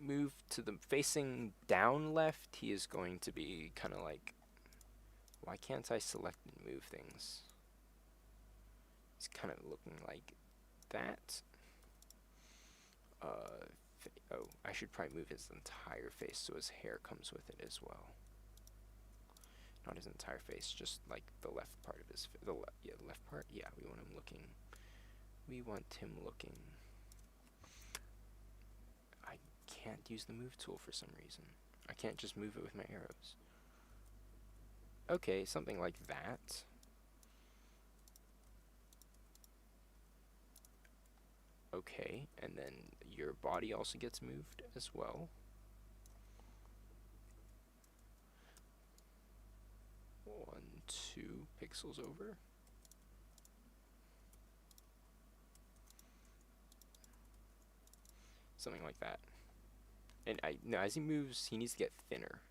Move to the facing down left. He is going to be kind of like. Why can't I select and move things? He's kind of looking like that. Oh, I should probably move his entire face so his hair comes with it as well. Not his entire face, just like the left part of his face. Yeah, the left part. Yeah, we want him looking. We want him looking. I can't use the move tool for some reason. I can't just move it with my arrows. Okay, something like that. Okay, and then your body also gets moved as well. One, 2 pixels over. Something like that. And no, as he moves, he needs to get thinner.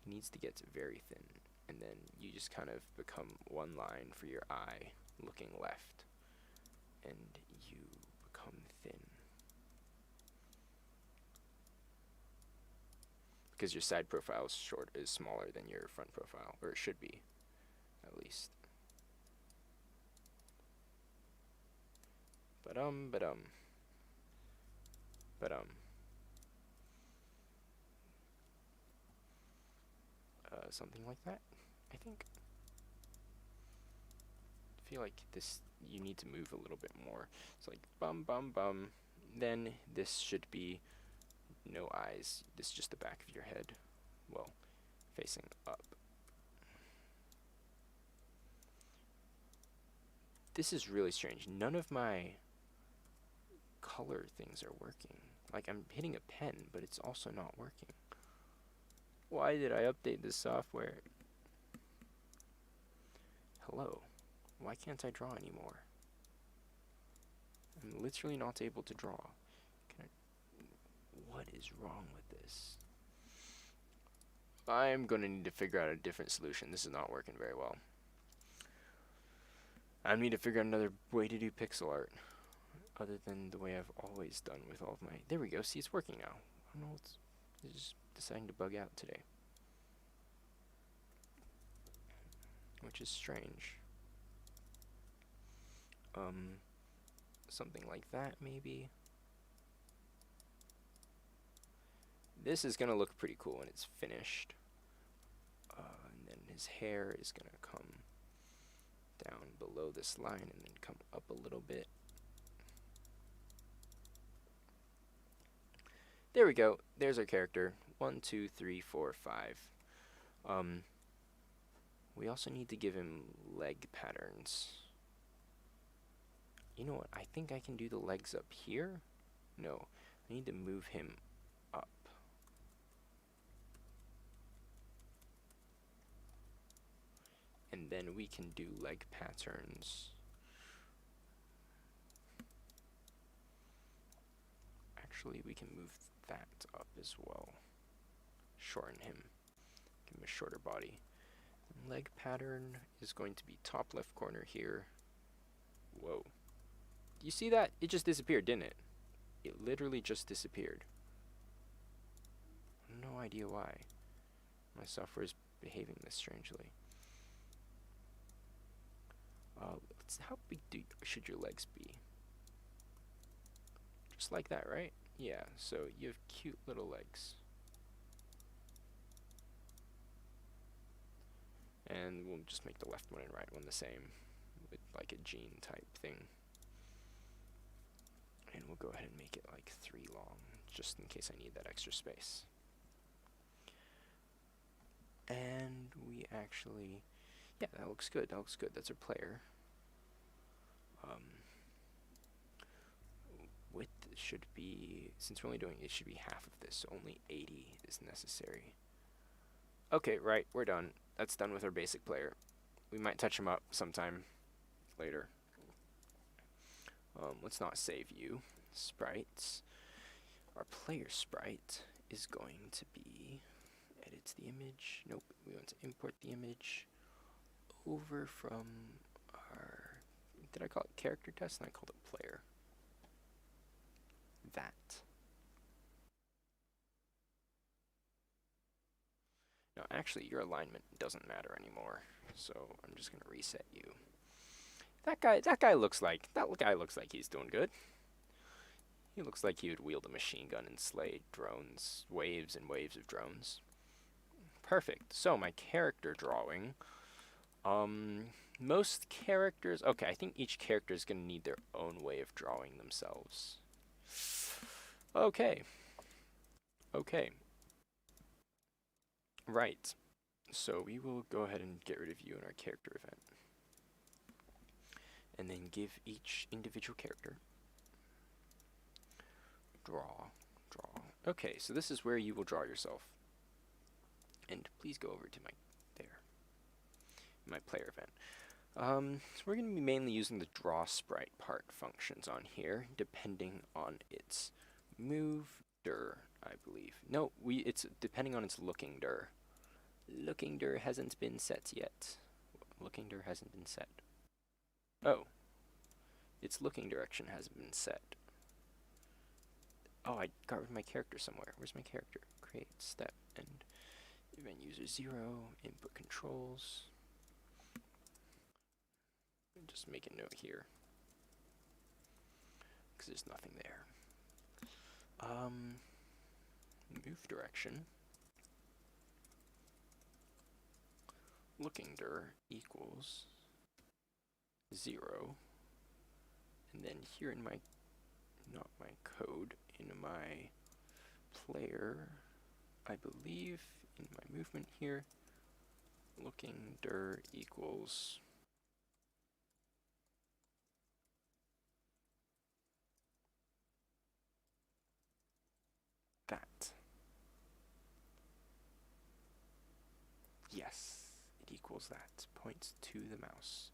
He needs to get very thin. And then you just kind of become one line for your eye looking left. And you become thin. because your side profile is smaller than your front profile, or it should be, at least. But something like that, I think. I feel like this, you need to move a little bit more. It's like bum bum bum. Then this should be no eyes. This is just the back of your head. Well, facing up. This is really strange. None of my color things are working. Like, I'm hitting a pen, but it's also not working. Why did I update this software? Hello. Why can't I draw anymore? I'm literally not able to draw. What is wrong with this? I'm going to need to figure out a different solution. This is not working very well. I need to figure out another way to do pixel art, other than the way I've always done with all of my... There we go. See, it's working now. I don't know what's... It's just deciding to bug out today, which is strange. Something like that, maybe. This is gonna look pretty cool when it's finished. And then his hair is gonna come down below this line and then come up a little bit. There we go. There's our character. 1, 2, 3, 4, 5. We also need to give him leg patterns. You know what? I think I can do the legs up here. No, I need to move him up. And then we can do leg patterns. Actually, we can move that up as well. Shorten him. Give him a shorter body. And leg pattern is going to be top left corner here. Whoa. You see that? It just disappeared, didn't it? It literally just disappeared. No idea why. My software is behaving this strangely. How big should your legs be? Just like that, right? Yeah, so you have cute little legs. And we'll just make the left one and right one the same, with like a gene type thing. And we'll go ahead and make it like 3 long, just in case I need that extra space. And we actually, yeah, that looks good, that looks good. That's our player. Width should be, since we're only doing, it should be half of this, so only 80 is necessary. Okay, right, we're done. That's done with our basic player. We might touch him up sometime later. Let's not save you. Sprites. Our player sprite is going to be, edit the image. Nope, we want to import the image over from our, did I call it character test? And I called it player. That. No, actually, your alignment doesn't matter anymore. So I'm just gonna reset you. That guy looks like he's doing good. He looks like he would wield a machine gun and slay drones, waves and waves of drones. Perfect. So my character drawing. Most characters, okay, I think each character is gonna need their own way of drawing themselves. Okay. Okay. Right. So we will go ahead and get rid of you in our character event. And then give each individual character draw. Okay, so this is where you will draw yourself. And please go over to my player event. So we're going to be mainly using the draw sprite part functions on here, depending on its move dir, I believe. No, it's depending on its looking dir. Looking dir hasn't been set yet. Looking dir hasn't been set. Oh. Its looking direction hasn't been set. Oh, I got rid of my character somewhere. Where's my character? Create step and event user 0, input controls. Just make a note here, because there's nothing there. Move direction. Looking dir equals 0. And then here in my, not my code, in my player, I believe in my movement here, looking dir equals that. Yes, it equals that. Points to the mouse.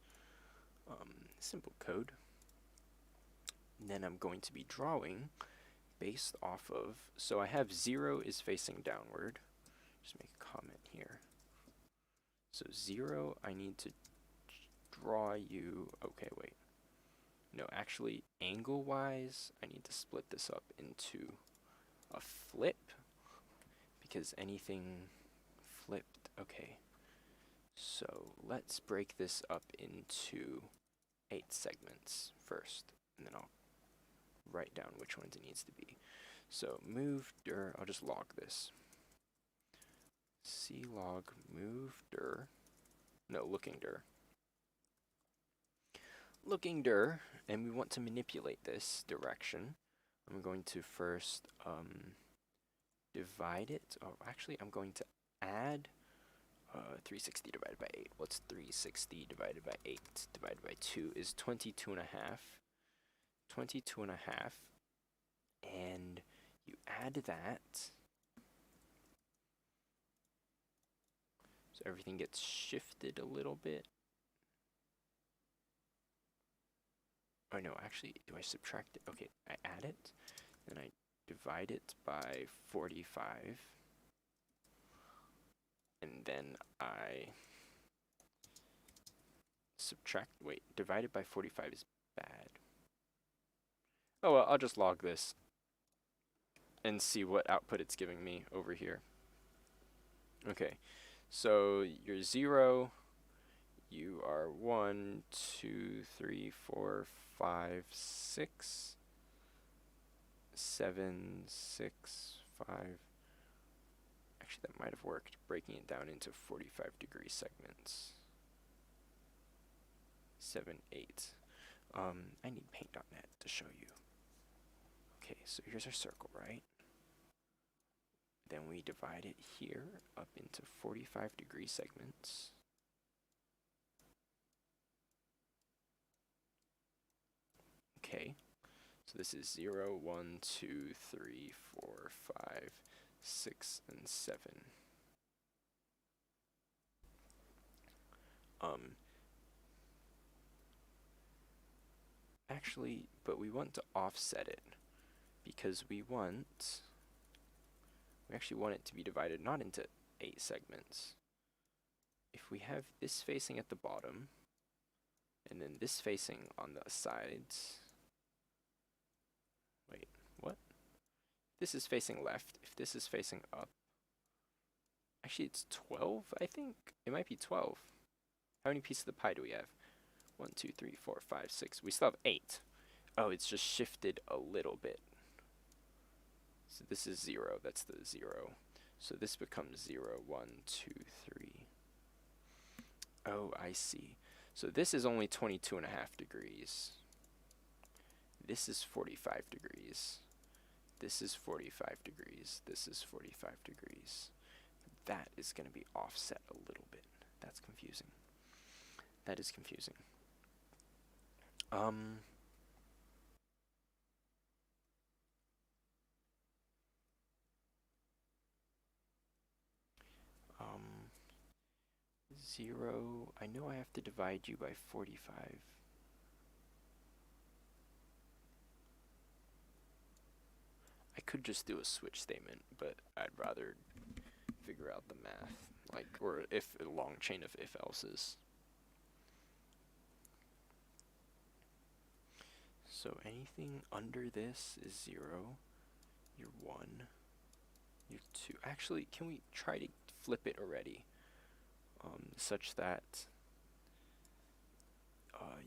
Simple code. And then I'm going to be drawing based off of, so I have 0 is facing downward. Just make a comment here. So 0, I need to draw you, okay, wait. No, actually, angle-wise, I need to split this up into a flip, because anything flipped, okay. So let's break this up into 8 segments first, and then I'll write down which ones it needs to be. So move dir, I'll just log this. Clog move dir, no, looking dir. Looking dir, and we want to manipulate this direction. I'm going to first divide it. Oh, actually, I'm going to add 360 divided by 8. What's 360 divided by 8 divided by 2 is 22 and a half. 22 and a half. And you add that. So everything gets shifted a little bit. Oh no, actually, do I subtract it? Okay, I add it, then I divide it by 45, and then I subtract, wait, divided by 45 is bad. Oh well, I'll just log this and see what output it's giving me over here. Okay, so you're 0, you are 1, 2, 3, 4, 5, 6, 7, 6, 5. Actually, that might have worked, breaking it down into 45-degree segments. 7, 8. I need paint.net to show you. Okay, so here's our circle, right? Then we divide it here up into 45-degree segments. Okay, so this is 0, 1, 2, 3, 4, 5, 6, and 7. Actually, but we want to offset it because we actually want it to be divided not into 8 segments. If we have this facing at the bottom, and then this facing on the sides, wait, what? This is facing left, if this is facing up, actually it's 12, I think? It might be 12. How many pieces of the pie do we have? 1, 2, 3, 4, 5, 6. We still have 8. Oh, it's just shifted a little bit. So this is 0, that's the 0. So this becomes 0, 1, 2, 3. Oh, I see. So this is only 22 and a half degrees. This is 45 degrees. This is 45 degrees. This is 45 degrees. That is going to be offset a little bit. That's confusing. That is confusing. Zero, I know I have to divide you by 45. I could just do a switch statement, but I'd rather figure out the math, like, or if a long chain of if-elses. So anything under this is 0. to, actually, can we try to flip it already? Such that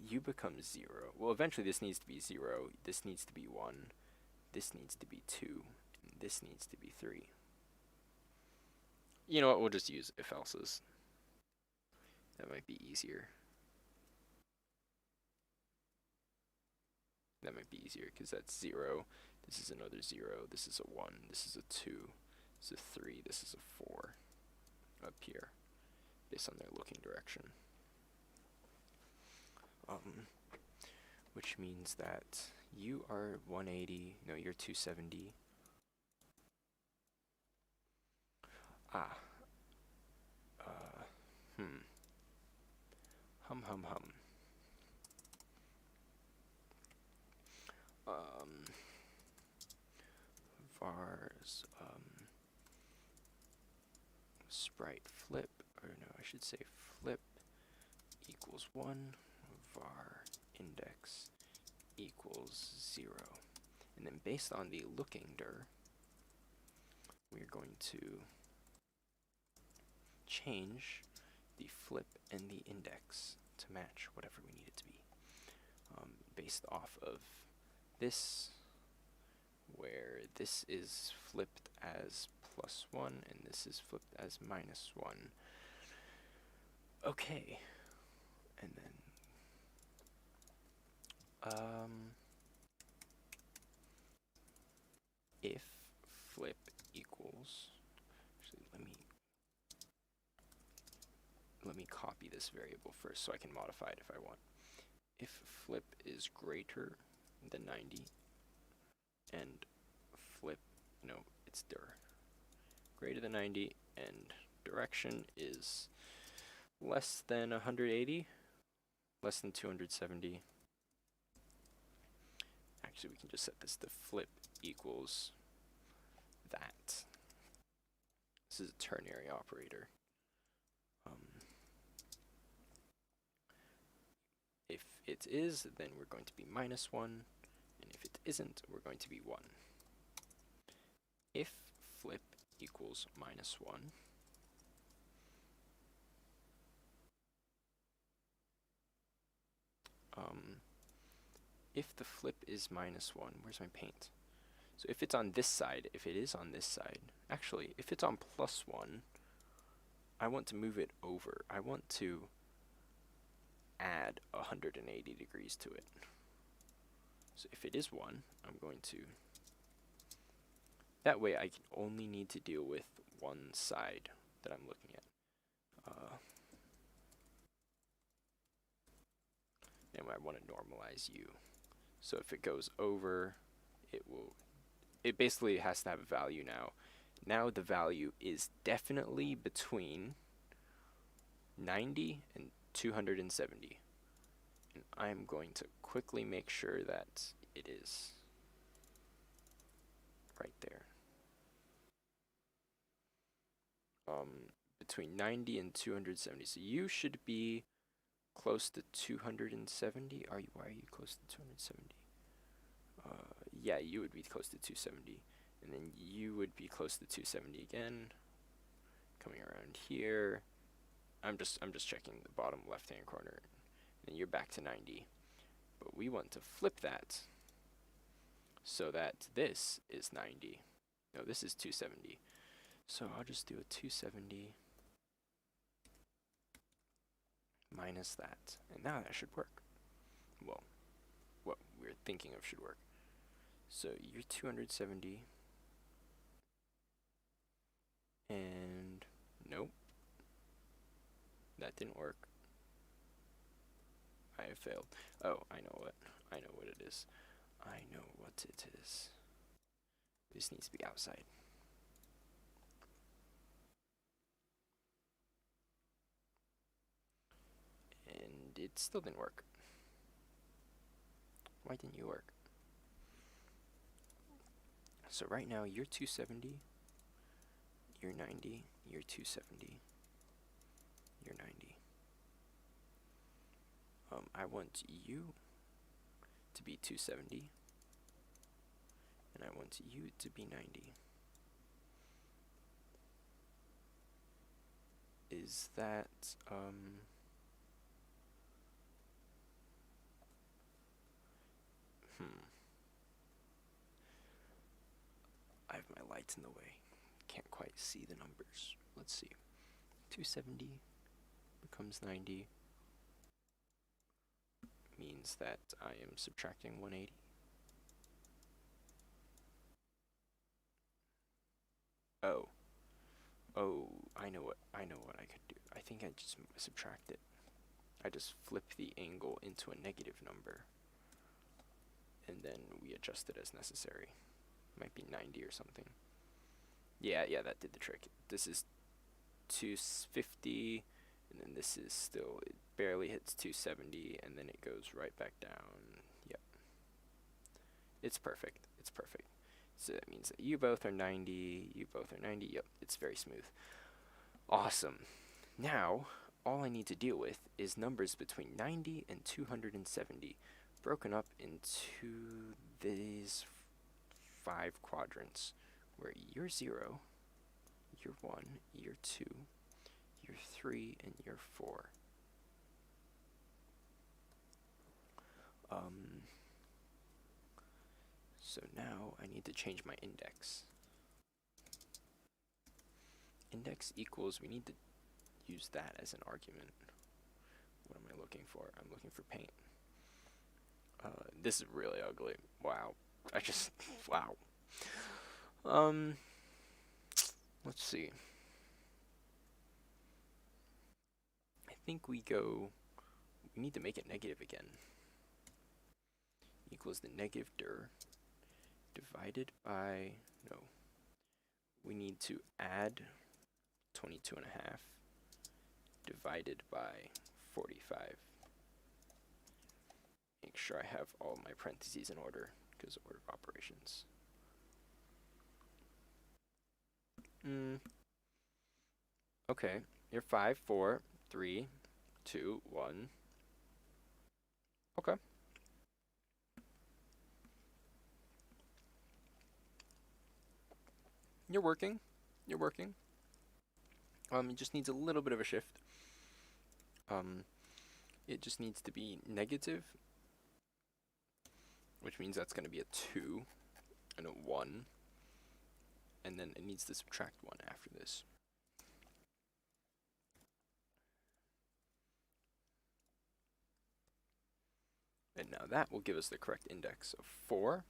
u becomes 0. Well, eventually this needs to be 0, this needs to be 1, this needs to be 2, and this needs to be 3. You know what, we'll just use if-else's. That might be easier. That might be easier, because that's 0, this is another 0, this is a 1, this is a 2, this is a 3, this is a 4, up here, based on their looking direction. Which means that you are 180, no, you're 270. Ah. Hum. Vars, sprite flip, or no, I should say flip equals 1, var index equals 0. And then based on the looking dir, we're going to change the flip and the index to match whatever we need it to be. Based off of this, where this is flipped as +1 and this is flipped as -1. Okay, and then if flip equals, actually let me copy this variable first so I can modify it if I want. If flip is greater than 90 and flip, no, it's dir, greater than 90 and direction is less than 180, less than 270. Actually, we can just set this to flip equals that. This is a ternary operator. If it is, then we're going to be -1, and if it isn't, we're going to be 1. If flip equals -1, if the flip is -1, where's my paint? So if it's on this side, if it is on this side, actually, if it's on +1, I want to move it over. I want to add 180 degrees to it. So if it is 1, I'm going to, that way I can only need to deal with one side that I'm looking at. And I want to normalize u. So if it goes over, it basically has to have a value now. Now the value is definitely between 90 and 270. And I'm going to quickly make sure that it is right there. Between 90 and 270. So you should be close to 270. Why are you close to 270? Yeah, you would be close to 270. And then you would be close to 270 again. Coming around here. I'm just checking the bottom left-hand corner. And you're back to 90. But we want to flip that so that this is 90. No, this is 270. So I'll just do a 270 minus that. And now that should work. Well, what we're thinking of should work. So you're 270. And nope. That didn't work. I have failed. Oh, I know what it is. I know what it is. This needs to be outside. And it still didn't work. Why didn't you work? So right now you're 270, you're 90, you're 270, you're 90. I want you to be 270, and I want you to be 90. is that, I have my lights in the way. Can't quite see the numbers. Let's see. 270 becomes 90 means that I am subtracting 180. Oh. Oh, I know what I could do. I think I just subtract it. I just flip the angle into a negative number. And then we adjust it as necessary. Might be 90 or something. Yeah, that did the trick. This is 250, and then this is still, it barely hits 270, and then it goes right back down. Yep. It's perfect. It's perfect. So that means that you both are 90, you both are 90. Yep, it's very smooth. Awesome. Now, all I need to deal with is numbers between 90 and 270, broken up into these 5 quadrants, where you're 0, you're 1, you're 2, you're 3, and you're 4. So now I need to change my index. Index equals, we need to use that as an argument. What am I looking for? I'm looking for paint. This is really ugly. Wow. Wow. Let's see. I think we need to make it negative again. Equals the negative dir divided by, no. We need to add 22.5 divided by 45. Make sure I have all my parentheses in order, because of order of operations. Okay, you're 5, 4, 3, 2, 1. Okay. You're working. You're working. It just needs a little bit of a shift. It just needs to be negative, which means that's going to be a 2 and a 1. And then it needs to subtract 1 after this. And now that will give us the correct index of 4.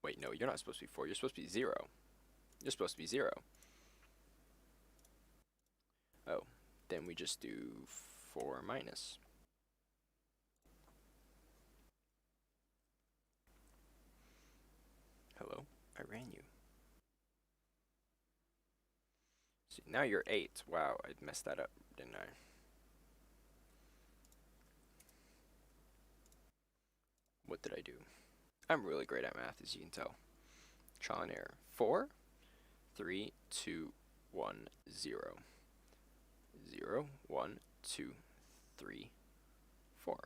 Wait, no, you're not supposed to be 4. You're supposed to be 0. You're supposed to be 0. Oh, then we just do 4 minus. Hello, I ran you. See, now you're 8. Wow, I messed that up, didn't I? What did I do? I'm really great at math, as you can tell. Trial and error. 4, 3, 2, 1, 0. 0, 1, 2, 3, 4.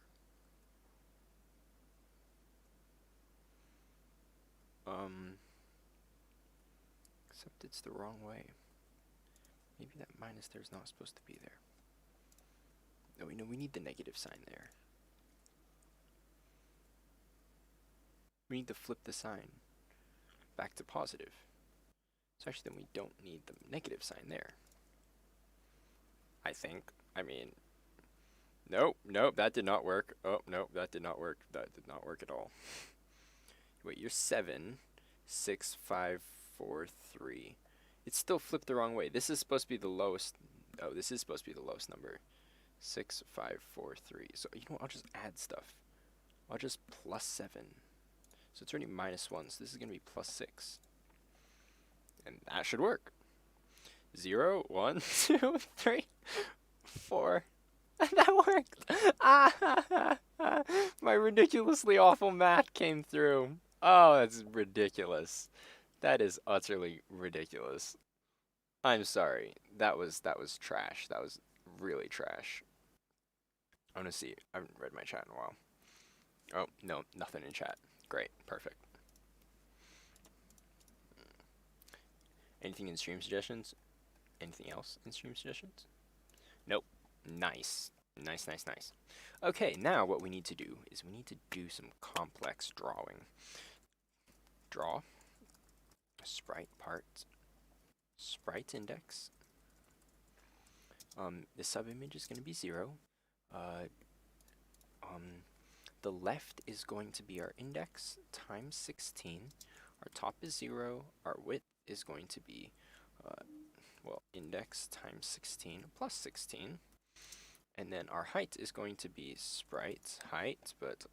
Except it's the wrong way. Maybe that minus there is not supposed to be there. No, we need the negative sign there. We need to flip the sign back to positive. So actually then we don't need the negative sign there. I think. I mean, nope, that did not work. Oh, nope, that did not work. That did not work at all. Wait, you're 7, 6, 5, 4, 3. It's still flipped the wrong way. This is supposed to be the lowest. Oh, this is supposed to be the lowest number. 6, 5, 4, 3. So, you know what? I'll just add stuff. I'll just plus 7. So it's already minus 1. So this is going to be plus 6. And that should work. 0, 1, 2, 3, 4. That worked. My ridiculously awful math came through. Oh, that's ridiculous. That is utterly ridiculous. I'm sorry. That was trash. That was really trash. I want to see. I haven't read my chat in a while. Oh, no, nothing in chat. Great. Perfect. Anything in stream suggestions? Anything else in stream suggestions? Nope. Nice. Nice, nice, nice. Okay, now what we need to do is we need to do some complex drawing. Draw. Sprite part. Sprite index. The subimage is going to be 0. Uh, the left is going to be our index times 16. Our top is 0. Our width is going to be, index times 16 plus 16. And then our height is going to be sprite height, but,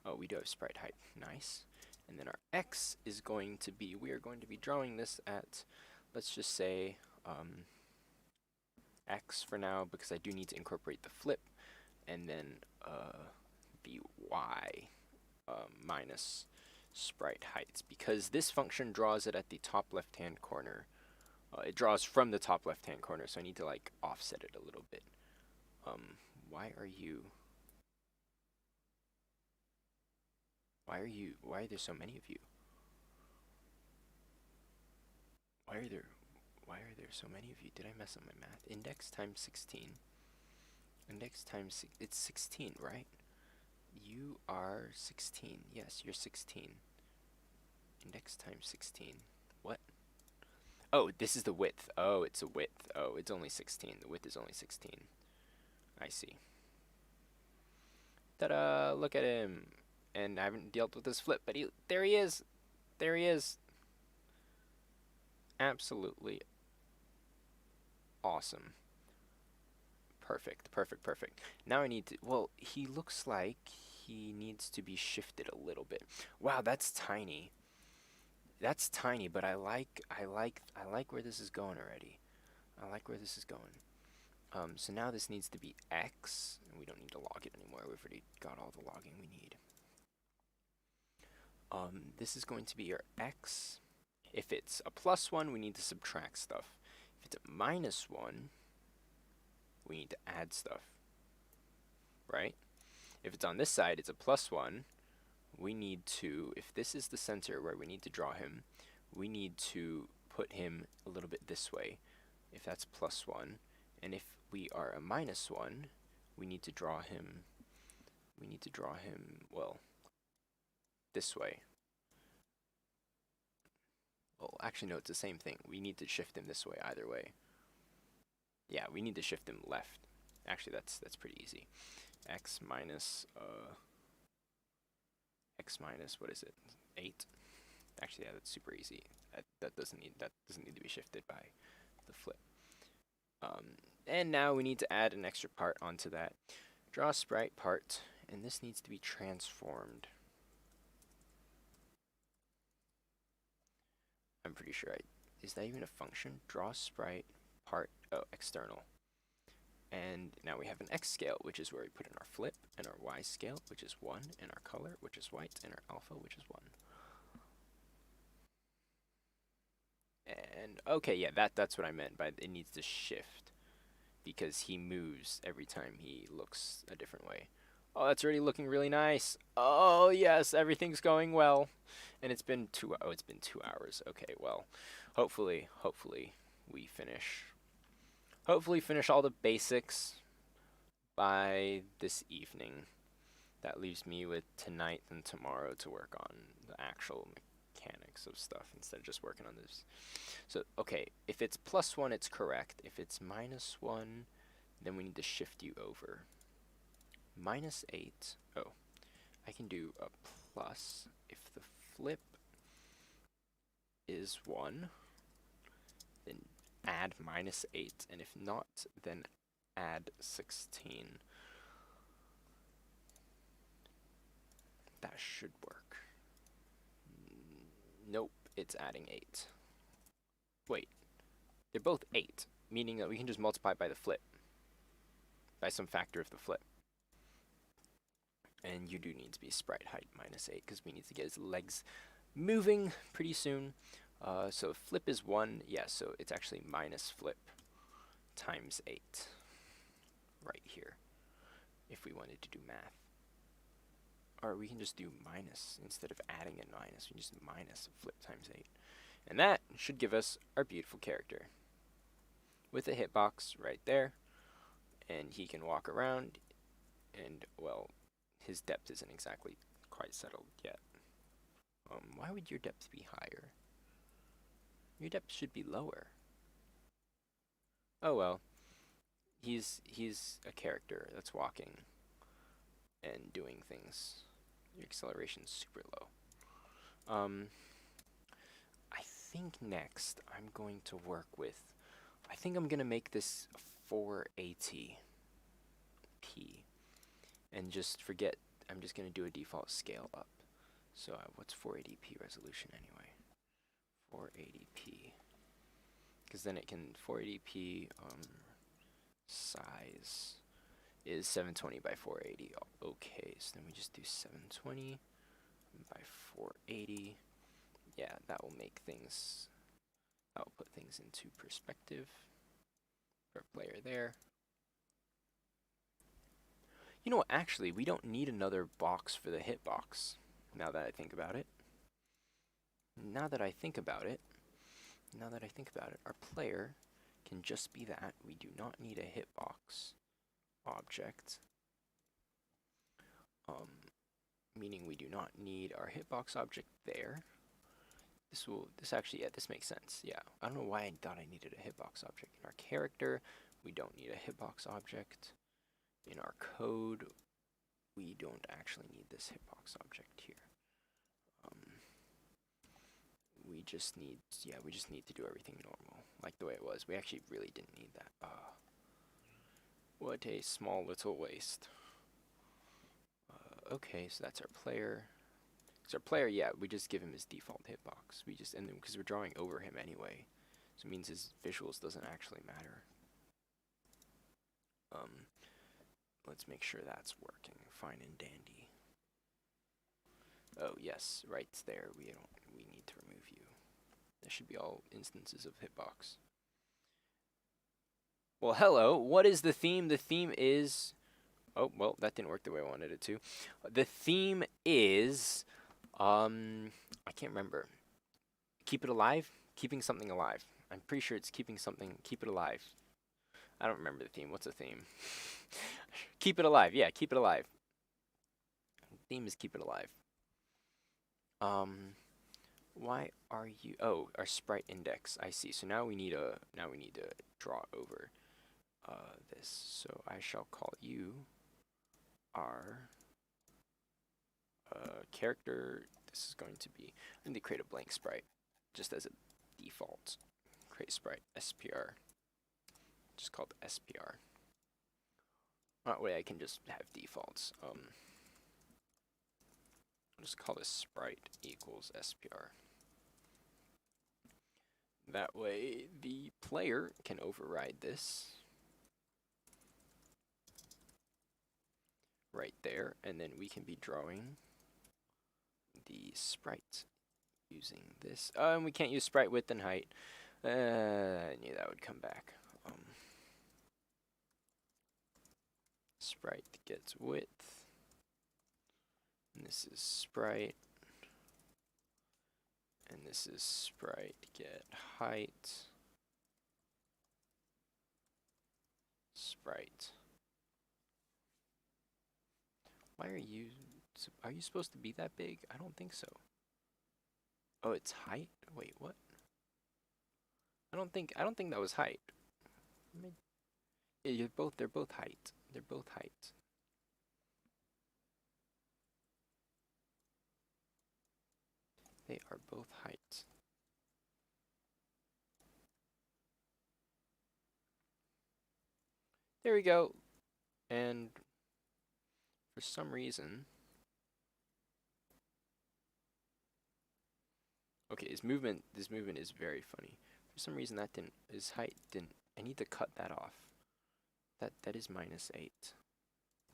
oh, we do have sprite height. Nice. And then our x is going to be, we are going to be drawing this at, let's just say, x for now, because I do need to incorporate the flip, and then the y minus sprite height, because this function draws it at the top left-hand corner. It draws from the top left-hand corner, so I need to like offset it a little bit. Why are there so many of you? Why are there so many of you? Did I mess up my math? Index times 16. Index times, it's 16, right? You are 16. Yes, you're 16. Index times 16. What? Oh, this is the width. Oh, it's a width. Oh, it's only 16. The width is only 16. I see. Ta-da! Look at him. And I haven't dealt with this flip, but there he is. There he is. Absolutely awesome. Perfect, perfect, perfect. Now I need to, well, he looks like he needs to be shifted a little bit. Wow, that's tiny. That's tiny, but I like where this is going already. I like where this is going. So now this needs to be x, and we don't need to log it anymore. We've already got all the logging we need. This is going to be your x. If it's a +1, we need to subtract stuff. If it's a -1, we need to add stuff, right? If it's on this side, it's a +1. We need to, if this is the center where we need to draw him, we need to put him a little bit this way, if that's +1. And if we are a -1, we need to draw him, well, this way. Well, actually, no, it's the same thing. We need to shift him this way either way. Yeah, we need to shift him left. Actually, that's pretty easy. X minus, what is it? 8. Actually, yeah, that's super easy. That doesn't need to be shifted by the flip. And now we need to add an extra part onto that. Draw sprite part, and this needs to be transformed. I'm pretty sure is that even a function? Draw sprite part, oh, external. And now we have an x scale, which is where we put in our flip, and our y scale, which is 1, and our color, which is white, and our alpha, which is 1. And okay, yeah, that's what I meant by it needs to shift, because he moves every time he looks a different way. Oh, that's already looking really nice. Oh yes, everything's going well. And it's been 2 hours. Okay, well, hopefully we finish. Hopefully finish all the basics by this evening. That leaves me with tonight and tomorrow to work on the actual mechanics of stuff instead of just working on this. So, okay, if it's +1, it's correct. If it's -1, then we need to shift you over. -8. Oh, I can do a plus if the flip is 1, then add -8, and if not, then add 16. That should work. Nope, it's adding 8. Wait, they're both 8, meaning that we can just multiply by the flip, by some factor of the flip. And you do need to be sprite height -8, because we need to get his legs moving pretty soon. So flip is 1, yeah, so it's actually minus flip times 8 right here, if we wanted to do math. Or we can just do minus, instead of adding a minus, we can just minus flip times 8. And that should give us our beautiful character, with a hitbox right there. and he can walk around, and, well, his depth isn't exactly quite settled yet. Why would your depth be higher? Your depth should be lower. Oh well, he's a character that's walking and doing things. Your acceleration's super low. I think next I'm going to work with, I think I'm going to make this 480p and just forget, I'm just going to do a default scale up. So what's 480p resolution anyway? 480p. Because then it can, 480p size is 720 by 480. Okay, so then we just do 720 by 480. Yeah, that will make things, that will put things into perspective for a player there. You know what, actually, we don't need another box for the hitbox, now that I think about it. Now that I think about it, our player can just be that. We do not need a hitbox object. Meaning we do not need our hitbox object there. This actually, yeah, this makes sense. Yeah, I don't know why I thought I needed a hitbox object. In our character, we don't need a hitbox object. In our code, we don't actually need this hitbox object here. We just need, yeah, we just need to do everything normal, like the way it was. We actually really didn't need that. What a small little waste. Okay, so that's our player. So our player, yeah, we just give him his default hitbox. We just, and then because we're drawing over him anyway, so it means his visuals doesn't actually matter. Let's make sure that's working fine and dandy. Oh yes, right there. We need to remove you. There should be all instances of hitbox. Well, hello. What is the theme? The theme is, oh well, that didn't work the way I wanted it to. The theme is, I can't remember. Keep it alive? Keeping something alive. I'm pretty sure it's keeping something, keep it alive. I don't remember the theme. What's the theme? Keep it alive. Yeah, keep it alive. The theme is keep it alive. Why are you, oh, our sprite index. I see. So now we need to draw over this. So I shall call you our character. This is going to be, I need to create a blank sprite just as a default. Create sprite SPR. Just called SPR. That way I can just have defaults. I'll just call this sprite equals SPR. That way the player can override this right there, and then we can be drawing the sprite using this. And we can't use sprite width and height. I knew that would come back. Sprite gets width. And this is sprite. And this is sprite get height. Sprite. Why are you supposed to be that big? I don't think so. Oh, it's height? Wait, what? I don't think that was height. Yeah, they're both height. They're both height. They are both height. There we go. And for some reason, okay, this movement is very funny. For some reason his height didn't, I need to cut that off. That is -8,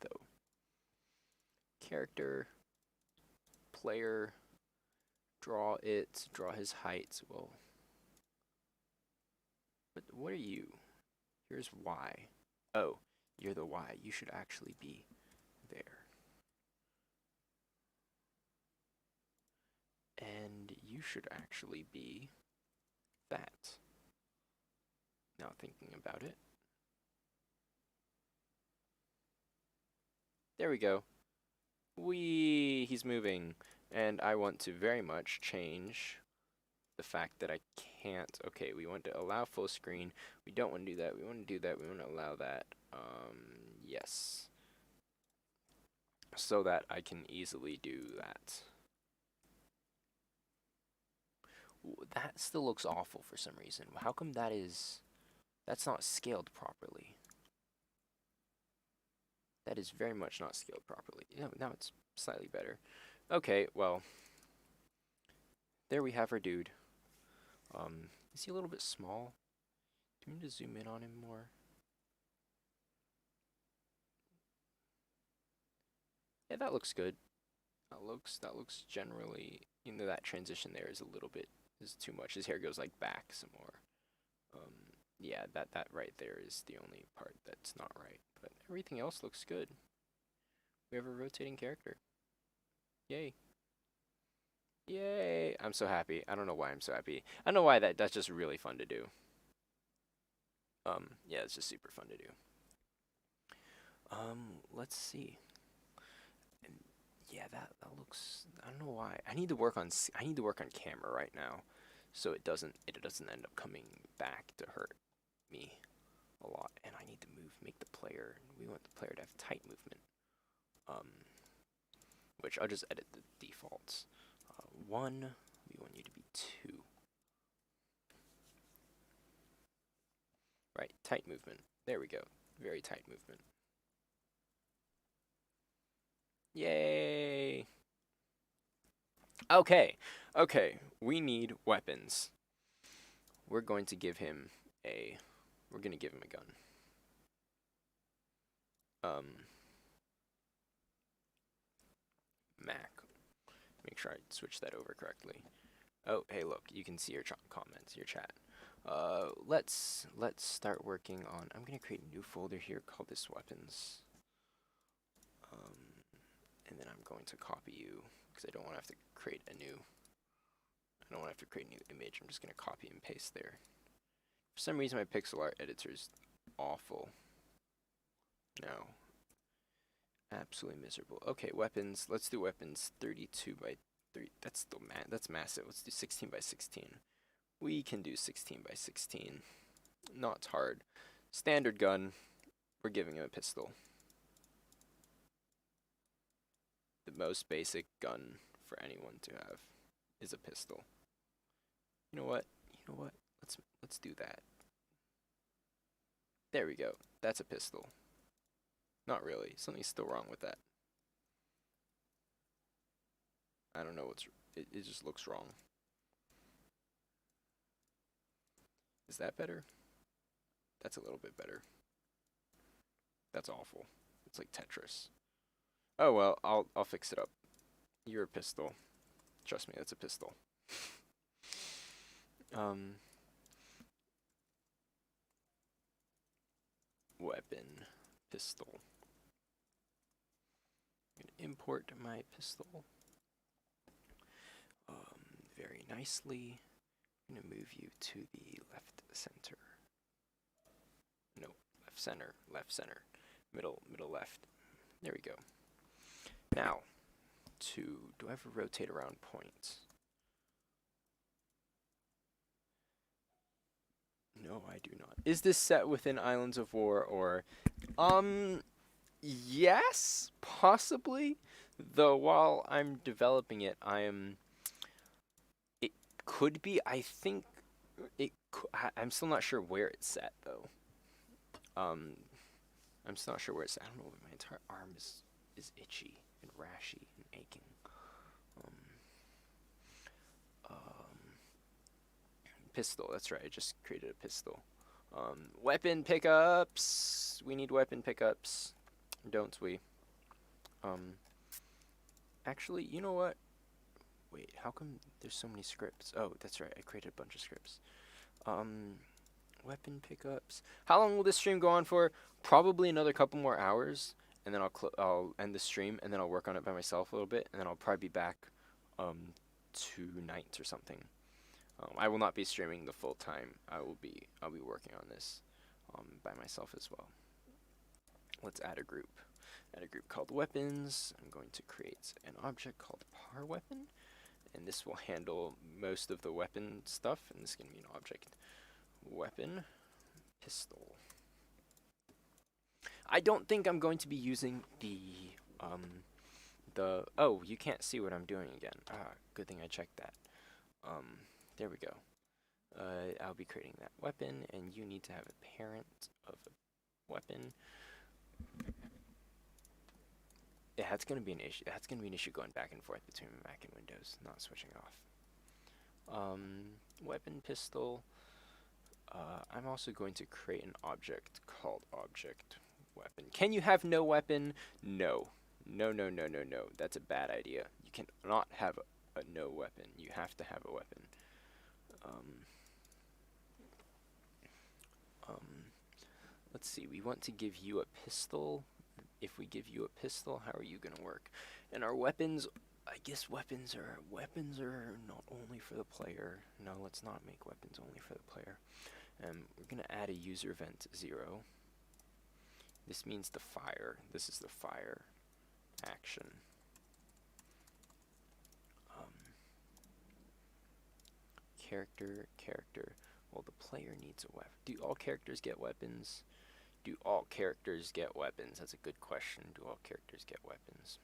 though. Character, player, draw his height. Well, but what are you? Here's Y. Oh, you're the Y. You should actually be there. And you should actually be that. Now thinking about it. There we go. He's moving. And I want to very much change the fact that I can't. Okay, we want to allow full screen. We don't want to do that. We want to do that. We want to allow that. Yes. So that I can easily do that. Ooh, that still looks awful for some reason. How come that's not scaled properly? That is very much not scaled properly. Yeah, now it's slightly better. Okay, well, there we have our dude. Is he a little bit small? Do we need to zoom in on him more? Yeah, that looks good. That looks generally, that transition there is too much. His hair goes like back some more. Yeah, that right there is the only part that's not right. But everything else looks good. We have a rotating character. Yay. Yay! I'm so happy. I don't know why I'm so happy. I don't know why that's just really fun to do. Yeah, it's just super fun to do. Let's see. And yeah, that looks. I don't know why. I need to work on camera right now, so it doesn't end up coming back to hurt me a lot. And I need to make the player. We want the player to have tight movement. Which I'll just edit the defaults. 1. We want you to be 2. Right, tight movement. There we go. Very tight movement. Yay! Okay, we need weapons. We're going to give him a gun. Mac. Make sure I switch that over correctly. Oh, hey, look, you can see your comments, your chat. Let's start working on. I'm gonna create a new folder here. Call this weapons. And then I'm going to copy you because I don't want to have to create a new. I don't want to have to create a new image. I'm just gonna copy and paste there. For some reason, my pixel art editor is awful. No. Absolutely miserable. Okay, weapons. Let's do weapons 32 by 3. That's still that's massive. Let's do 16 by 16. We can do 16 by 16. Not hard. Standard gun. We're giving him a pistol. The most basic gun for anyone to have is a pistol. You know what? Let's do that. There we go. That's a pistol. Not really. Something's still wrong with that. I don't know it just looks wrong. Is that better? That's a little bit better. That's awful. It's like Tetris. Oh well, I'll fix it up. You're a pistol. Trust me, that's a pistol. Weapon, pistol. I'm gonna import my pistol. Very nicely. I'm gonna move you to the left center. No, left center, middle left. There we go. Now, do I have a rotate around point? No, I do not. Is this set within Islands of War or, yes, possibly. Though while I'm developing it, it could be. I think I'm still not sure where it's set though. I'm still not sure where it's set. I don't know. My entire arm is itchy and rashy and aching. Pistol. That's right. I just created a pistol. Weapon pickups. We need weapon pickups, don't we? Actually, you know what? Wait, how come there's so many scripts? Oh, that's right. I created a bunch of scripts. Weapon pickups. How long will this stream go on for? Probably another couple more hours, and then I'll end the stream, and then I'll work on it by myself a little bit, and then I'll probably be back tonight or something. I will not be streaming the full time. I'll be working on this by myself as well. Let's add a group. Add a group called weapons. I'm going to create an object called par weapon, and this will handle most of the weapon stuff, and this is going to be an object weapon pistol. I don't think I'm going to be using oh, you can't see what I'm doing again. Good thing I checked that. There we go. I'll be creating that weapon, and you need to have a parent of a weapon. Yeah, that's going to be an issue. That's going to be an issue going back and forth between Mac and Windows, not switching off. Weapon pistol. I'm also going to create an object called object weapon. Can you have no weapon? No. No, no, no, no, no. That's a bad idea. You cannot have a no weapon. You have to have a weapon. Let's see. We want to give you a pistol. If we give you a pistol, how are you going to work? And our weapons, I guess weapons are not only for the player. No, let's not make weapons only for the player. We're going to add a user event 0. This means the fire. This is the fire action. Character. Well, the player needs a weapon. Do all characters get weapons? Do all characters get weapons? That's a good question. Do all characters get weapons?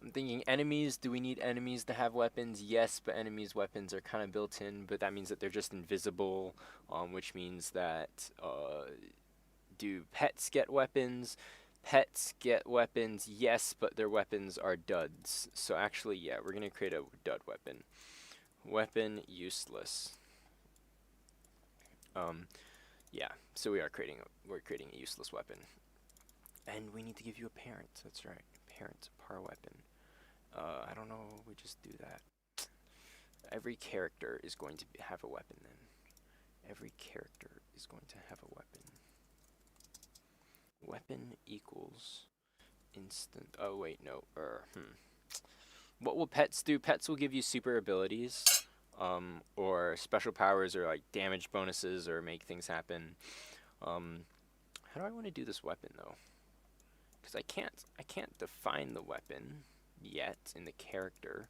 I'm thinking enemies. Do we need enemies to have weapons? Yes, but enemies' weapons are kind of built in, but that means that they're just invisible, which means that do pets get weapons? Pets get weapons, yes, but their weapons are duds. So actually, yeah, we're going to create a dud weapon. Weapon useless. Yeah, so we're creating a useless weapon. And we need to give you a parent. That's right. Parent par weapon. I don't know, we just do that. Every character is going to have a weapon then. Every character is going to have a weapon. Weapon equals instant. Oh wait, no. What will pets do? Pets will give you super abilities, or special powers, or like damage bonuses, or make things happen. How do I want to do this weapon though? Because I can't define the weapon yet in the character.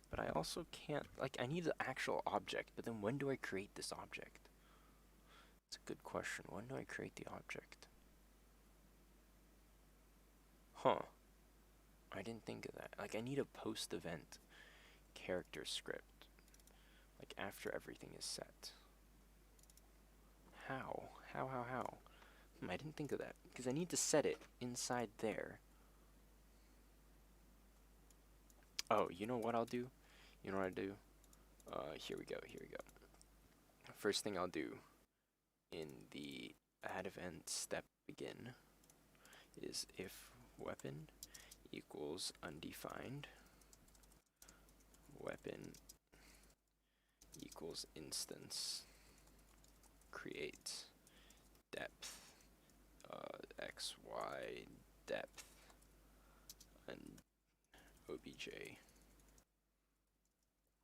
But I also can't, like, I need the actual object, but then when do I create this object? It's a good question. When do I create the object? Huh. I didn't think of that. Like, I need a post-event character script. Like, after everything is set. How? How? I didn't think of that. Because I need to set it inside there. Oh, you know what I'll do? You know what I do? Here we go. First thing I'll do in the add event step begin is if weapon equals undefined, weapon equals instance, create depth, xy depth, and obj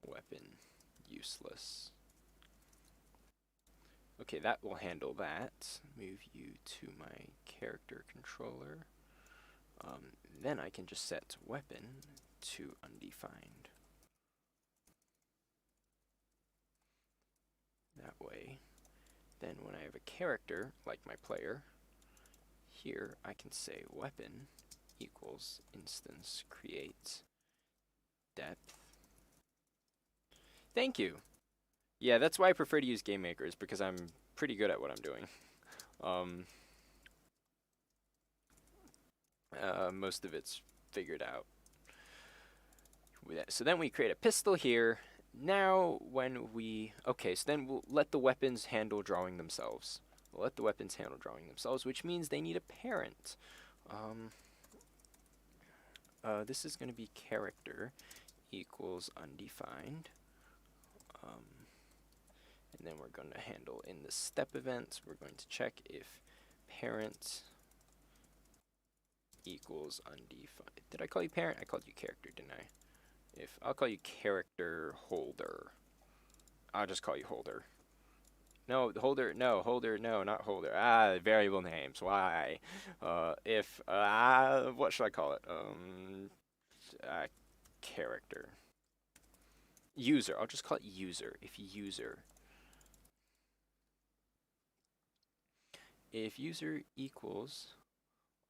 weapon useless. Okay, that will handle that. Move you to my character controller. Then I can just set weapon to undefined. That way, then when I have a character, like my player, here I can say weapon equals instance create depth. Thank you. Yeah, that's why I prefer to use Game Maker, is because I'm pretty good at what I'm doing. Most of it's figured out. So then we create a pistol here. Now when we, okay, so then we'll let the weapons handle drawing themselves. We'll let the weapons handle drawing themselves, which means they need a parent. This is going to be character equals undefined. And then we're going to handle in the step event, we're going to check if parent equals undefined. Did I call you parent? I called you character, didn't I? If I'll call you character holder. I'll just call you holder. No, holder, no, holder, no, not holder. Ah, variable names. Why? If what should I call it? Character. User. I'll just call it user. If user equals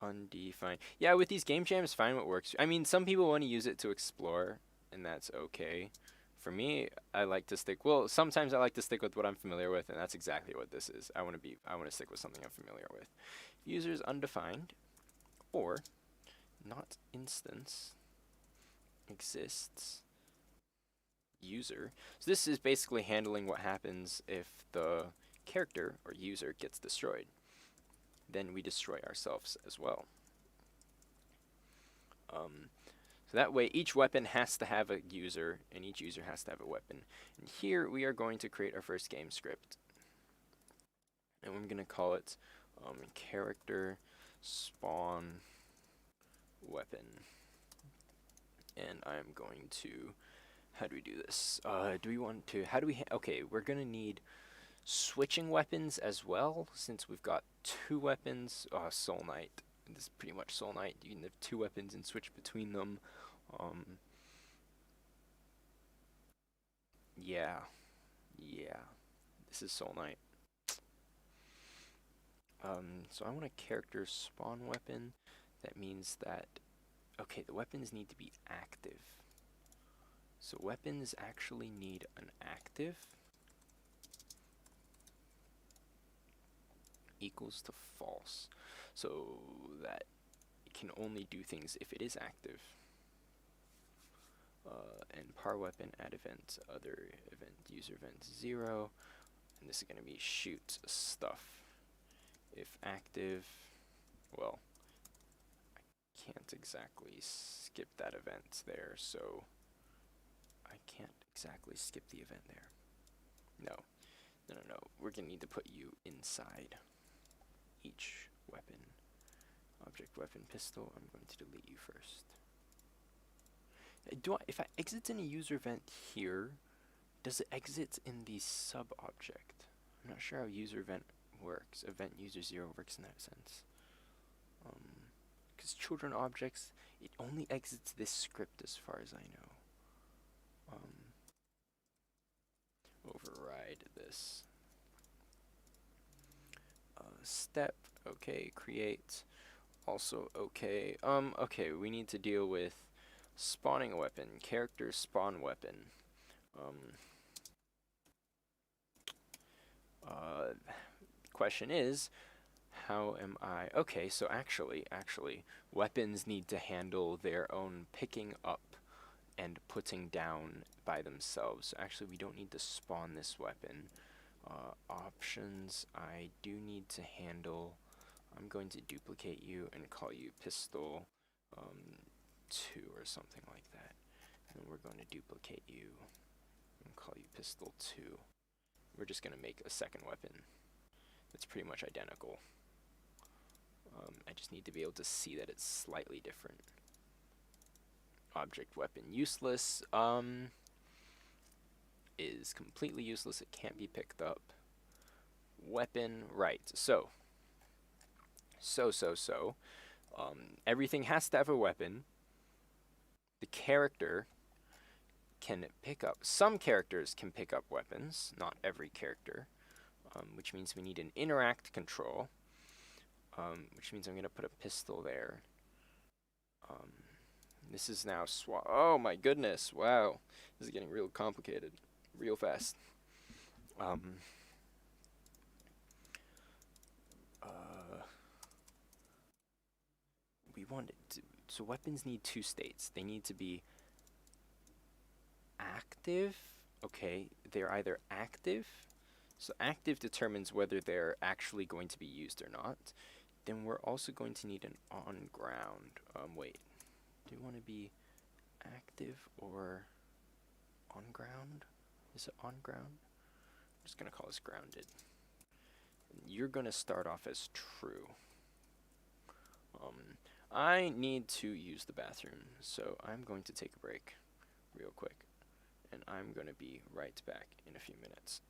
undefined. Yeah, with these game jams, find what works. I mean, some people want to use it to explore, and that's okay. For me, I like to stick. Well, sometimes I like to stick with what I'm familiar with, and that's exactly what this is. I want to stick with something I'm familiar with. User is undefined, or not instance exists user. So this is basically handling what happens if the character or user gets destroyed. Then we destroy ourselves as well. So that way each weapon has to have a user, and each user has to have a weapon. And here we are going to create our first game script. And we're going to call it character spawn weapon. And I'm going to, how do we do this? Do we want to, how do we, okay, we're going to need switching weapons as well, since we've got two weapons. Soul Knight. This is pretty much Soul Knight. You can have two weapons and switch between them. Yeah. This is Soul Knight. So I want a character spawn weapon. That means that, okay, the weapons need to be active. So weapons actually need an active equals to false. So that it can only do things if it is active. And par weapon add event, other event, user event 0. And this is going to be shoot stuff. If active, well, I can't exactly skip that event there, so I can't exactly skip the event there. No. We're going to need to put you inside each weapon. Object, weapon, pistol. I'm going to delete you first. If I exit in a user event here, does it exit in the sub-object? I'm not sure how user event works. Event user 0 works in that sense. Because children objects, it only exits this script as far as I know. Override this. Step, okay, create, also okay. Okay, we need to deal with spawning a weapon, character spawn weapon. Question is, how am I, okay, so actually, weapons need to handle their own picking up and putting down by themselves. So actually, we don't need to spawn this weapon. Options, I do need to handle, I'm going to duplicate you and call you pistol 2 or something like that. And we're going to duplicate you and call you pistol 2. We're just going to make a second weapon that's pretty much identical. I just need to be able to see that it's slightly different. Object weapon useless is completely useless. It can't be picked up. Weapon, right. So everything has to have a weapon. The character can pick up, some characters can pick up weapons, not every character, which means we need an interact control, which means I'm going to put a pistol there. This is now oh my goodness, wow, this is getting real complicated, real fast. We want it to, so weapons need two states. They need to be active. Okay, they're either active, so active determines whether they're actually going to be used or not. Then we're also going to need an on ground. Wait, do you want to be active or on ground? Is it on ground? I'm just going to call this grounded. You're going to start off as true. I need to use the bathroom, so I'm going to take a break real quick, and I'm going to be right back in a few minutes.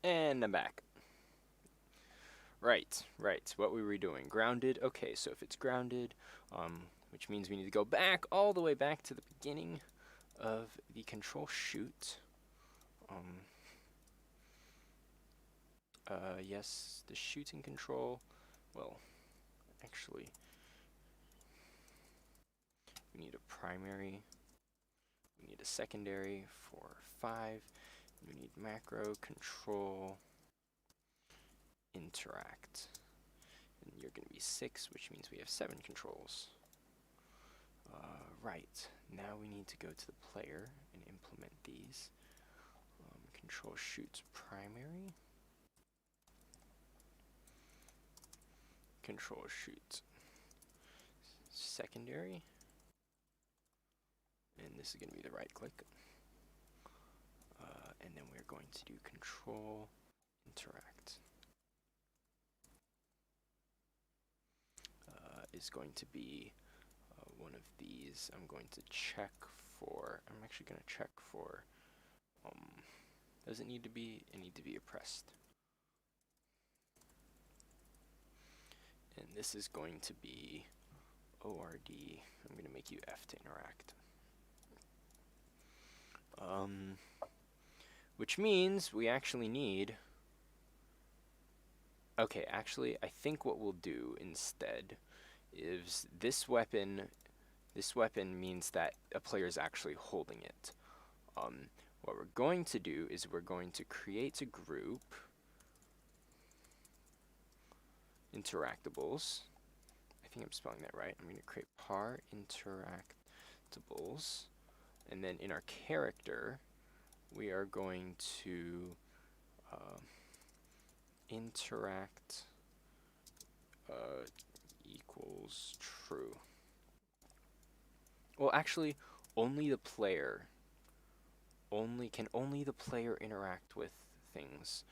And I'm back. Right. What were we doing? Grounded? Okay, so if it's grounded, which means we need to go back, all the way back to the beginning of the control chute. Yes, the shooting control. Well, actually, we need a primary. We need a secondary for 5. We need macro, control, interact. And you're going to be 6, which means we have 7 controls. Right, now we need to go to the player and implement these. Control shoots primary. Control shoots secondary. And this is going to be the right click. And then we're going to do control interact. Is going to be one of these. I'm going to check for, I'm actually going to check for, does it need to be? It need to be oppressed. And this is going to be ORD. I'm going to make you F to interact. Which means we actually need, okay, actually, I think what we'll do instead is this weapon means that a player is actually holding it. What we're going to do is we're going to create a group, interactables. I think I'm spelling that right. I'm going to create par interactables, and then in our character, we are going to interact equals true. Well, actually, only the player. Only the player interact with things.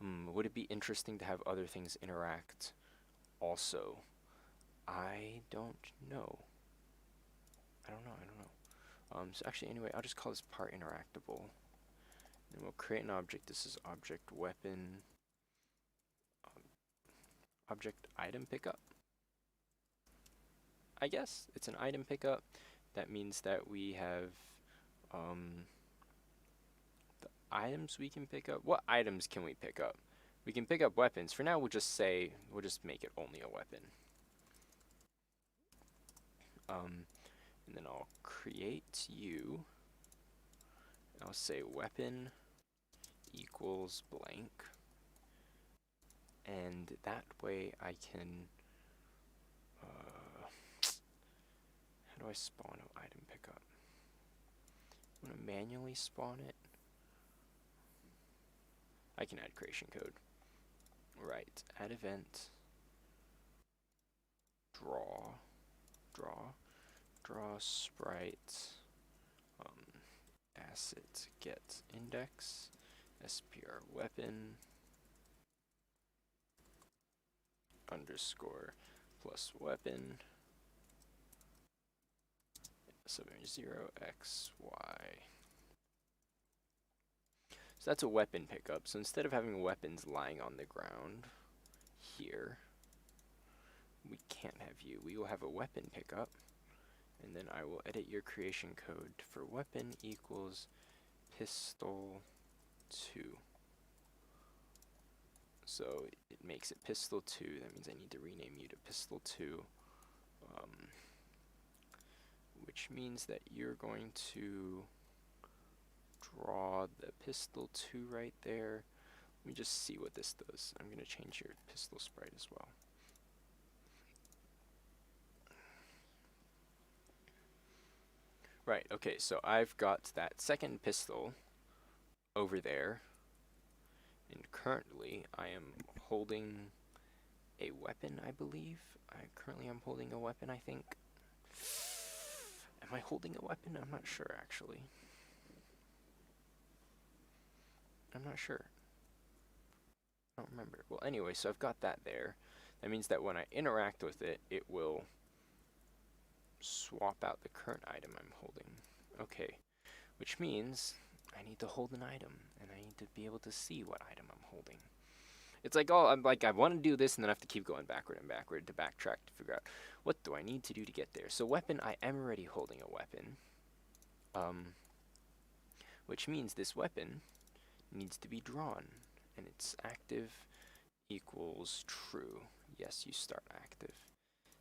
Would it be interesting to have other things interact also? I don't know. So actually, anyway, I'll just call this part interactable. Then we'll create an object. This is object weapon, object item pickup. I guess it's an item pickup. That means that we have the items we can pick up. What items can we pick up? We can pick up weapons. For now, we'll just make it only a weapon. And then I'll create you. I'll say weapon equals blank. And that way I can, how do I spawn an item pickup? I'm going to manually spawn it. I can add creation code. Right, add event, draw, draw sprite, asset get index, spr weapon underscore plus weapon submarine 0 x y. So that's a weapon pickup. So instead of having weapons lying on the ground here, we can't have you. We will have a weapon pickup, and then I will edit your creation code for weapon equals pistol 2. So it makes it pistol 2. That means I need to rename you to pistol 2, which means that you're going to draw the pistol 2 right there. Let me just see what this does. I'm going to change your pistol sprite as well. Right, okay, so I've got that second pistol over there, and currently I am holding a weapon, I believe. Currently I'm holding a weapon, I think. Am I holding a weapon? I'm not sure, actually. I'm not sure. I don't remember. Well, anyway, so I've got that there. That means that when I interact with it, it will swap out the current item I'm holding. Okay, which means I need to hold an item, and I need to be able to see what item I'm holding. It's like, oh, I'm like, I want to do this, and then I have to keep going backward and backward to backtrack to figure out what do I need to do to get there. So weapon, I am already holding a weapon, which means this weapon needs to be drawn, and its active equals true. Yes, you start active.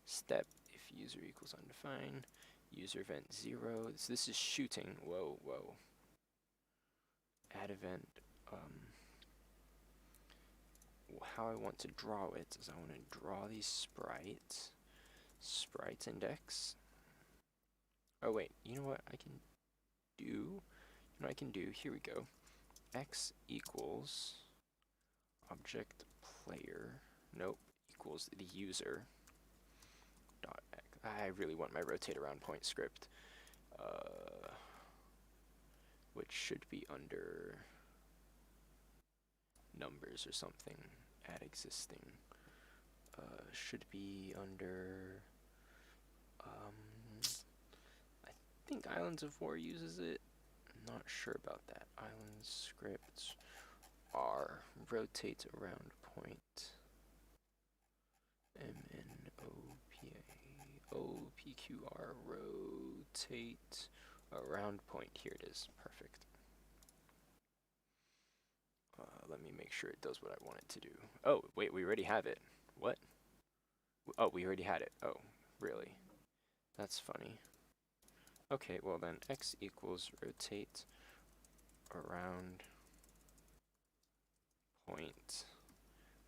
Step, if user equals undefined, user event 0. So this is shooting. Whoa, whoa. Add event. How I want to draw it is I want to draw these sprites. Sprites index. Oh wait, you know what I can do? You know what I can do? Here we go. X equals object player. Nope, equals the user. Dot X. I really want my rotate around point script, which should be under numbers or something. Add existing. Should be under. I think Islands of War uses it. I'm not sure about that. Island scripts R rotate around point. MNOPAOPQR rotate around point. Here it is. Perfect. Let me make sure it does what I want it to do. Oh, wait, we already have it. What? Oh, we already had it. Oh, really? That's funny. Okay, well then, X equals rotate around point.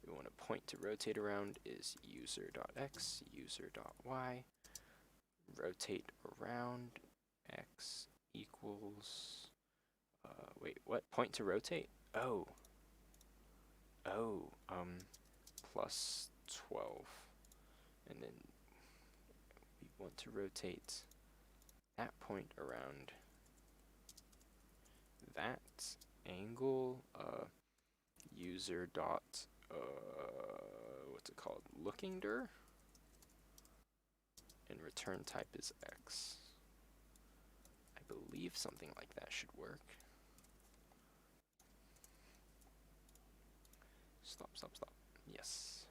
We want a point to rotate around is user.x, user.y. Rotate around x equals, wait, what? Point to rotate? Oh. Oh, plus 12. And then we want to rotate that point around that angle, user dot, what's it called? Looking dir? And return type is X. I believe something like that should work. Stop, stop, stop. Yes.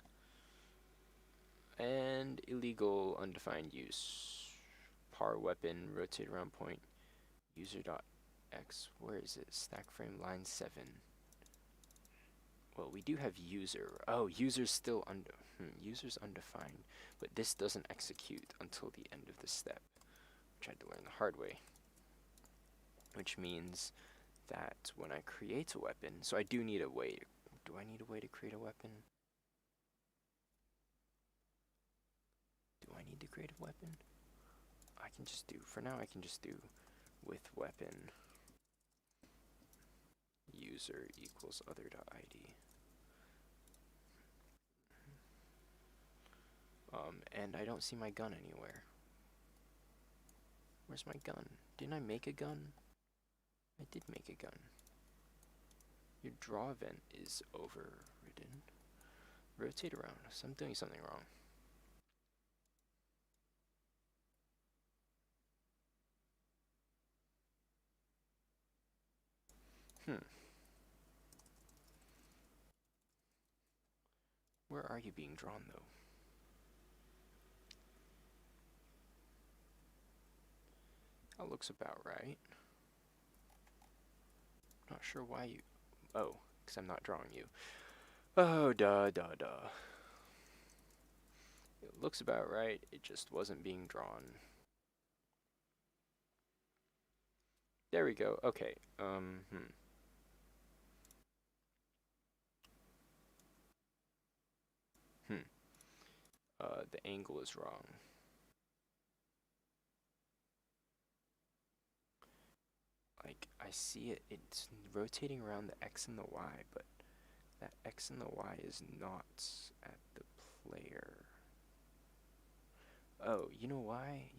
And illegal undefined use. Par weapon, rotate around point, user dot X. Where is it? Stack frame line 7. Well, we do have user. Oh, user's still user's undefined, but this doesn't execute until the end of the step, which I had to learn the hard way. Which means that when I create a weapon, so I do need a way. Do I need a way to create a weapon? Do I need to create a weapon? I can just do, for now I can just do with weapon user equals other.id. And I don't see my gun anywhere. Where's my gun? Didn't I make a gun? I did make a gun. Your draw event is overridden. Rotate around. So I'm doing something wrong. Where are you being drawn, though? That looks about right. Not sure why you... Oh, because I'm not drawing you. Oh, duh. It looks about right. It just wasn't being drawn. There we go. Okay. The angle is wrong. Like, I see it. It's rotating around the X and the Y, but that X and the Y is not at the player. Oh, you know why?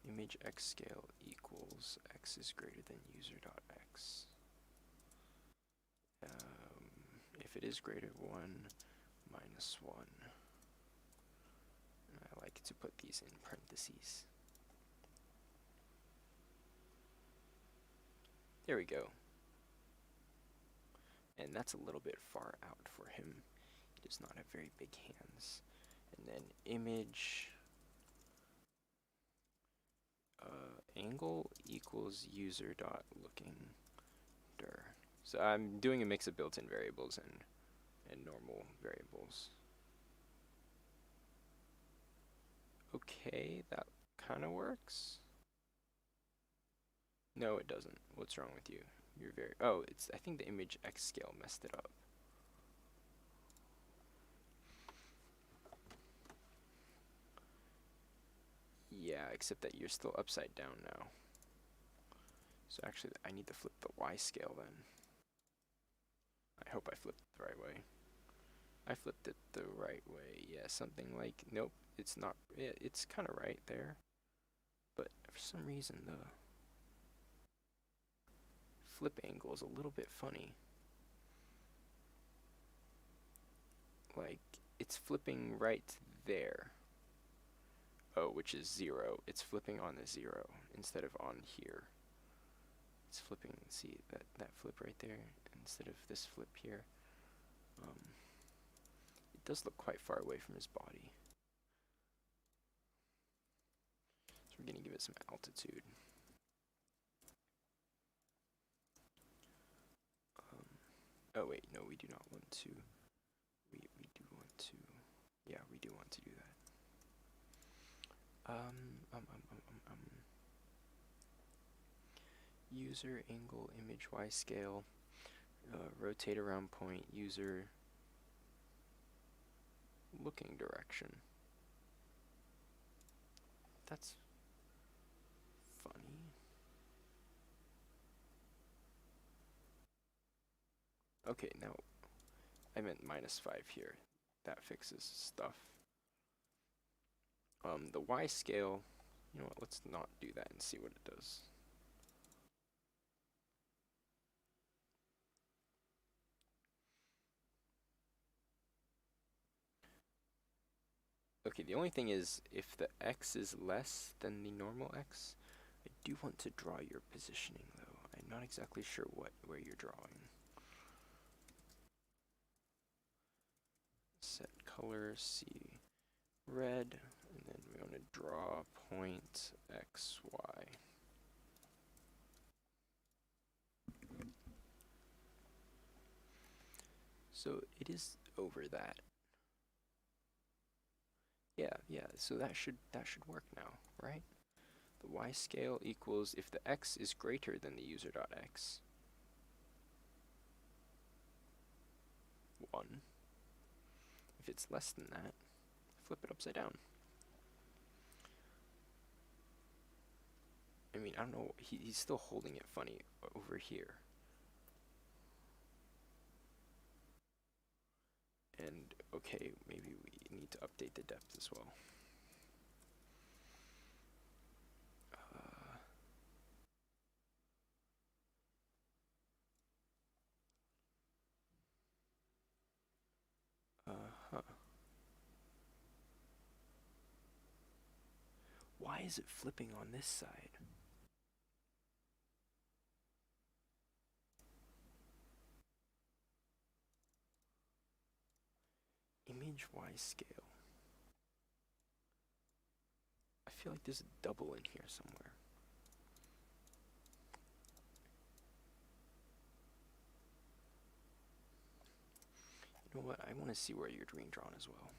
Image X scale equals X is greater than user.x. If it is greater than 1, minus 1. And I like to put these in parentheses. There we go. And that's a little bit far out for him. He does not have very big hands. And then image angle equals user dot looking dir. So I'm doing a mix of built-in variables and normal variables. Okay, that kind of works. No, it doesn't. What's wrong with you? You're very... Oh, I think the image X scale messed it up. Yeah, except that you're still upside down now. So actually, I need to flip the Y scale then. I hope I flipped it the right way. I flipped it the right way. Yeah, something like... Nope, it's not... It's kind of right there. But for some reason, the flip angle is a little bit funny. Like, it's flipping right there. Oh, which is 0. It's flipping on the 0 instead of on here. It's flipping, see that flip right there instead of this flip here. It does look quite far away from his body. So we're gonna give it some altitude. Oh wait, no, we do not want to. We do want to. Yeah, we do want to do that. User angle image Y scale. Rotate around point user looking direction. That's funny. Okay, now I meant -5 here. That fixes stuff. The Y scale, you know what, let's not do that and see what it does. Okay, the only thing is, if the X is less than the normal X, I do want to draw your positioning though. I'm not exactly sure where you're drawing. Set color, see red, and then we want to draw point X, Y. So it is over that. Yeah, so that should work now, right? The Y scale equals, if the X is greater than the user.x, 1. If it's less than that, flip it upside down. I mean, I don't know, he's still holding it funny over here. And okay, maybe we need to update the depth as well. Huh. Why is it flipping on this side? Image Y scale. I feel like there's a double in here somewhere. You know what? I want to see where you're being drawn as well.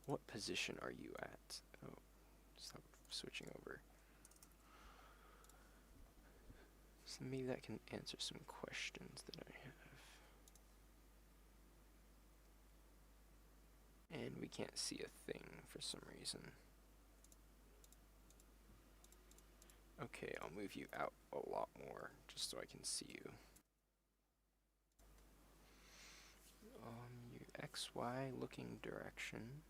What position are you at? Oh, stop switching over. So maybe that can answer some questions that I have. And we can't see a thing for some reason. Okay, I'll move you out a lot more just so I can see you. Your XY looking direction.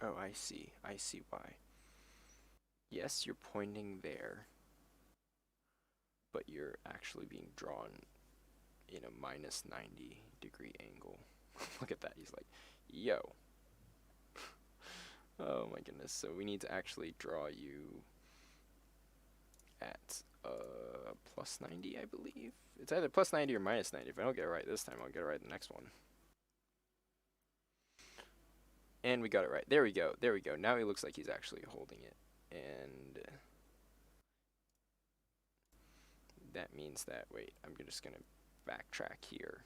Oh, I see. I see why. Yes, you're pointing there, but you're actually being drawn in a minus 90-degree angle. Look at that. He's like, yo. Oh my goodness. So we need to actually draw you at plus 90, I believe. It's either plus 90 or minus 90. If I don't get it right this time, I'll get it right the next one. And we got it right. There we go. There we go. Now he looks like he's actually holding it. And that means that, wait, I'm just going to backtrack here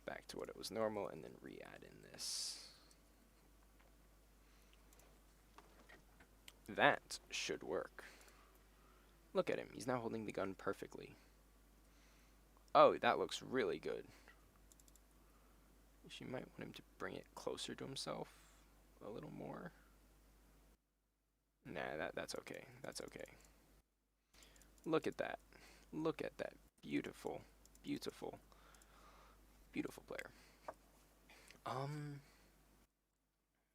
back to what it was normal and then re-add in this. That should work. Look at him. He's now holding the gun perfectly. Oh, that looks really good. You might want him to bring it closer to himself a little more. Nah, that's okay. That's okay. Look at that. Look at that. Beautiful. Beautiful. Beautiful player.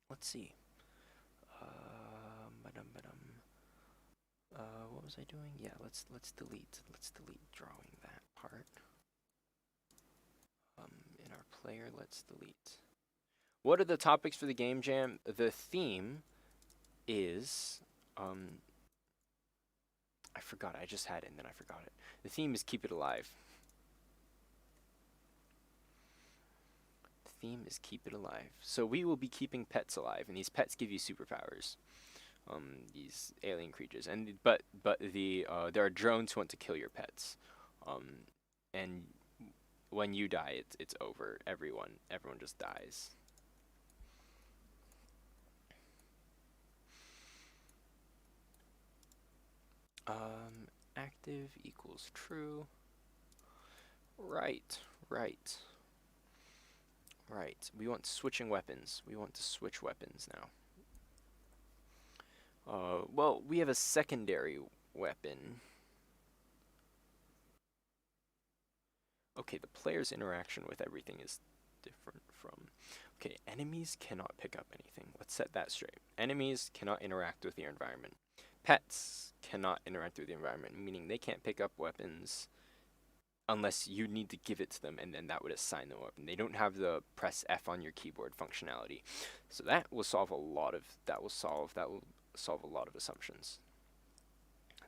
Let's see. What was I doing? Yeah, let's delete drawing that part. In our player, let's delete. What are the topics for the game jam? The theme is I forgot. I just had it and then I forgot it. The theme is keep it alive. The theme is keep it alive. So we will be keeping pets alive, and these pets give you superpowers. These alien creatures, and but there are drones who want to kill your pets, and when you die, it's over. Everyone just dies. Active equals true. Right. We want switching weapons. We want to switch weapons now. Well, we have a secondary weapon. Okay, the player's interaction with everything is different from... Okay, enemies cannot pick up anything. Let's set that straight. Enemies cannot interact with your environment. Pets cannot interact with the environment, meaning they can't pick up weapons unless you need to give it to them, and then that would assign them a weapon. They don't have the press F on your keyboard functionality. So that will solve a lot of assumptions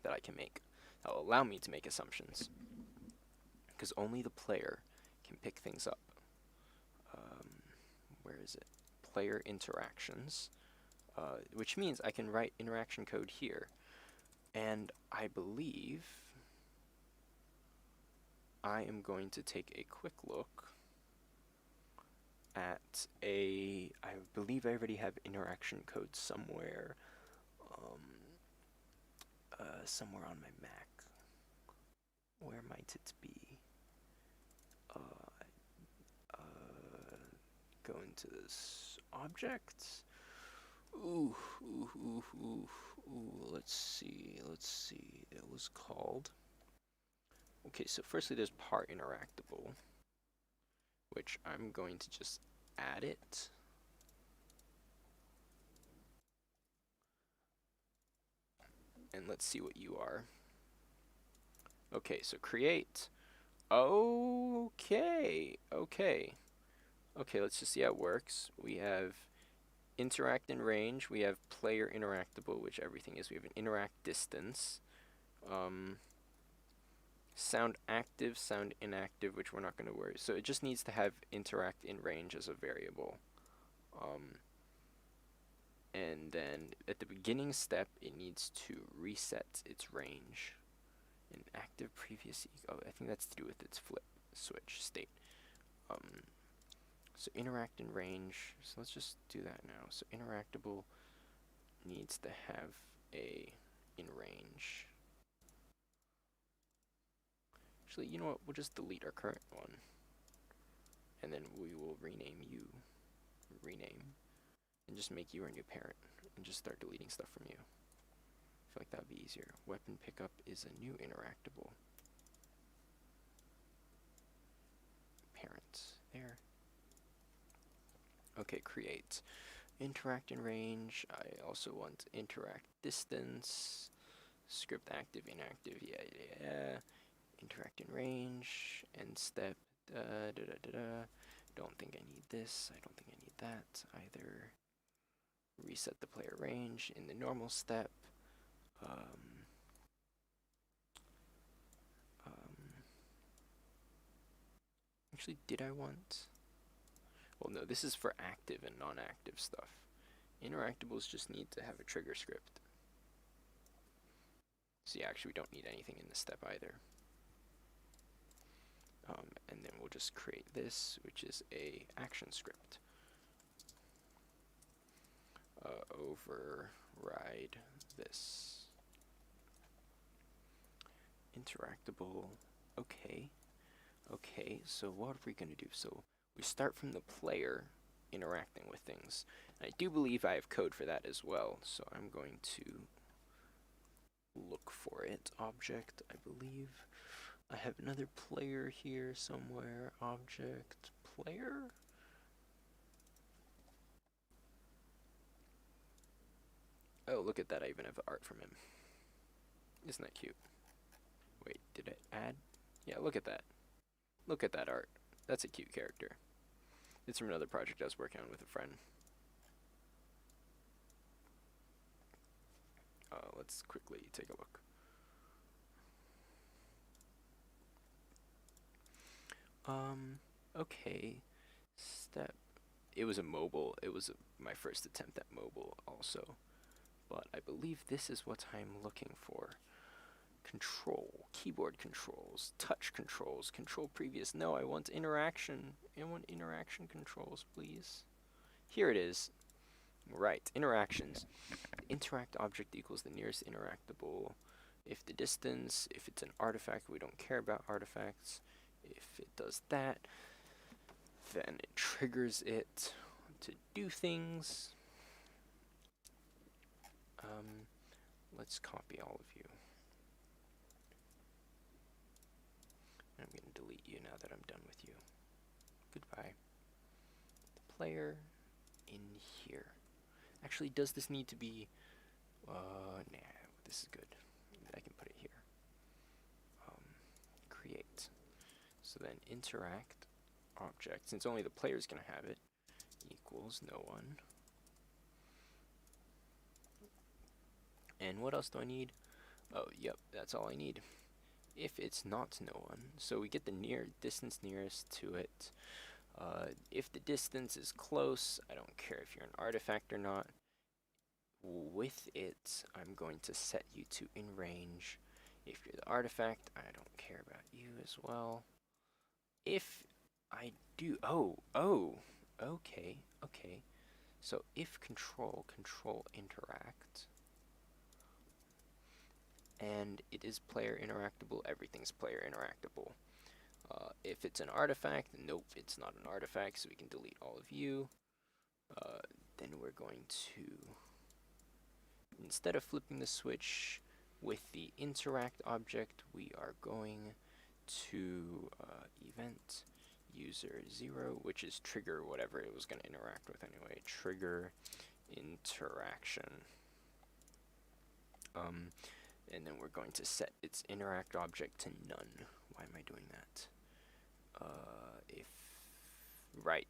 that I can make. That will allow me to make assumptions, because only the player can pick things up. Where is it? Player interactions, which means I can write interaction code here. And I believe I am going to take a quick look at I believe I already have interaction code somewhere. Somewhere on my Mac. Where might it be? Go into this object. Ooh, ooh, ooh, ooh, ooh. Let's see. It was called. Okay, so firstly, there's part interactable, which I'm going to just add it. And let's see what you are. Okay, so create. Okay, okay. Okay, let's just see how it works. We have interact in range. We have player interactable, which everything is. We have an interact distance. Sound active, sound inactive, which we're not going to worry. So it just needs to have interact in range as a variable. And then at the beginning step, it needs to reset its range. An active previous, oh, I think that's to do with its flip switch state. So interact in range, so let's just do that now. So interactable needs to have a in range. Actually, you know what, we'll just delete our current one. And then we will rename you, and just make you our new parent, and just start deleting stuff from you. I feel like that would be easier. Weapon pickup is a new interactable. Parent, there. Okay, create. Interact in range, I also want interact distance. Script active, inactive, yeah. Interact in range, end step, Don't think I need this, I don't think I need that either. Reset the player range in the normal step. Actually, did I want? Well, no, this is for active and non-active stuff. Interactables just need to have a trigger script. So yeah, actually we don't need anything in this step either. And then we'll just create this, which is a action script. Override this. Interactable. Okay. Okay, so what are we going to do? So we start from the player interacting with things. And I do believe I have code for that as well, so I'm going to look for it. Object, I believe. I have another player here somewhere. Object, player? Oh, look at that, I even have art from him. Isn't that cute? Wait, did I add? Yeah, look at that. Look at that art. That's a cute character. It's from another project I was working on with a friend. Let's quickly take a look. Okay. Step. It was a mobile. It was my first attempt at mobile also. But I believe this is what I'm looking for. Control, keyboard controls, touch controls, control previous. No, I want interaction. I want interaction controls, please. Here it is. Right, interactions. Interact object equals the nearest interactable. If the distance, if it's an artifact, we don't care about artifacts. If it does that, then it triggers it to do things. Let's copy all of you. I'm going to delete you now that I'm done with you. Goodbye. The player in here. Actually, does this need to be... nah, this is good. I can put it here. Create. So then interact object, since only the player is going to have it, equals no one. And what else do I need? Oh, yep, that's all I need. If it's not no one, so we get the distance nearest to it. If the distance is close, I don't care if you're an artifact or not. With it, I'm going to set you to in range. If you're the artifact, I don't care about you as well. If I do, okay. So if control interact, and it is player interactable, everything's player interactable. If it's an artifact, nope, it's not an artifact, so we can delete all of you. then we're going to, instead of flipping the switch with the interact object, we are going to event user 0, which is trigger whatever it was going to interact with anyway. Trigger interaction. And then we're going to set its interact object to none. Why am I doing that? If right.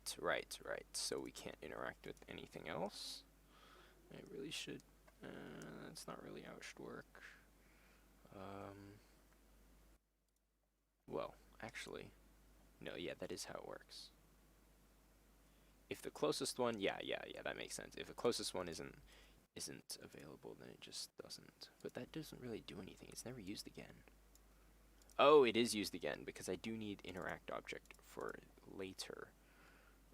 So we can't interact with anything else. I really should. That's not really how it should work. Well, actually, no. Yeah, that is how it works. If the closest one, yeah, that makes sense. If the closest one isn't available, then it just doesn't. But that doesn't really do anything. It's never used again. Oh, it is used again because I do need interact object for later.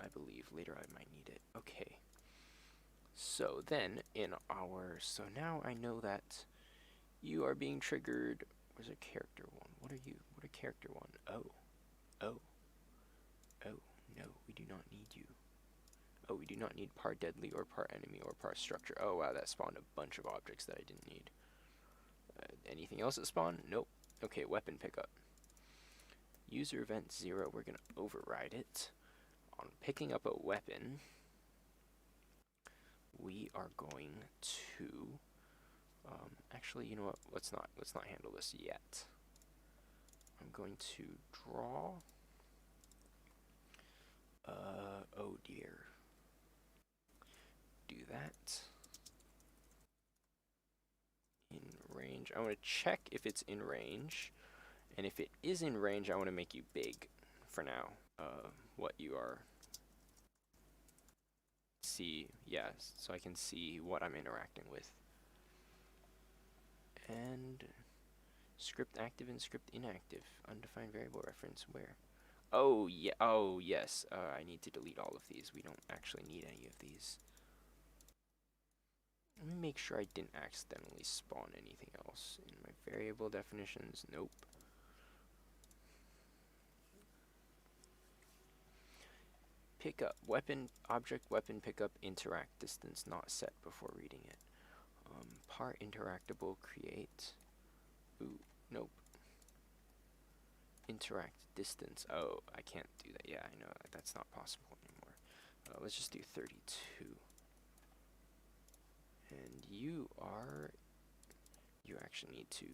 I believe later I might need it. Okay. So then in our, so now I know that you are being triggered. Where's a character one? What are you? What a character one? Oh, no, we do not need you. Oh, we do not need par deadly or par enemy or par structure. Oh wow, that spawned a bunch of objects that I didn't need. Anything else that spawned? Nope. Okay, weapon pickup. User event 0, we're gonna override it. On picking up a weapon, we are going to, actually, you know what? Let's not handle this yet. I'm going to draw. Oh dear. Do that. In range. I want to check if it's in range, and if it is in range, I want to make you big for now. What you are. See, yes, so I can see what I'm interacting with. And script active and script inactive. Undefined variable reference where? Oh yeah. Oh yes. I need to delete all of these. We don't actually need any of these. Let me make sure I didn't accidentally spawn anything else in my variable definitions. Nope. Pickup weapon object weapon pickup interact distance not set before reading it. Par interactable create. Ooh, nope. Interact distance. Oh, I can't do that. Yeah, I know that's not possible anymore. Let's just do 32. And you actually need to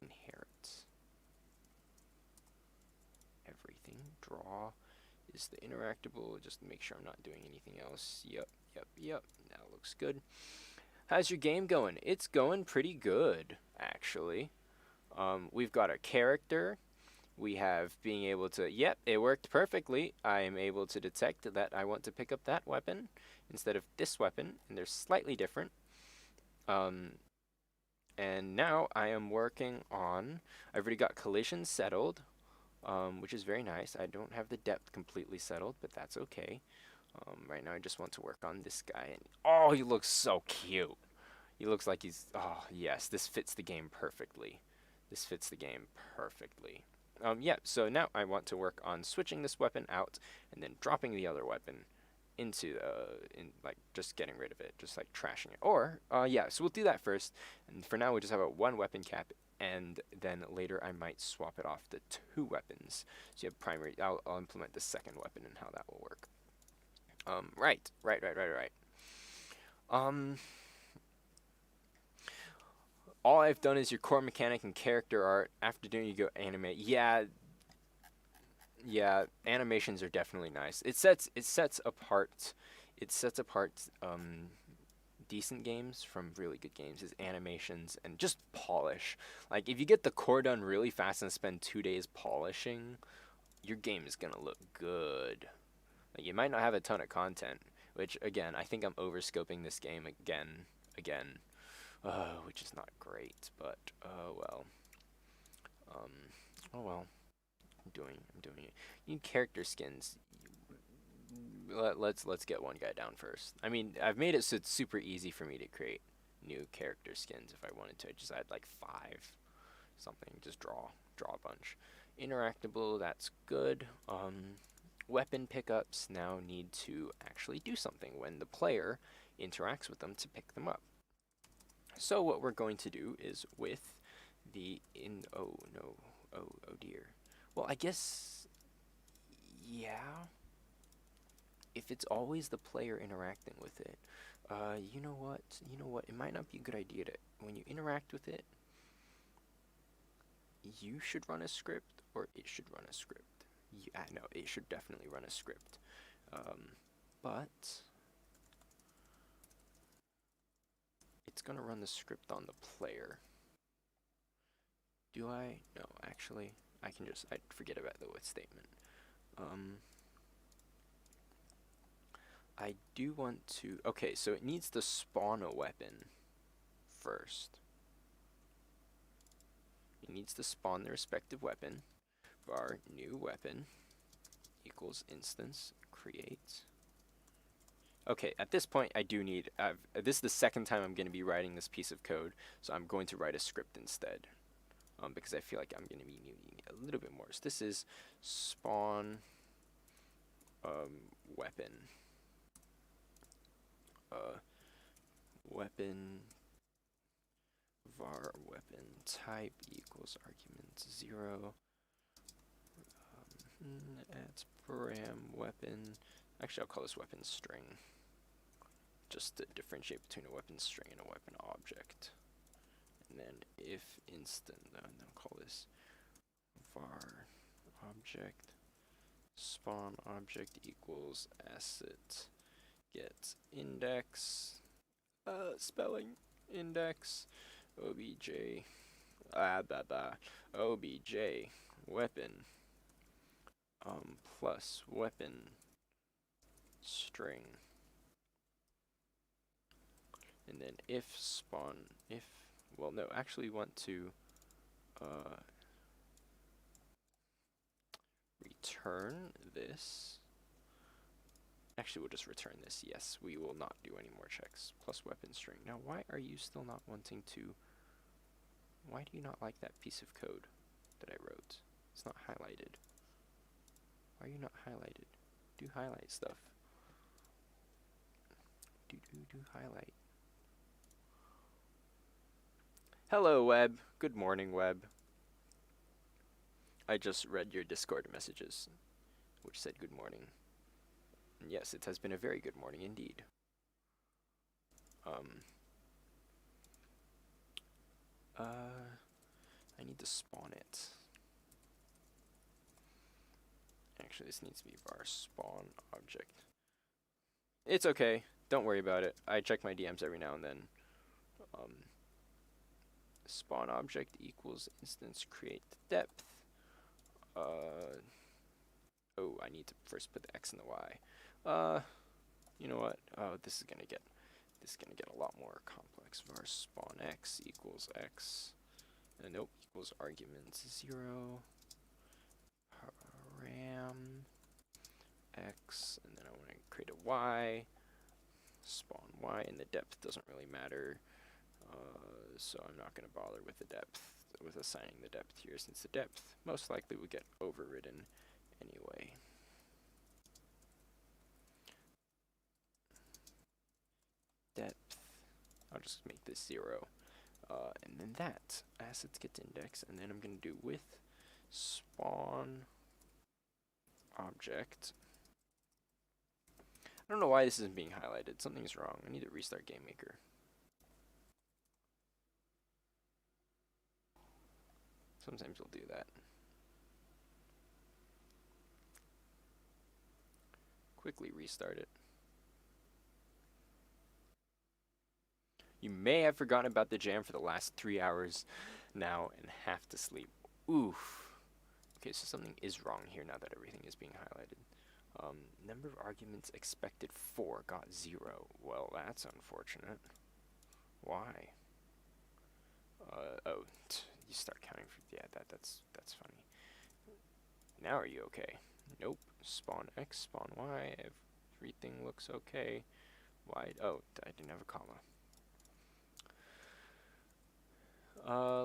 inherit everything. Draw is the interactable, just to make sure I'm not doing anything else. Yep. That looks good. How's your game going? It's going pretty good, actually. We've got a character. We have being able to, yep, it worked perfectly. I am able to detect that I want to pick up that weapon instead of this weapon, and they're slightly different. And now I am working on, I've already got collision settled, which is very nice. I don't have the depth completely settled, but that's okay. Right now I just want to work on this guy. And oh, he looks so cute. He looks like he's, oh yes, this fits the game perfectly. This fits the game perfectly. Yeah, so now I want to work on switching this weapon out and then dropping the other weapon into, like, just getting rid of it, just like trashing it. Or, yeah, so we'll do that first. And for now, we just have a 1 weapon cap, and then later I might swap it off to 2 weapons. So you have primary, I'll implement the second weapon and how that will work. Right. All I've done is your core mechanic and character art. After doing, you go animate. Yeah, animations are definitely nice. It sets apart decent games from really good games is animations and just polish. Like if you get the core done really fast and spend 2 days polishing, your game is gonna look good. Like you might not have a ton of content, which again I think I'm overscoping this game again, which is not great, but well. Oh well. I'm doing it. You need character skins. Let's get one guy down first. I mean, I've made it so it's super easy for me to create new character skins if I wanted to. I just add like 5 something, just draw a bunch. Interactable, that's good. weapon pickups now need to actually do something when the player interacts with them to pick them up. So what we're going to do is with oh no, oh dear. Well, I guess, yeah, if it's always the player interacting with it, you know what, it might not be a good idea to, when you interact with it, you should run a script or it should run a script. Yeah, no, it should definitely run a script. But it's gonna run the script on the player. Do I? No, actually, I forget about the with statement. I do want to, okay, so it needs to spawn a weapon first. It needs to spawn the respective weapon. Var new weapon equals instance create. Okay, at this point I do need, this is the second time I'm going to be writing this piece of code, so I'm going to write a script instead. Because I feel like I'm going to be needing a little bit more. So this is spawn weapon. Weapon var weapon type equals argument 0. At param weapon. Actually, I'll call this weapon string, just to differentiate between a weapon string and a weapon object. And then if instant, then I'll call this var object spawn object equals asset get index spelling index obj obj weapon plus weapon string, and then if spawn if, well, no, actually we want to return this. Actually, we'll just return this. Yes, we will not do any more checks. Plus weapon string. Now, why are you still not wanting to? Why do you not like that piece of code that I wrote? It's not highlighted. Why are you not highlighted? Do highlight stuff. Do highlight. Hello, web. Good morning, web. I just read your Discord messages, which said good morning. And yes, it has been a very good morning indeed. I need to spawn it. Actually, this needs to be var spawn object. It's okay. Don't worry about it. I check my DMs every now and then. Spawn object equals instance create depth. Oh, I need to first put the x and the y. You know what? Oh, this is gonna get a lot more complex. Var spawn x equals x. Nope, equals argument 0. Param x, and then I want to create a y. Spawn y, and the depth doesn't really matter. So I'm not going to bother with the depth, with assigning the depth here, since the depth most likely would get overridden anyway. Depth, I'll just make this 0. And then that, assets get index, and then I'm going to do with spawn object. I don't know why this isn't being highlighted. Something's wrong. I need to restart GameMaker. Sometimes you'll do that. Quickly restart it. You may have forgotten about the jam for the last 3 hours now and have to sleep. Oof. Okay, so something is wrong here now that everything is being highlighted. Number of arguments expected 4 got 0. Well, that's unfortunate. Why? Oh, you start counting for, yeah, that's funny. Now are you okay? Nope. Spawn X, spawn Y, everything looks okay. Why? Oh, I didn't have a comma.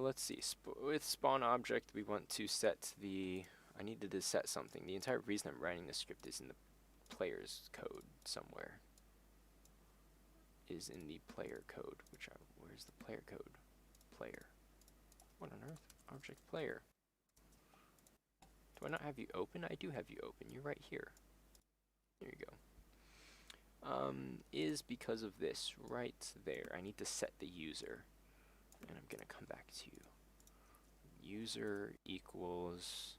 Let's see. With spawn object, we want to set the I needed to set something. The entire reason I'm writing this script is in the player's code somewhere. Is in the player code, where's the player code? Player. What on earth? Object player. Do I not have you open? I do have you open. You're right here. There you go. Is because of this right there. I need to set the user. And I'm going to come back to user equals,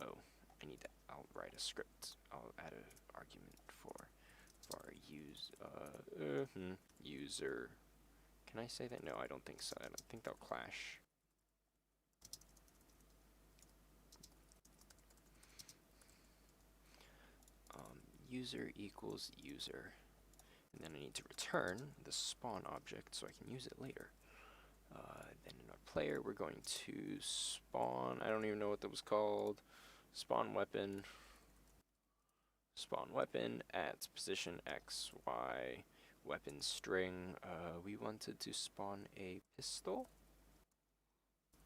oh, I'll write a script. I'll add an argument for user. Can I say that? No, I don't think so. I don't think they'll clash. User equals user. And then I need to return the spawn object so I can use it later. Then in our player, we're going to spawn, I don't even know what that was called, spawn weapon at position X, Y, weapon string. We wanted to spawn a pistol,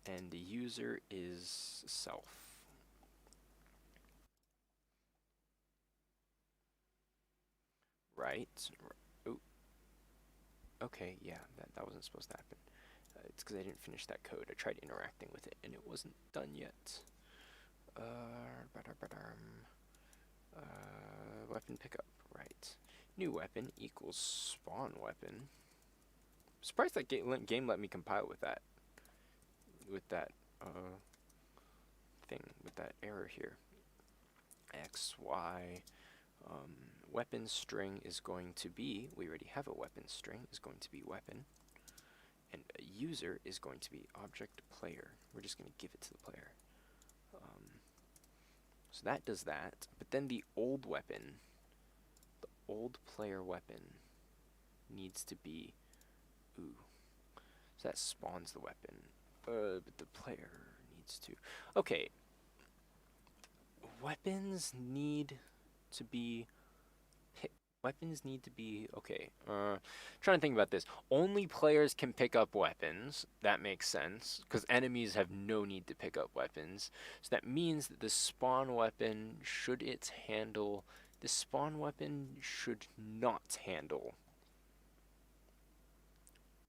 and the user is self. Right. Oh. Okay, yeah, that wasn't supposed to happen. It's because I didn't finish that code. I tried interacting with it, and it wasn't done yet. Weapon pickup, right. New weapon equals spawn weapon. Surprised that game let me compile with that. With that thing, with that error here. X, Y, weapon string is going to be, we already have a weapon string, is going to be weapon. And a user is going to be object player. We're just going to give it to the player. So that does that. But then the old weapon, the old player weapon, needs to be ooh. So that spawns the weapon. But the player needs to. Okay. Weapons need to be. Weapons need to be, okay, trying to think about this. Only players can pick up weapons. That makes sense, because enemies have no need to pick up weapons. So that means that the spawn weapon, should it handle, the spawn weapon should not handle.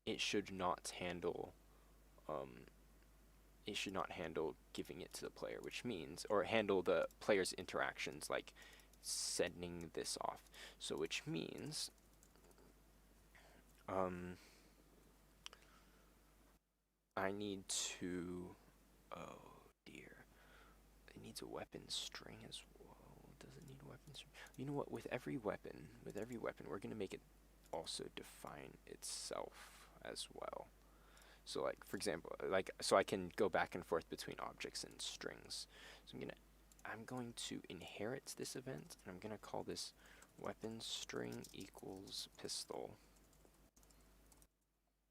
It should not handle, giving it to the player, which means, or handle the player's interactions, like sending this off. So which means I need to, oh dear, it needs a weapon string as well. Does it need a weapon string? You know what, with every weapon we're going to make it also define itself as well. So like, for example, like, so I can go back and forth between objects and strings. So I'm going to inherit this event, and I'm going to call this weapon string equals pistol.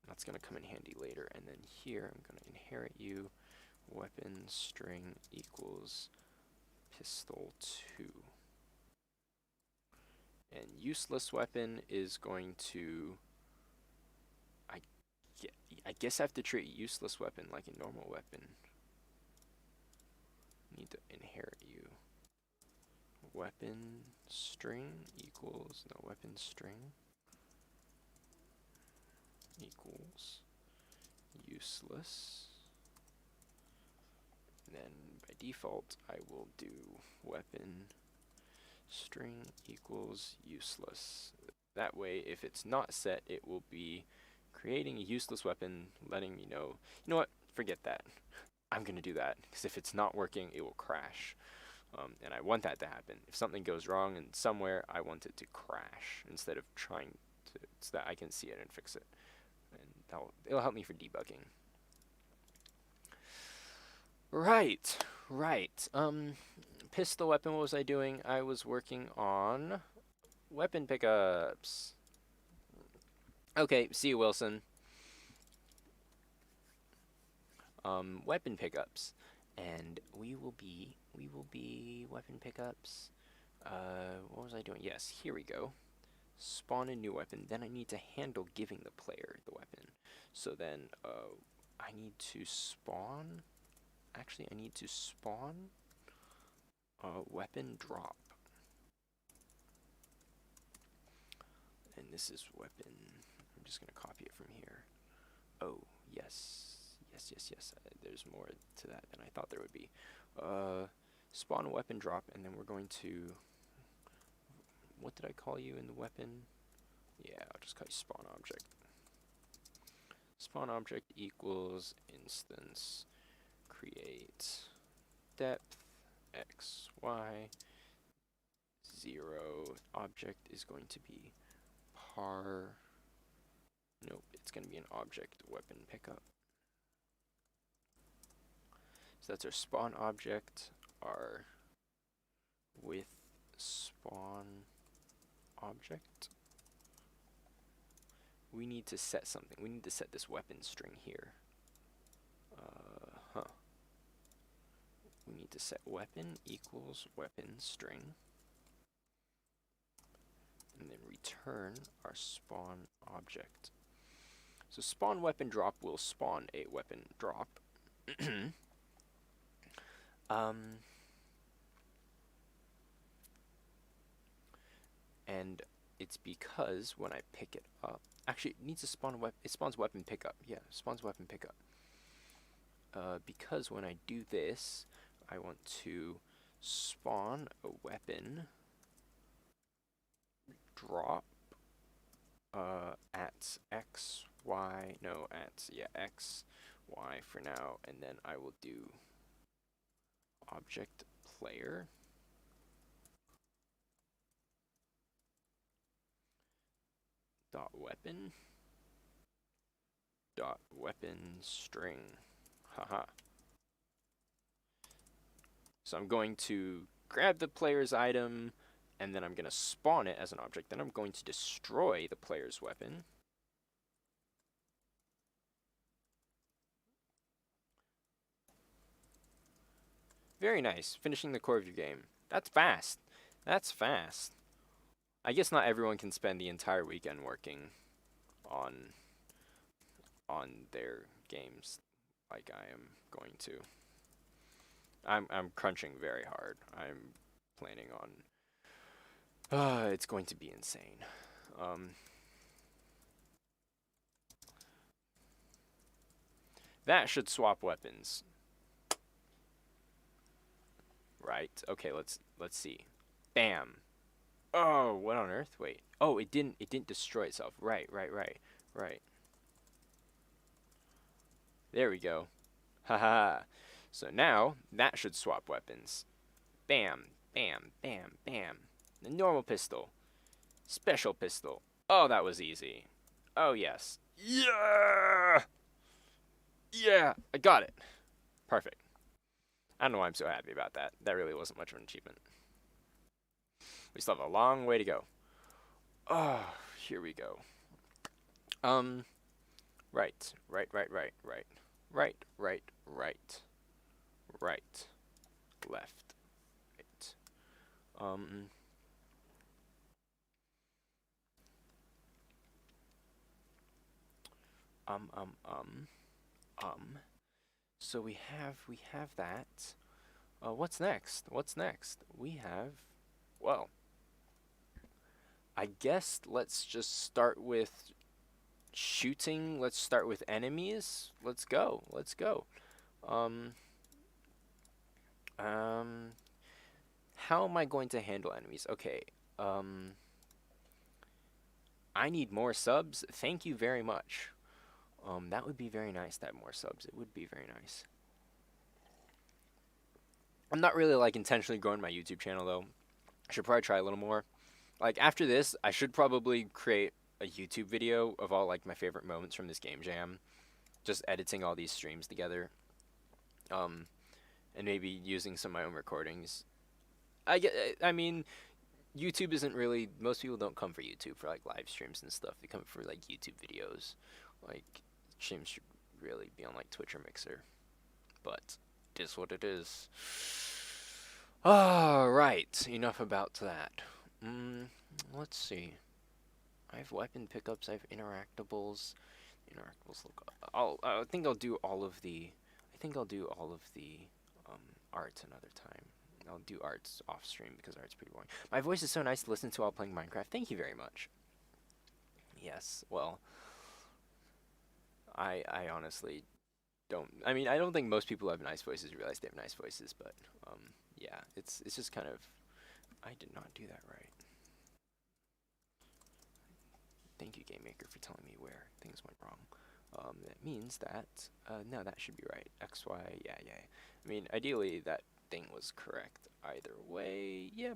That's going to come in handy later. And then here, I'm going to inherit you, weapon string equals pistol 2. And useless weapon is going to, I guess I have to treat useless weapon like a normal weapon. Need to inherit you. Weapon string equals, no, weapon string equals useless. And then by default, I will do weapon string equals useless. That way, if it's not set, it will be creating a useless weapon, letting me know, you know what, forget that. I'm going to do that, because if it's not working, it will crash. And I want that to happen. If something goes wrong and somewhere, I want it to crash instead of trying to, so that I can see it and fix it. And it'll help me for debugging. Right. Pistol weapon, what was I doing? I was working on weapon pickups. Okay, see you, Wilson. Weapon pickups. And we will be weapon pickups. What was I doing? Yes, here we go. Spawn a new weapon. Then I need to handle giving the player the weapon. So then I need to spawn. Actually, I need to spawn weapon drop. And this is weapon. I'm just going to copy it from here. Oh, yes. Yes. There's more to that than I thought there would be. Spawn a weapon drop, and then we're going to... What did I call you in the weapon? Yeah, I'll just call you spawn object. Spawn object equals instance create depth x, y, 0. Object is going to be par... Nope, it's going to be an object weapon pickup. So that's our spawn object, our with spawn object. We need to set something. We need to set this weapon string here. We need to set weapon equals weapon string. And then return our spawn object. So spawn weapon drop will spawn a weapon drop. And it's because when I pick it up, actually it needs to spawn weapon. It spawns weapon pickup. Yeah, spawns weapon pickup. Because when I do this, I want to spawn a weapon drop at x, y, no, x, y for now, and then I will do object player dot weapon string. Haha. So I'm going to grab the player's item, and then I'm going to spawn it as an object. Then I'm going to destroy the player's weapon. Very nice. Finishing the core of your game. That's fast. That's fast. I guess not everyone can spend the entire weekend working on their games like I am going to. I'm crunching very hard. I'm planning on... it's going to be insane. That should swap weapons. Right. Okay, let's see. Bam. Oh, what on earth? Wait. Oh, it didn't destroy itself. Right. There we go. Haha. So now that should swap weapons. Bam, bam, bam, bam. The normal pistol. Special pistol. Oh, that was easy. Oh, yes. Yeah! Yeah, I got it. Perfect. I don't know why I'm so happy about that. That really wasn't much of an achievement. We still have a long way to go. Oh, here we go. Right. Left. Right. So we have that. What's next? We have, well, I guess let's just start with shooting. Let's start with enemies. Let's go. How am I going to handle enemies? Okay. I need more subs. Thank you very much. That would be very nice to have more subs. It would be very nice. I'm not really like intentionally growing my YouTube channel though. I should probably try a little more. Like after this, I should probably create a YouTube video of all like my favorite moments from this game jam. Just editing all these streams together. And maybe using some of my own recordings. I mean, YouTube isn't really, most people don't come for YouTube for like live streams and stuff. They come for like YouTube videos. Like streams should really be on like Twitch or Mixer. But it is what it is. Alright, enough about that. Let's see. I have weapon pickups, I have interactables. Interactables look, I think I'll do all of the art another time. I'll do arts off stream because art's pretty boring. My voice is so nice to listen to while playing Minecraft. Thank you very much. Yes, well, I honestly don't. I mean, I don't think most people who have nice voices realize they have nice voices, but yeah, it's just kind of. I did not do that right. Thank you, Game Maker, for telling me where things went wrong. That means that no, that should be right. X, Y, yeah. I mean, ideally that thing was correct either way. Yeah.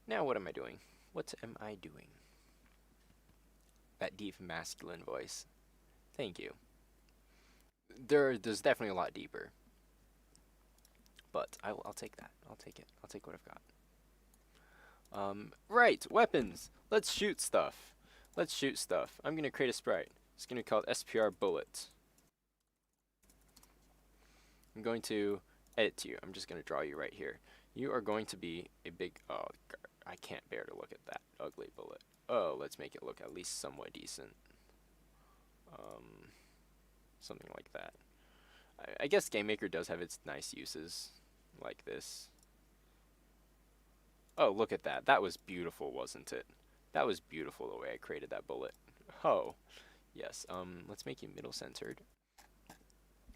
Now what am I doing? What am I doing? That deep masculine voice. Thank you. There's definitely a lot deeper, but I'll take that. I'll take it. I'll take what I've got. Right, weapons. Let's shoot stuff. Let's shoot stuff. I'm gonna create a sprite. It's gonna be called SPR Bullet. I'm going to edit you. I'm just gonna draw you right here. You are going to be a big. Oh, I can't bear to look at that ugly bullet. Oh, let's make it look at least somewhat decent. Something like that. I guess Game Maker does have its nice uses, like this. Oh, look at that. That was beautiful, wasn't it? That was beautiful the way I created that bullet. Oh, yes. Let's make you middle centered.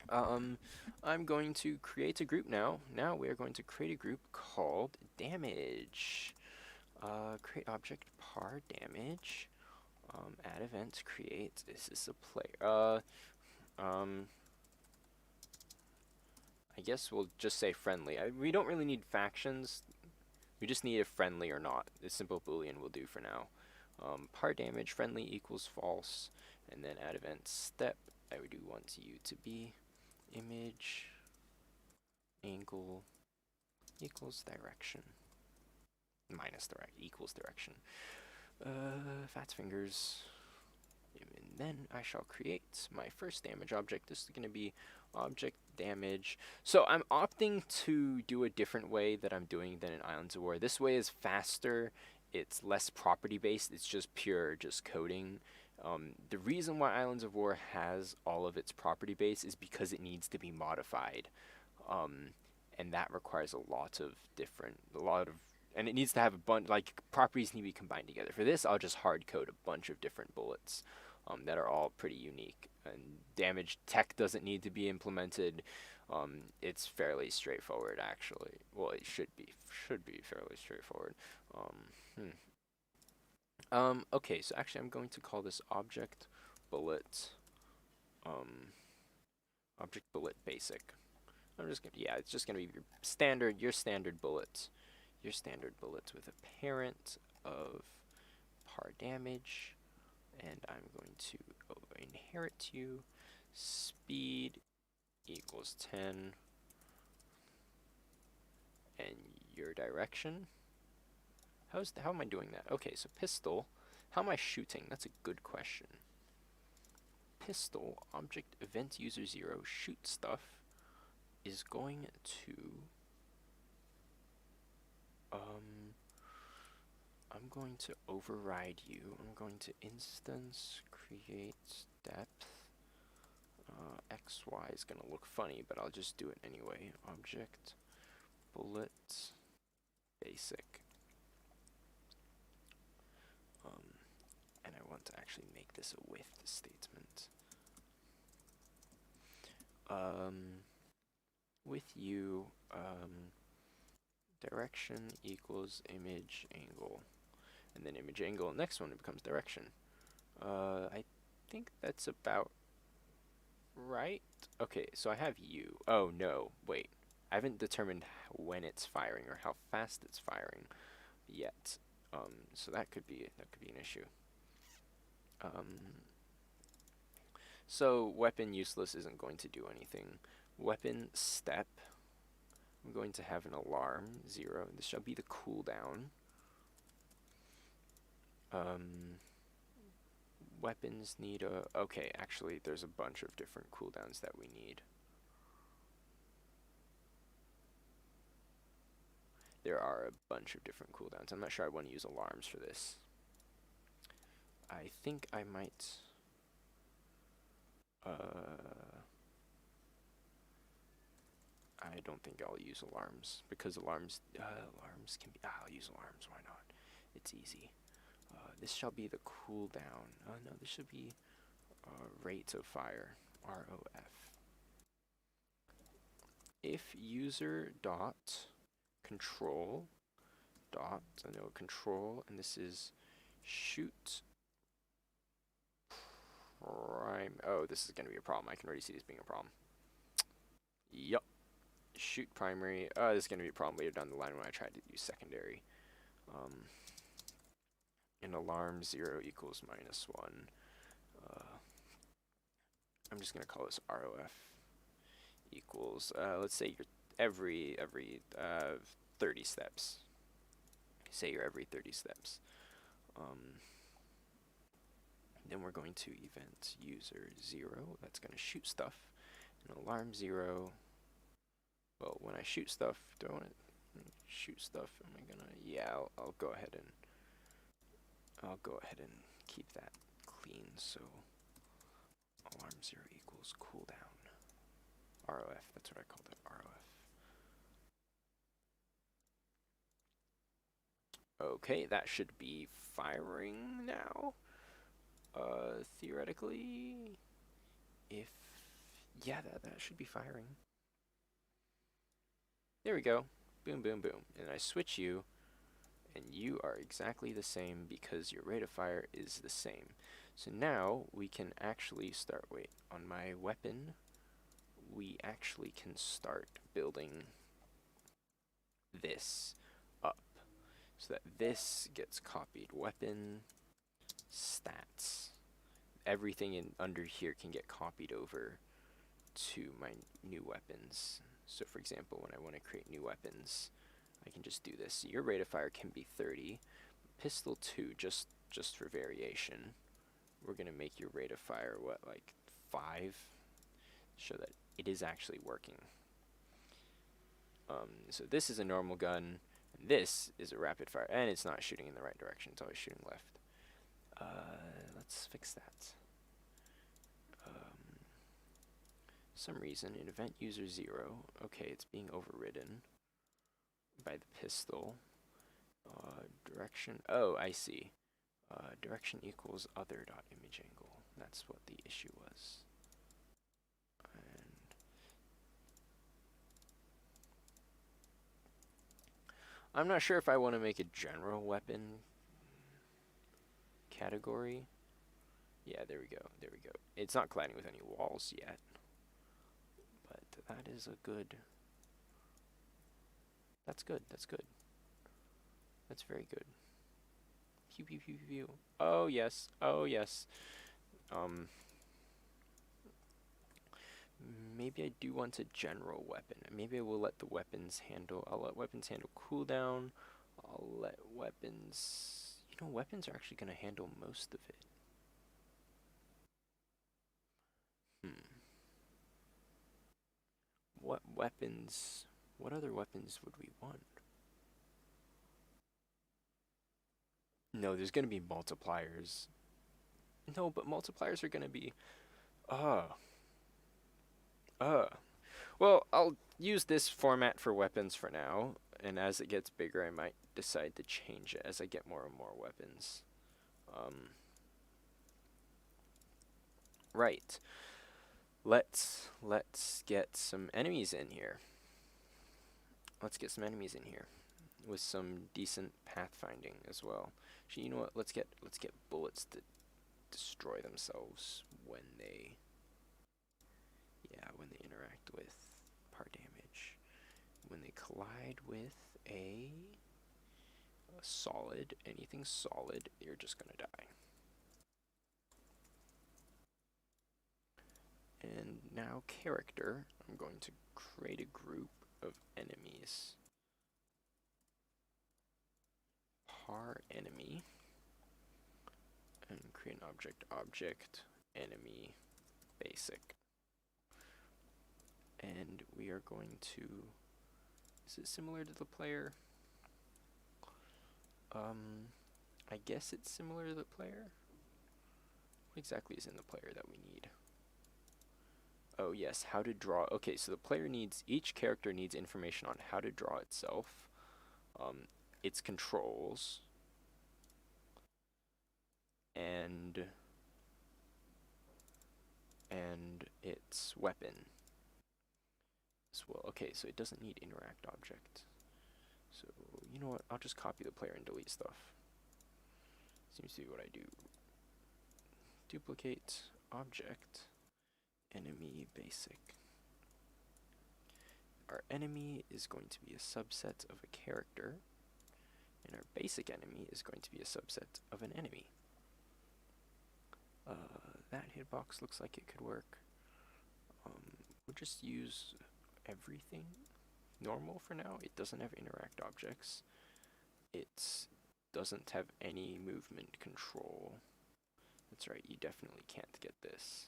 I'm going to create a group now. Now we are going to create a group called damage. Create object par damage. Add event, create. This is a player. I guess we'll just say friendly. We don't really need factions. We just need a friendly or not. A simple boolean will do for now. Par damage, friendly equals false, and then add event step. I do want you to be image angle equals direction minus direct equals direction. Fat fingers. And then I shall create my first damage object. This is going to be object damage. So I'm opting to do a different way that I'm doing than in Islands of War. This way is faster. It's less property based. It's just pure just coding. The reason why Islands of War has all of its property base is because it needs to be modified. And that requires a lot of, and it needs to have a bunch, like properties need to be combined together. For this, I'll just hard code a bunch of different bullets that are all pretty unique. And damage tech doesn't need to be implemented. It's fairly straightforward, actually. Well, it should be fairly straightforward. Okay, so actually I'm going to call this object bullet, object bullet basic. I'm just gonna, yeah, it's just gonna be your standard bullets. Your standard bullets with a parent of par damage, and I'm going to inherit you. Speed equals 10, and your direction. How am I doing that? Okay, so pistol. How am I shooting? That's a good question. Pistol object event user 0 shoot stuff is going to I'm going to override you. I'm going to instance create depth. XY is going to look funny, but I'll just do it anyway. Object bullet basic. And I want to actually make this a with statement. With you, direction equals image angle, and then image angle. Next one, it becomes direction. I think that's about right. Okay, so I have you. Oh no, wait. I haven't determined when it's firing or how fast it's firing yet. So that could be an issue. So weapon useless isn't going to do anything. Weapon step. I'm going to have an alarm 0. This shall be the cooldown. Weapons need a. Okay, actually, there's a bunch of different cooldowns that we need. There are a bunch of different cooldowns. I'm not sure I want to use alarms for this. I think I might. I I don't think I'll use alarms because alarms can be. I'll use alarms. Why not? It's easy. This shall be the cooldown. Oh no, this should be rate of fire. ROF. If user dot control dot control, and this is shoot prime. Oh, this is gonna be a problem. I can already see this being a problem. Yup. Shoot primary. This is gonna be a problem later down the line when I try to use secondary. And alarm 0 equals -1. I'm just gonna call this ROF equals. Let's say you're every 30 steps. Say you're every 30 steps. Then we're going to event user 0. That's gonna shoot stuff. And alarm 0. Well, when I shoot stuff, do I want to shoot stuff? Am I gonna? Yeah, I'll go ahead and keep that clean. So alarm 0 equals cooldown. ROF. That's what I called it. ROF. Okay, that should be firing now. Theoretically, yeah, that should be firing. There we go. Boom, boom, boom. And I switch you, and you are exactly the same because your rate of fire is the same. So now we can actually start, wait, on my weapon, we actually can start building this up so that this gets copied. Weapon, stats. Everything under here can get copied over to my new weapons. So for example, when I want to create new weapons, I can just do this. Your rate of fire can be 30. Pistol 2, just for variation. We're going to make your rate of fire, what, like 5? Show that it is actually working. So this is a normal gun. And this is a rapid fire. And it's not shooting in the right direction. It's always shooting left. Let's fix that. Some reason in event user 0, okay, it's being overridden by the pistol. Direction, oh, I see. Direction equals other dot image angle. That's what the issue was. And I'm not sure if I want to make a general weapon category. Yeah, there we go. There we go. It's not colliding with any walls yet. But that is a good. That's good. That's good. That's very good. Pew pew pew pew pew. Oh yes. Oh yes. Maybe I do want a general weapon. Maybe I will let the weapons handle. I'll let weapons handle cooldown. I'll let weapons. You know, weapons are actually going to handle most of it. What weapons? What other weapons would we want? No, there's going to be multipliers. No, but multipliers are going to be... Well, I'll use this format for weapons for now, and as it gets bigger, I might decide to change it as I get more and more weapons. Right. Let's get some enemies in here. Let's get some enemies in here with some decent pathfinding as well. Actually, you know what? Let's get bullets that destroy themselves when they interact with part damage. When they collide with a solid, anything solid, you're just gonna die. And now character, I'm going to create a group of enemies. Par enemy. And create an object, enemy, basic. And we are going to, is it similar to the player? I guess it's similar to the player. What exactly is in the player that we need? Oh yes, how to draw. Okay, so the player needs, each character needs information on how to draw itself, um, its controls, and its weapon as well. Okay, so it doesn't need interact object. So you know what? I'll just copy the player and delete stuff. Seems to be what I do. Duplicate object enemy basic. Our enemy is going to be a subset of a character, and our basic enemy is going to be a subset of an enemy. That hitbox looks like it could work. We'll just use everything normal for now. It doesn't have interact objects. It doesn't have any movement control. That's right, you definitely can't get this.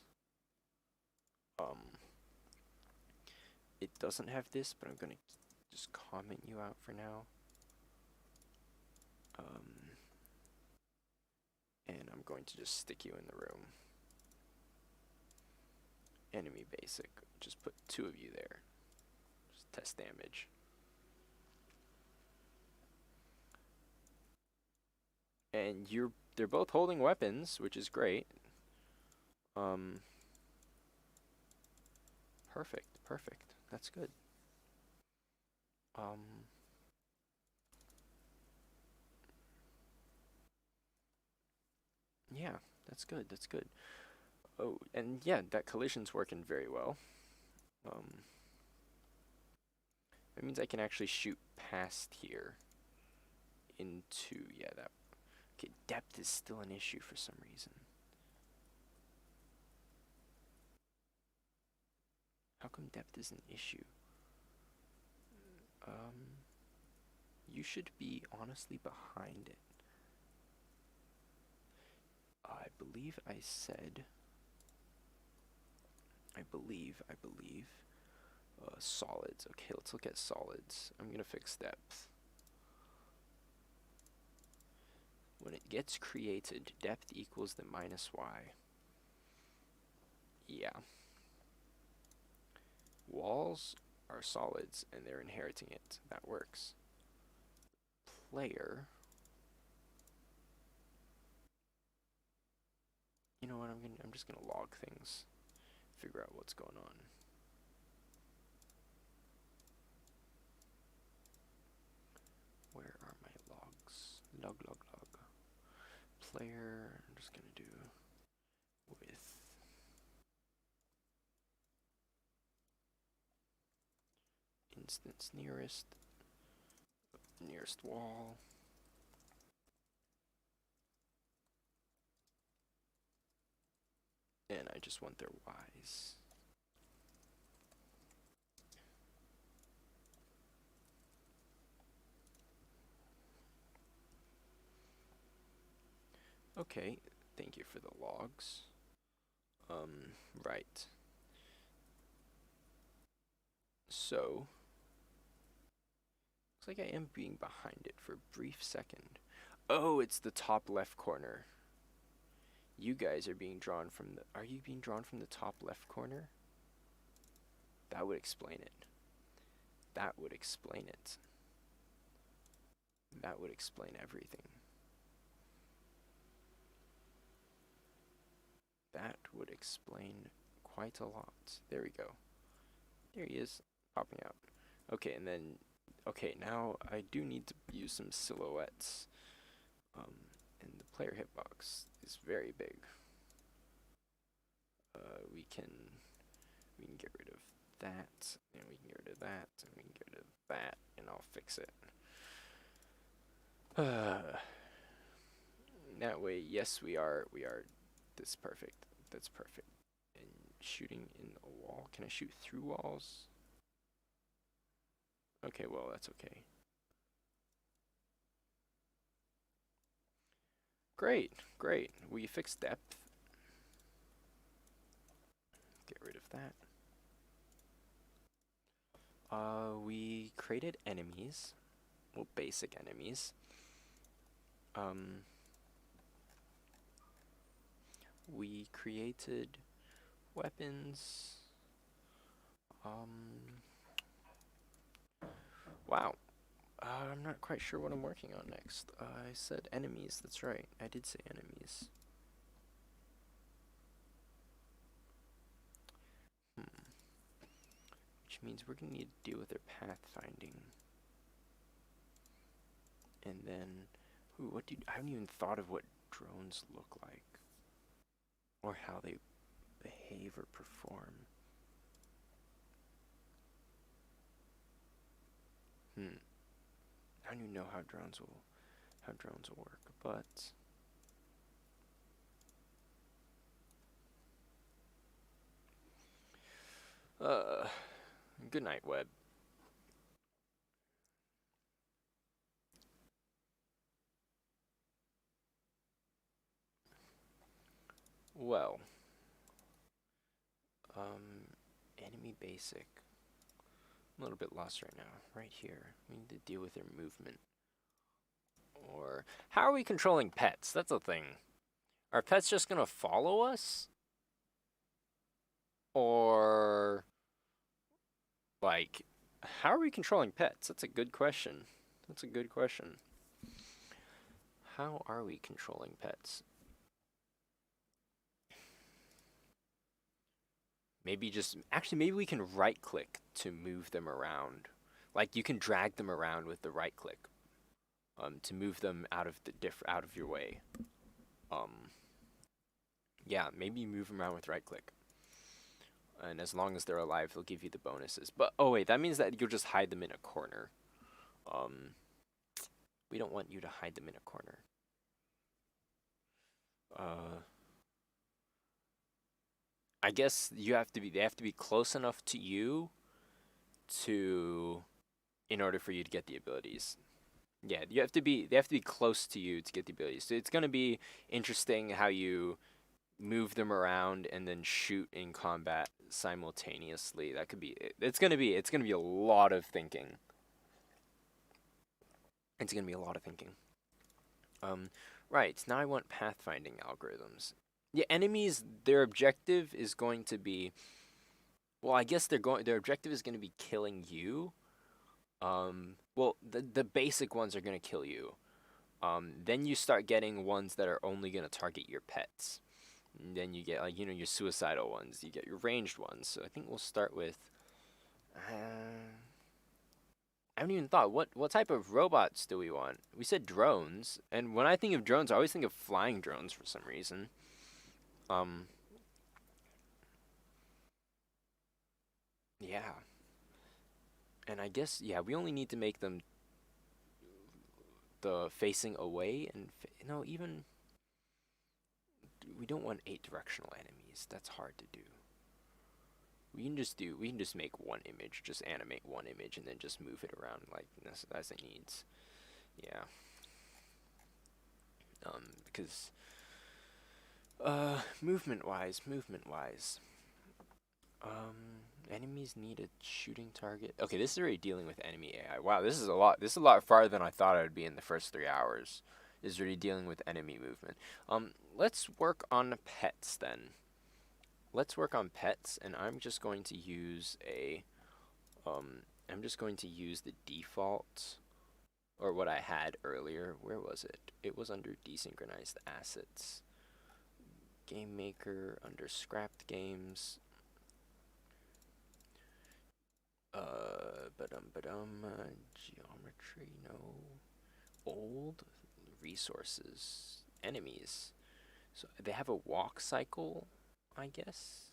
It doesn't have this, but I'm gonna just comment you out for now. And I'm going to just stick you in the room. Enemy basic, just put 2 of you there. Just test damage. And they're both holding weapons, which is great. Perfect. That's good. Yeah, that's good. Oh, and yeah, that collision's working very well. That means I can actually shoot past here into, yeah, that. Okay, depth is still an issue for some reason. How come depth is an issue? You should be honestly behind it. I believe I said, solids. Okay, let's look at solids. I'm gonna fix depth. When it gets created, depth equals the minus y. Yeah. Walls are solids and they're inheriting it. That works. Player. You know what? I'm just gonna log things. Figure out what's going on. Where are my logs? Log. Player. I'm just gonna do with instance nearest wall. And I just want their Y's. Okay, thank you for the logs. Right. So, looks like I am being behind it for a brief second. Oh, it's the top left corner. You guys are being drawn from the... Are you being drawn from the top left corner? That would explain it. That would explain it. That would explain everything. That would explain quite a lot. There we go. There he is, popping out. Okay, and then... Okay, now I do need to use some silhouettes. And the player hitbox is very big. We can get rid of that, and we can get rid of that, and we can get rid of that, and I'll fix it. That way, yes, we are. That's perfect. That's perfect. And shooting in a wall. Can I shoot through walls? Okay, well, that's okay. Great. We fixed depth. Get rid of that. We created enemies. Well, basic enemies. We created weapons. Wow. I'm not quite sure what I'm working on next. I said enemies. That's right. I did say enemies. Which means we're gonna need to deal with their pathfinding. And then, ooh, I haven't even thought of what drones look like. Or how they behave or perform. I don't even know how drones will work, but good night, web. Well, enemy basic. I'm a little bit lost right now. Right here, we need to deal with their movement. Or how are we controlling pets? That's a thing. Are pets just gonna follow us? Or like, how are we controlling pets? That's a good question. That's a good question. How are we controlling pets? Maybe we can right click to move them around. Like you can drag them around with the right click, to move them out of your way. Yeah, maybe move them around with right click. And as long as they're alive, they'll give you the bonuses. But oh wait, that means that you'll just hide them in a corner. We don't want you to hide them in a corner. I guess they have to be close enough to you in order for you to get the abilities. Yeah, they have to be close to you to get the abilities. So it's gonna be interesting how you move them around and then shoot in combat simultaneously. That could be it's gonna be a lot of thinking. It's gonna be a lot of thinking. Right, now I want pathfinding algorithms. Yeah, enemies, their objective is going to be, well, I guess their objective is going to be killing you. Well, the basic ones are going to kill you. Then you start getting ones that are only going to target your pets. And then you get like, your suicidal ones. You get your ranged ones. So I think we'll start with I haven't even thought what type of robots do we want? We said drones, and when I think of drones, I always think of flying drones for some reason. Yeah. And I guess we only need to make them the facing away and even we don't want 8 directional enemies. That's hard to do. We can just make one image, just animate one image and then just move it around like as it needs. Yeah. Because movement wise, enemies need a shooting target. Okay, this is already dealing with enemy AI. Wow, this is a lot. This is a lot farther than I thought it would be in the first 3 hours. This is already dealing with enemy movement. Let's work on pets then. Let's work on pets, and I'm just going to use the default, or what I had earlier. Where was it? It was under desynchronized assets. Game Maker, under scrapped games. Geometry, no. Old resources, enemies. So they have a walk cycle, I guess.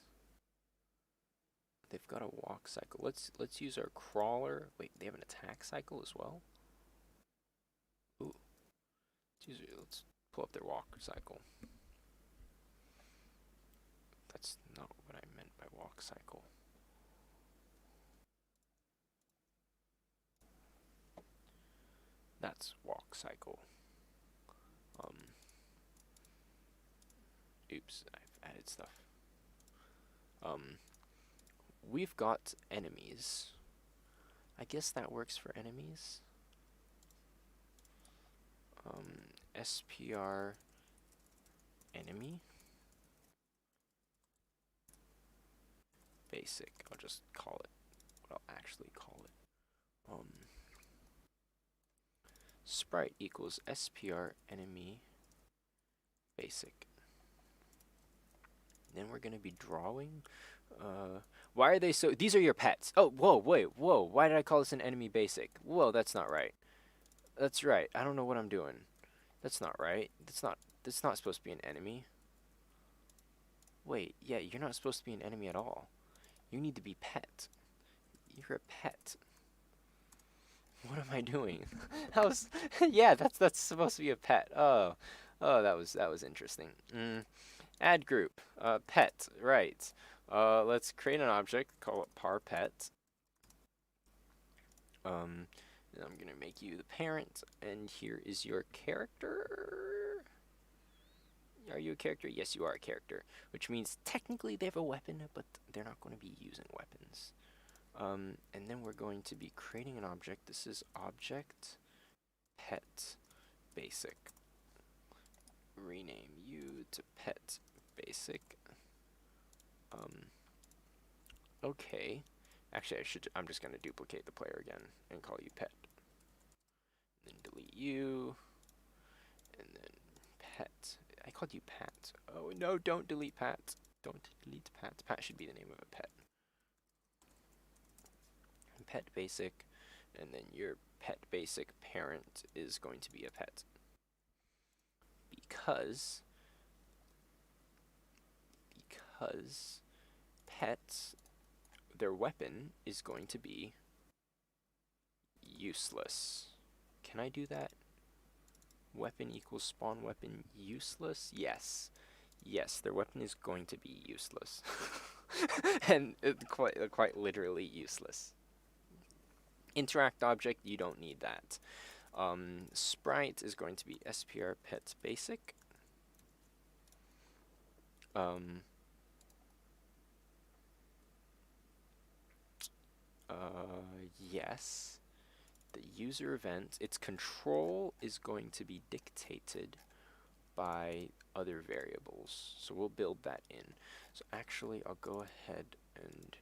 They've got a walk cycle. Let's use our crawler. Wait, they have an attack cycle as well. Ooh, let's pull up their walk cycle. That's not what I meant by walk cycle. That's walk cycle. Oops, I've added stuff. We've got enemies. I guess that works for enemies. SPR enemy. Basic, I'll just call it what I'll actually call it. Sprite equals SPR enemy basic. Then we're gonna be drawing. Why are they so? These are your pets. Oh, whoa, wait, whoa. Why did I call this an enemy basic? Whoa, that's not right. That's right. I don't know what I'm doing. That's not right. That's not supposed to be an enemy. Wait, yeah, you're not supposed to be an enemy at all. You need to be pet. You're a pet. What am I doing? Yeah, that's supposed to be a pet. Oh, that was interesting. Add group. Pet. Right. Let's create an object. Call it par pet. And I'm gonna make you the parent, and here is your character. Are you a character? Yes, you are a character, which means technically they have a weapon, but they're not going to be using weapons. And then we're going to be creating an object. This is object pet basic. Rename you to pet basic. Okay. Actually, I'm just going to duplicate the player again and call you pet. And then delete you. And then pet. I called you Pat. Oh no, don't delete Pat. Don't delete Pat. Pat should be the name of a pet. Pet basic, and then your pet basic parent is going to be a pet. Because pets, their weapon is going to be useless. Can I do that? Weapon equals spawn weapon useless? Yes. Yes, their weapon is going to be useless. And quite literally useless. Interact object, you don't need that. Sprite is going to be SPR pet basic. Yes. The user event, its control is going to be dictated by other variables. So we'll build that in. So actually, I'll go ahead and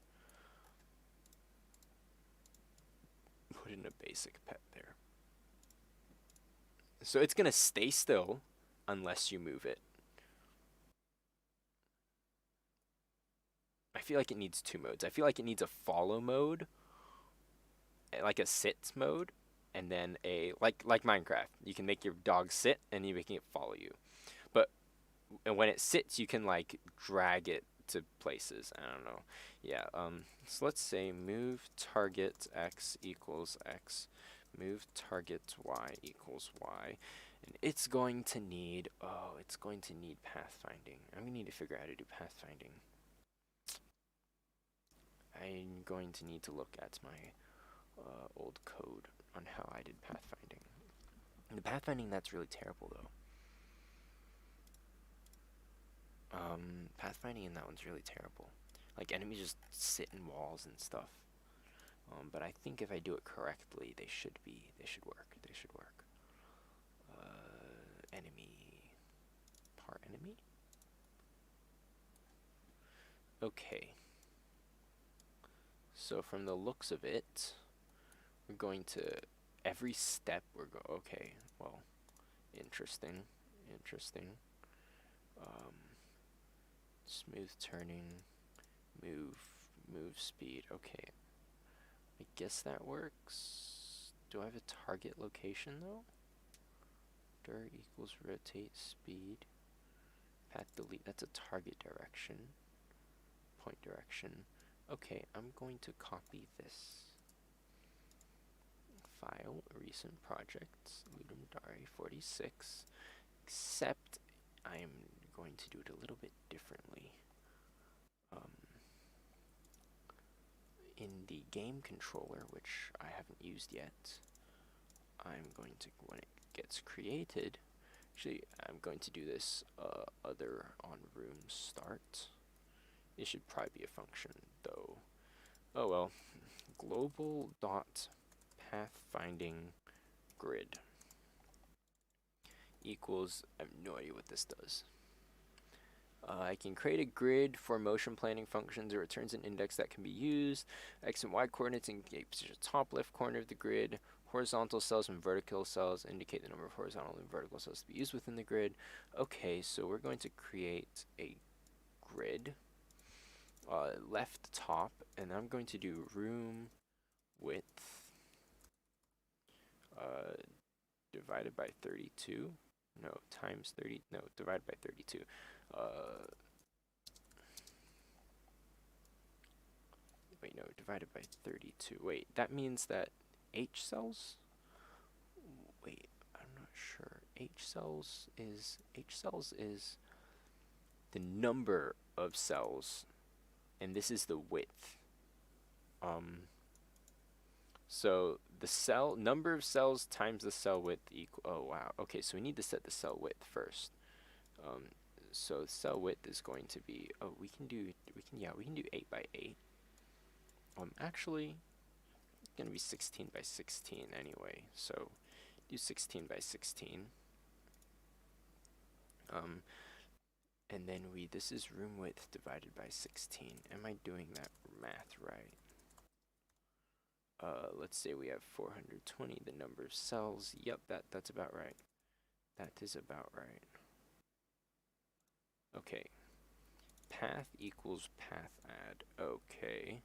put in a basic pet there. So it's going to stay still unless you move it. I feel like it needs two modes. I feel like it needs a follow mode, like a sit mode, and then a like Minecraft. You can make your dog sit and you're making it follow you. But when it sits, you can like drag it to places. I don't know. Yeah. So let's say move target x equals x, move target y equals y, and it's going to need pathfinding. I'm gonna need to figure out how to do pathfinding. I'm going to need to look at my old code on how I did pathfinding. The pathfinding, that's really terrible though. Pathfinding in that one's really terrible. Like enemies just sit in walls and stuff. But I think if I do it correctly, they should work. They should work. Enemy, par enemy. Okay. So from the looks of it, we're going to every step okay, well, interesting. Smooth turning, move speed. Okay, I guess that works. Do I have a target location though? Dir equals rotate speed. Path delete, that's a target direction. Point direction. Okay, I'm going to copy this file, recent projects, Ludum Dare 46, except I am going to do it a little bit differently. In the game controller, which I haven't used yet, I'm going to, when it gets created, actually I'm going to do this other on room start. It should probably be a function though. Oh well, global dot pathfinding grid equals, I have no idea what this does. I can create a grid for motion planning functions. It returns an index that can be used. X and Y coordinates indicate the top left corner of the grid. Horizontal cells and vertical cells indicate the number of horizontal and vertical cells to be used within the grid. Okay, so we're going to create a grid, left top, and I'm going to do room width divided by 32. No, times 30. No, divided by 32. Wait, no, divided by 32. Wait, that means that H cells? Wait, I'm not sure. H cells is the number of cells, and this is the width. So the cell number of cells times the cell width equal. Oh wow. Okay, so we need to set the cell width first. So cell width is going to be. Oh, we can do 8 by 8. Actually, it's gonna be 16 by 16 anyway. So do 16 by 16. And then this is room width divided by 16. Am I doing that math right? Let's say we have 420, the number of cells. Yep, that's about right. That is about right. Okay. Path equals path add. Okay.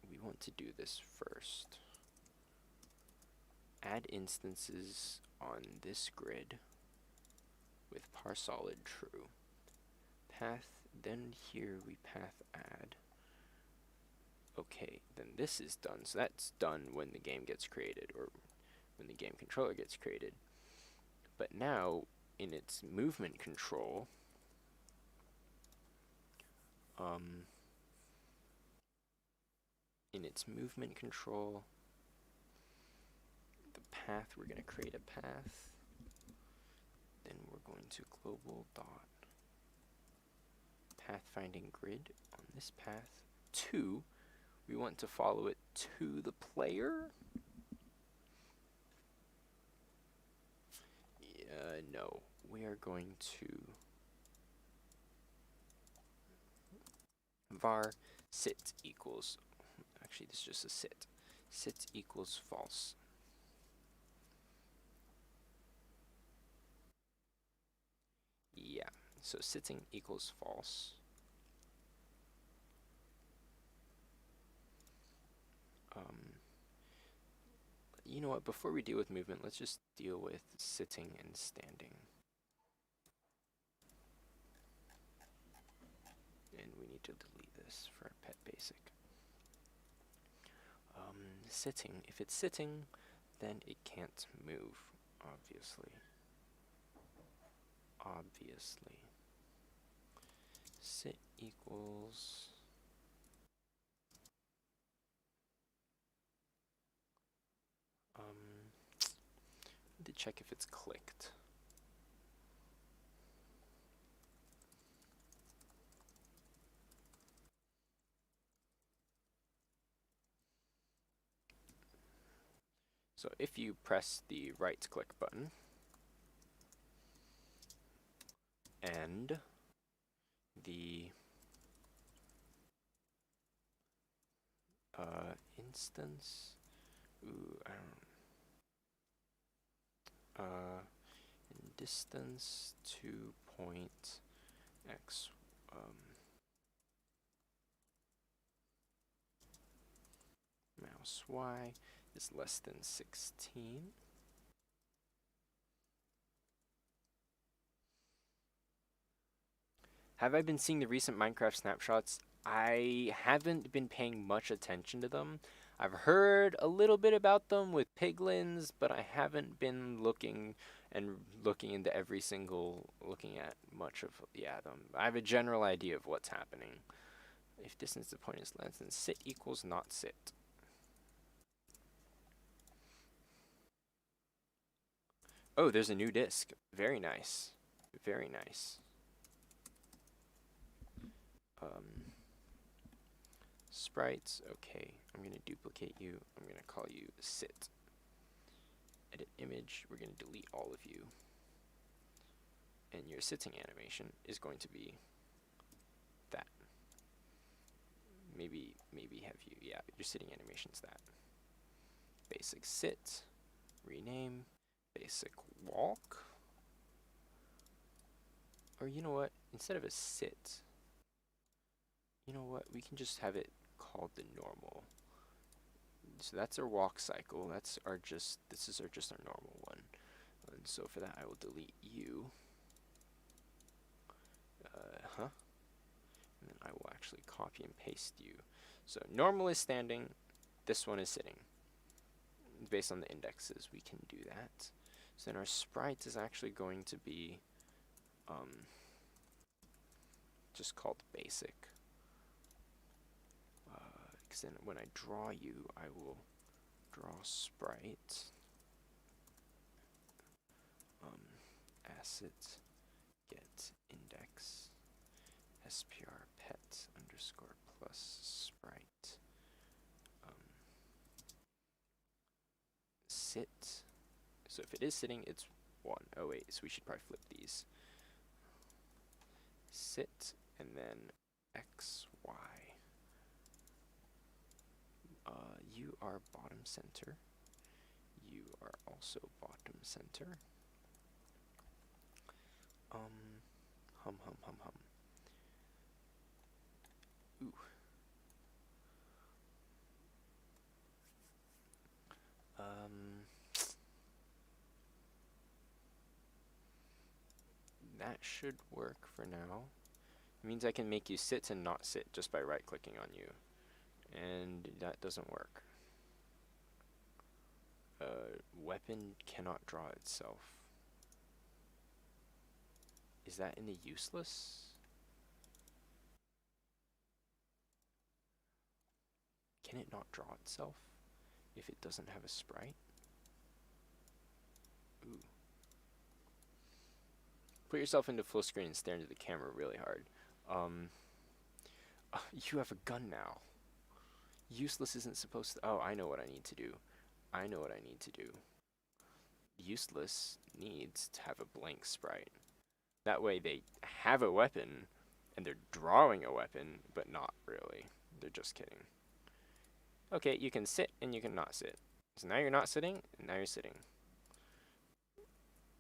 We want to do this first. Add instances on this grid with parsolid true. Path, then here we path add. Okay, then this is done. So that's done when the game gets created, or when the game controller gets created. But now, in its movement control, the path, we're going to create a path. Then we're going to global dot pathfinding grid on this path. 2, we want to follow it to the player. No, we are going to var sit equals, actually this is just a sit equals false. Yeah, so sitting equals false. You know what, before we deal with movement, let's just deal with sitting and standing. And we need to delete this for our pet basic. Sitting, if it's sitting, then it can't move, obviously. Sit equals to check if it's clicked. So if you press the right click button and the instance, in distance to point x, mouse y is less than 16. Have I been seeing the recent Minecraft snapshots? I haven't been paying much attention to them. I've heard a little bit about them with piglins, but I haven't been looking into every single, looking at much of them. I have a general idea of what's happening. If distance to point is less than sit equals not sit. Oh, there's a new disk. Very nice. Very nice. Sprites, okay. I'm going to duplicate you. I'm going to call you sit. Edit image, we're going to delete all of you. And your sitting animation is going to be that. Maybe have you, yeah, your sitting animation's that. Basic sit, rename, basic walk. Or you know what, instead of a sit, you know what, we can just have it called the normal. So that's our walk cycle, this is just our normal one. And so for that I will delete you. And then I will actually copy and paste you. So normal is standing, this one is sitting. Based on the indexes, we can do that. So then our sprite is actually going to be just called basic. Because then when I draw you, I will draw sprite. Asset get index SPR pet underscore plus sprite sit. So if it is sitting, it's 1. Oh wait, so we should probably flip these. Sit and then X, Y. You are bottom center. You are also bottom center. Hum. Ooh. That should work for now. It means I can make you sit and not sit just by right-clicking on you. And that doesn't work. Weapon cannot draw itself. Is that in the useless? Can it not draw itself if it doesn't have a sprite? Ooh. Put yourself into full screen and stare into the camera really hard. You have a gun now. Useless isn't supposed to... Oh, I know what I need to do. Useless needs to have a blank sprite. That way they have a weapon, and they're drawing a weapon, but not really. They're just kidding. Okay, you can sit and you can not sit. So now you're not sitting, and now you're sitting.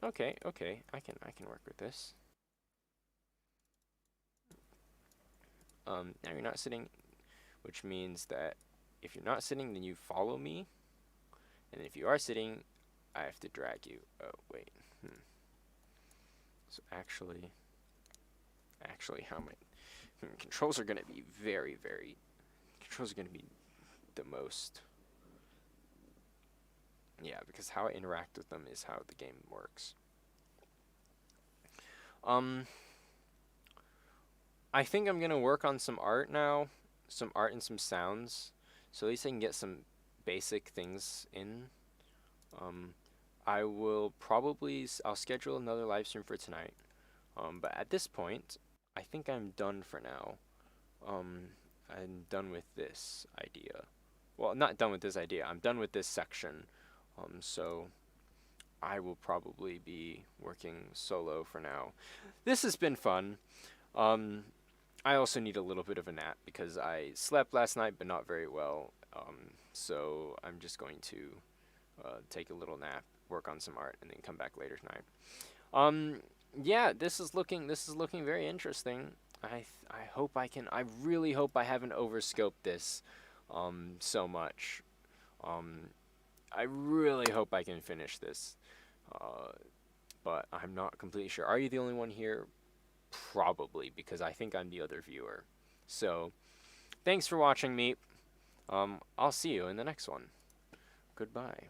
Okay, I can work with this. Now you're not sitting, which means that if you're not sitting, then you follow me, and if you are sitting, I have to drag you. Oh wait. So actually, how my controls are gonna be very. Controls are gonna be the most. Yeah, because how I interact with them is how the game works. I think I'm gonna work on some art now, some art and some sounds, so at least I can get some basic things in. I'll schedule another live stream for tonight. But at this point, I think I'm done for now. I'm done with this idea. Well, not done with this idea. I'm done with this section. So I will probably be working solo for now. This has been fun. I also need a little bit of a nap because I slept last night, but not very well. So I'm just going to take a little nap, work on some art, and then come back later tonight. Yeah, this is looking very interesting. I really hope I haven't overscoped this so much. I really hope I can finish this. But I'm not completely sure. Are you the only one here? Probably, because I think I'm the other viewer. So, thanks for watching me. I'll see you in the next one. Goodbye.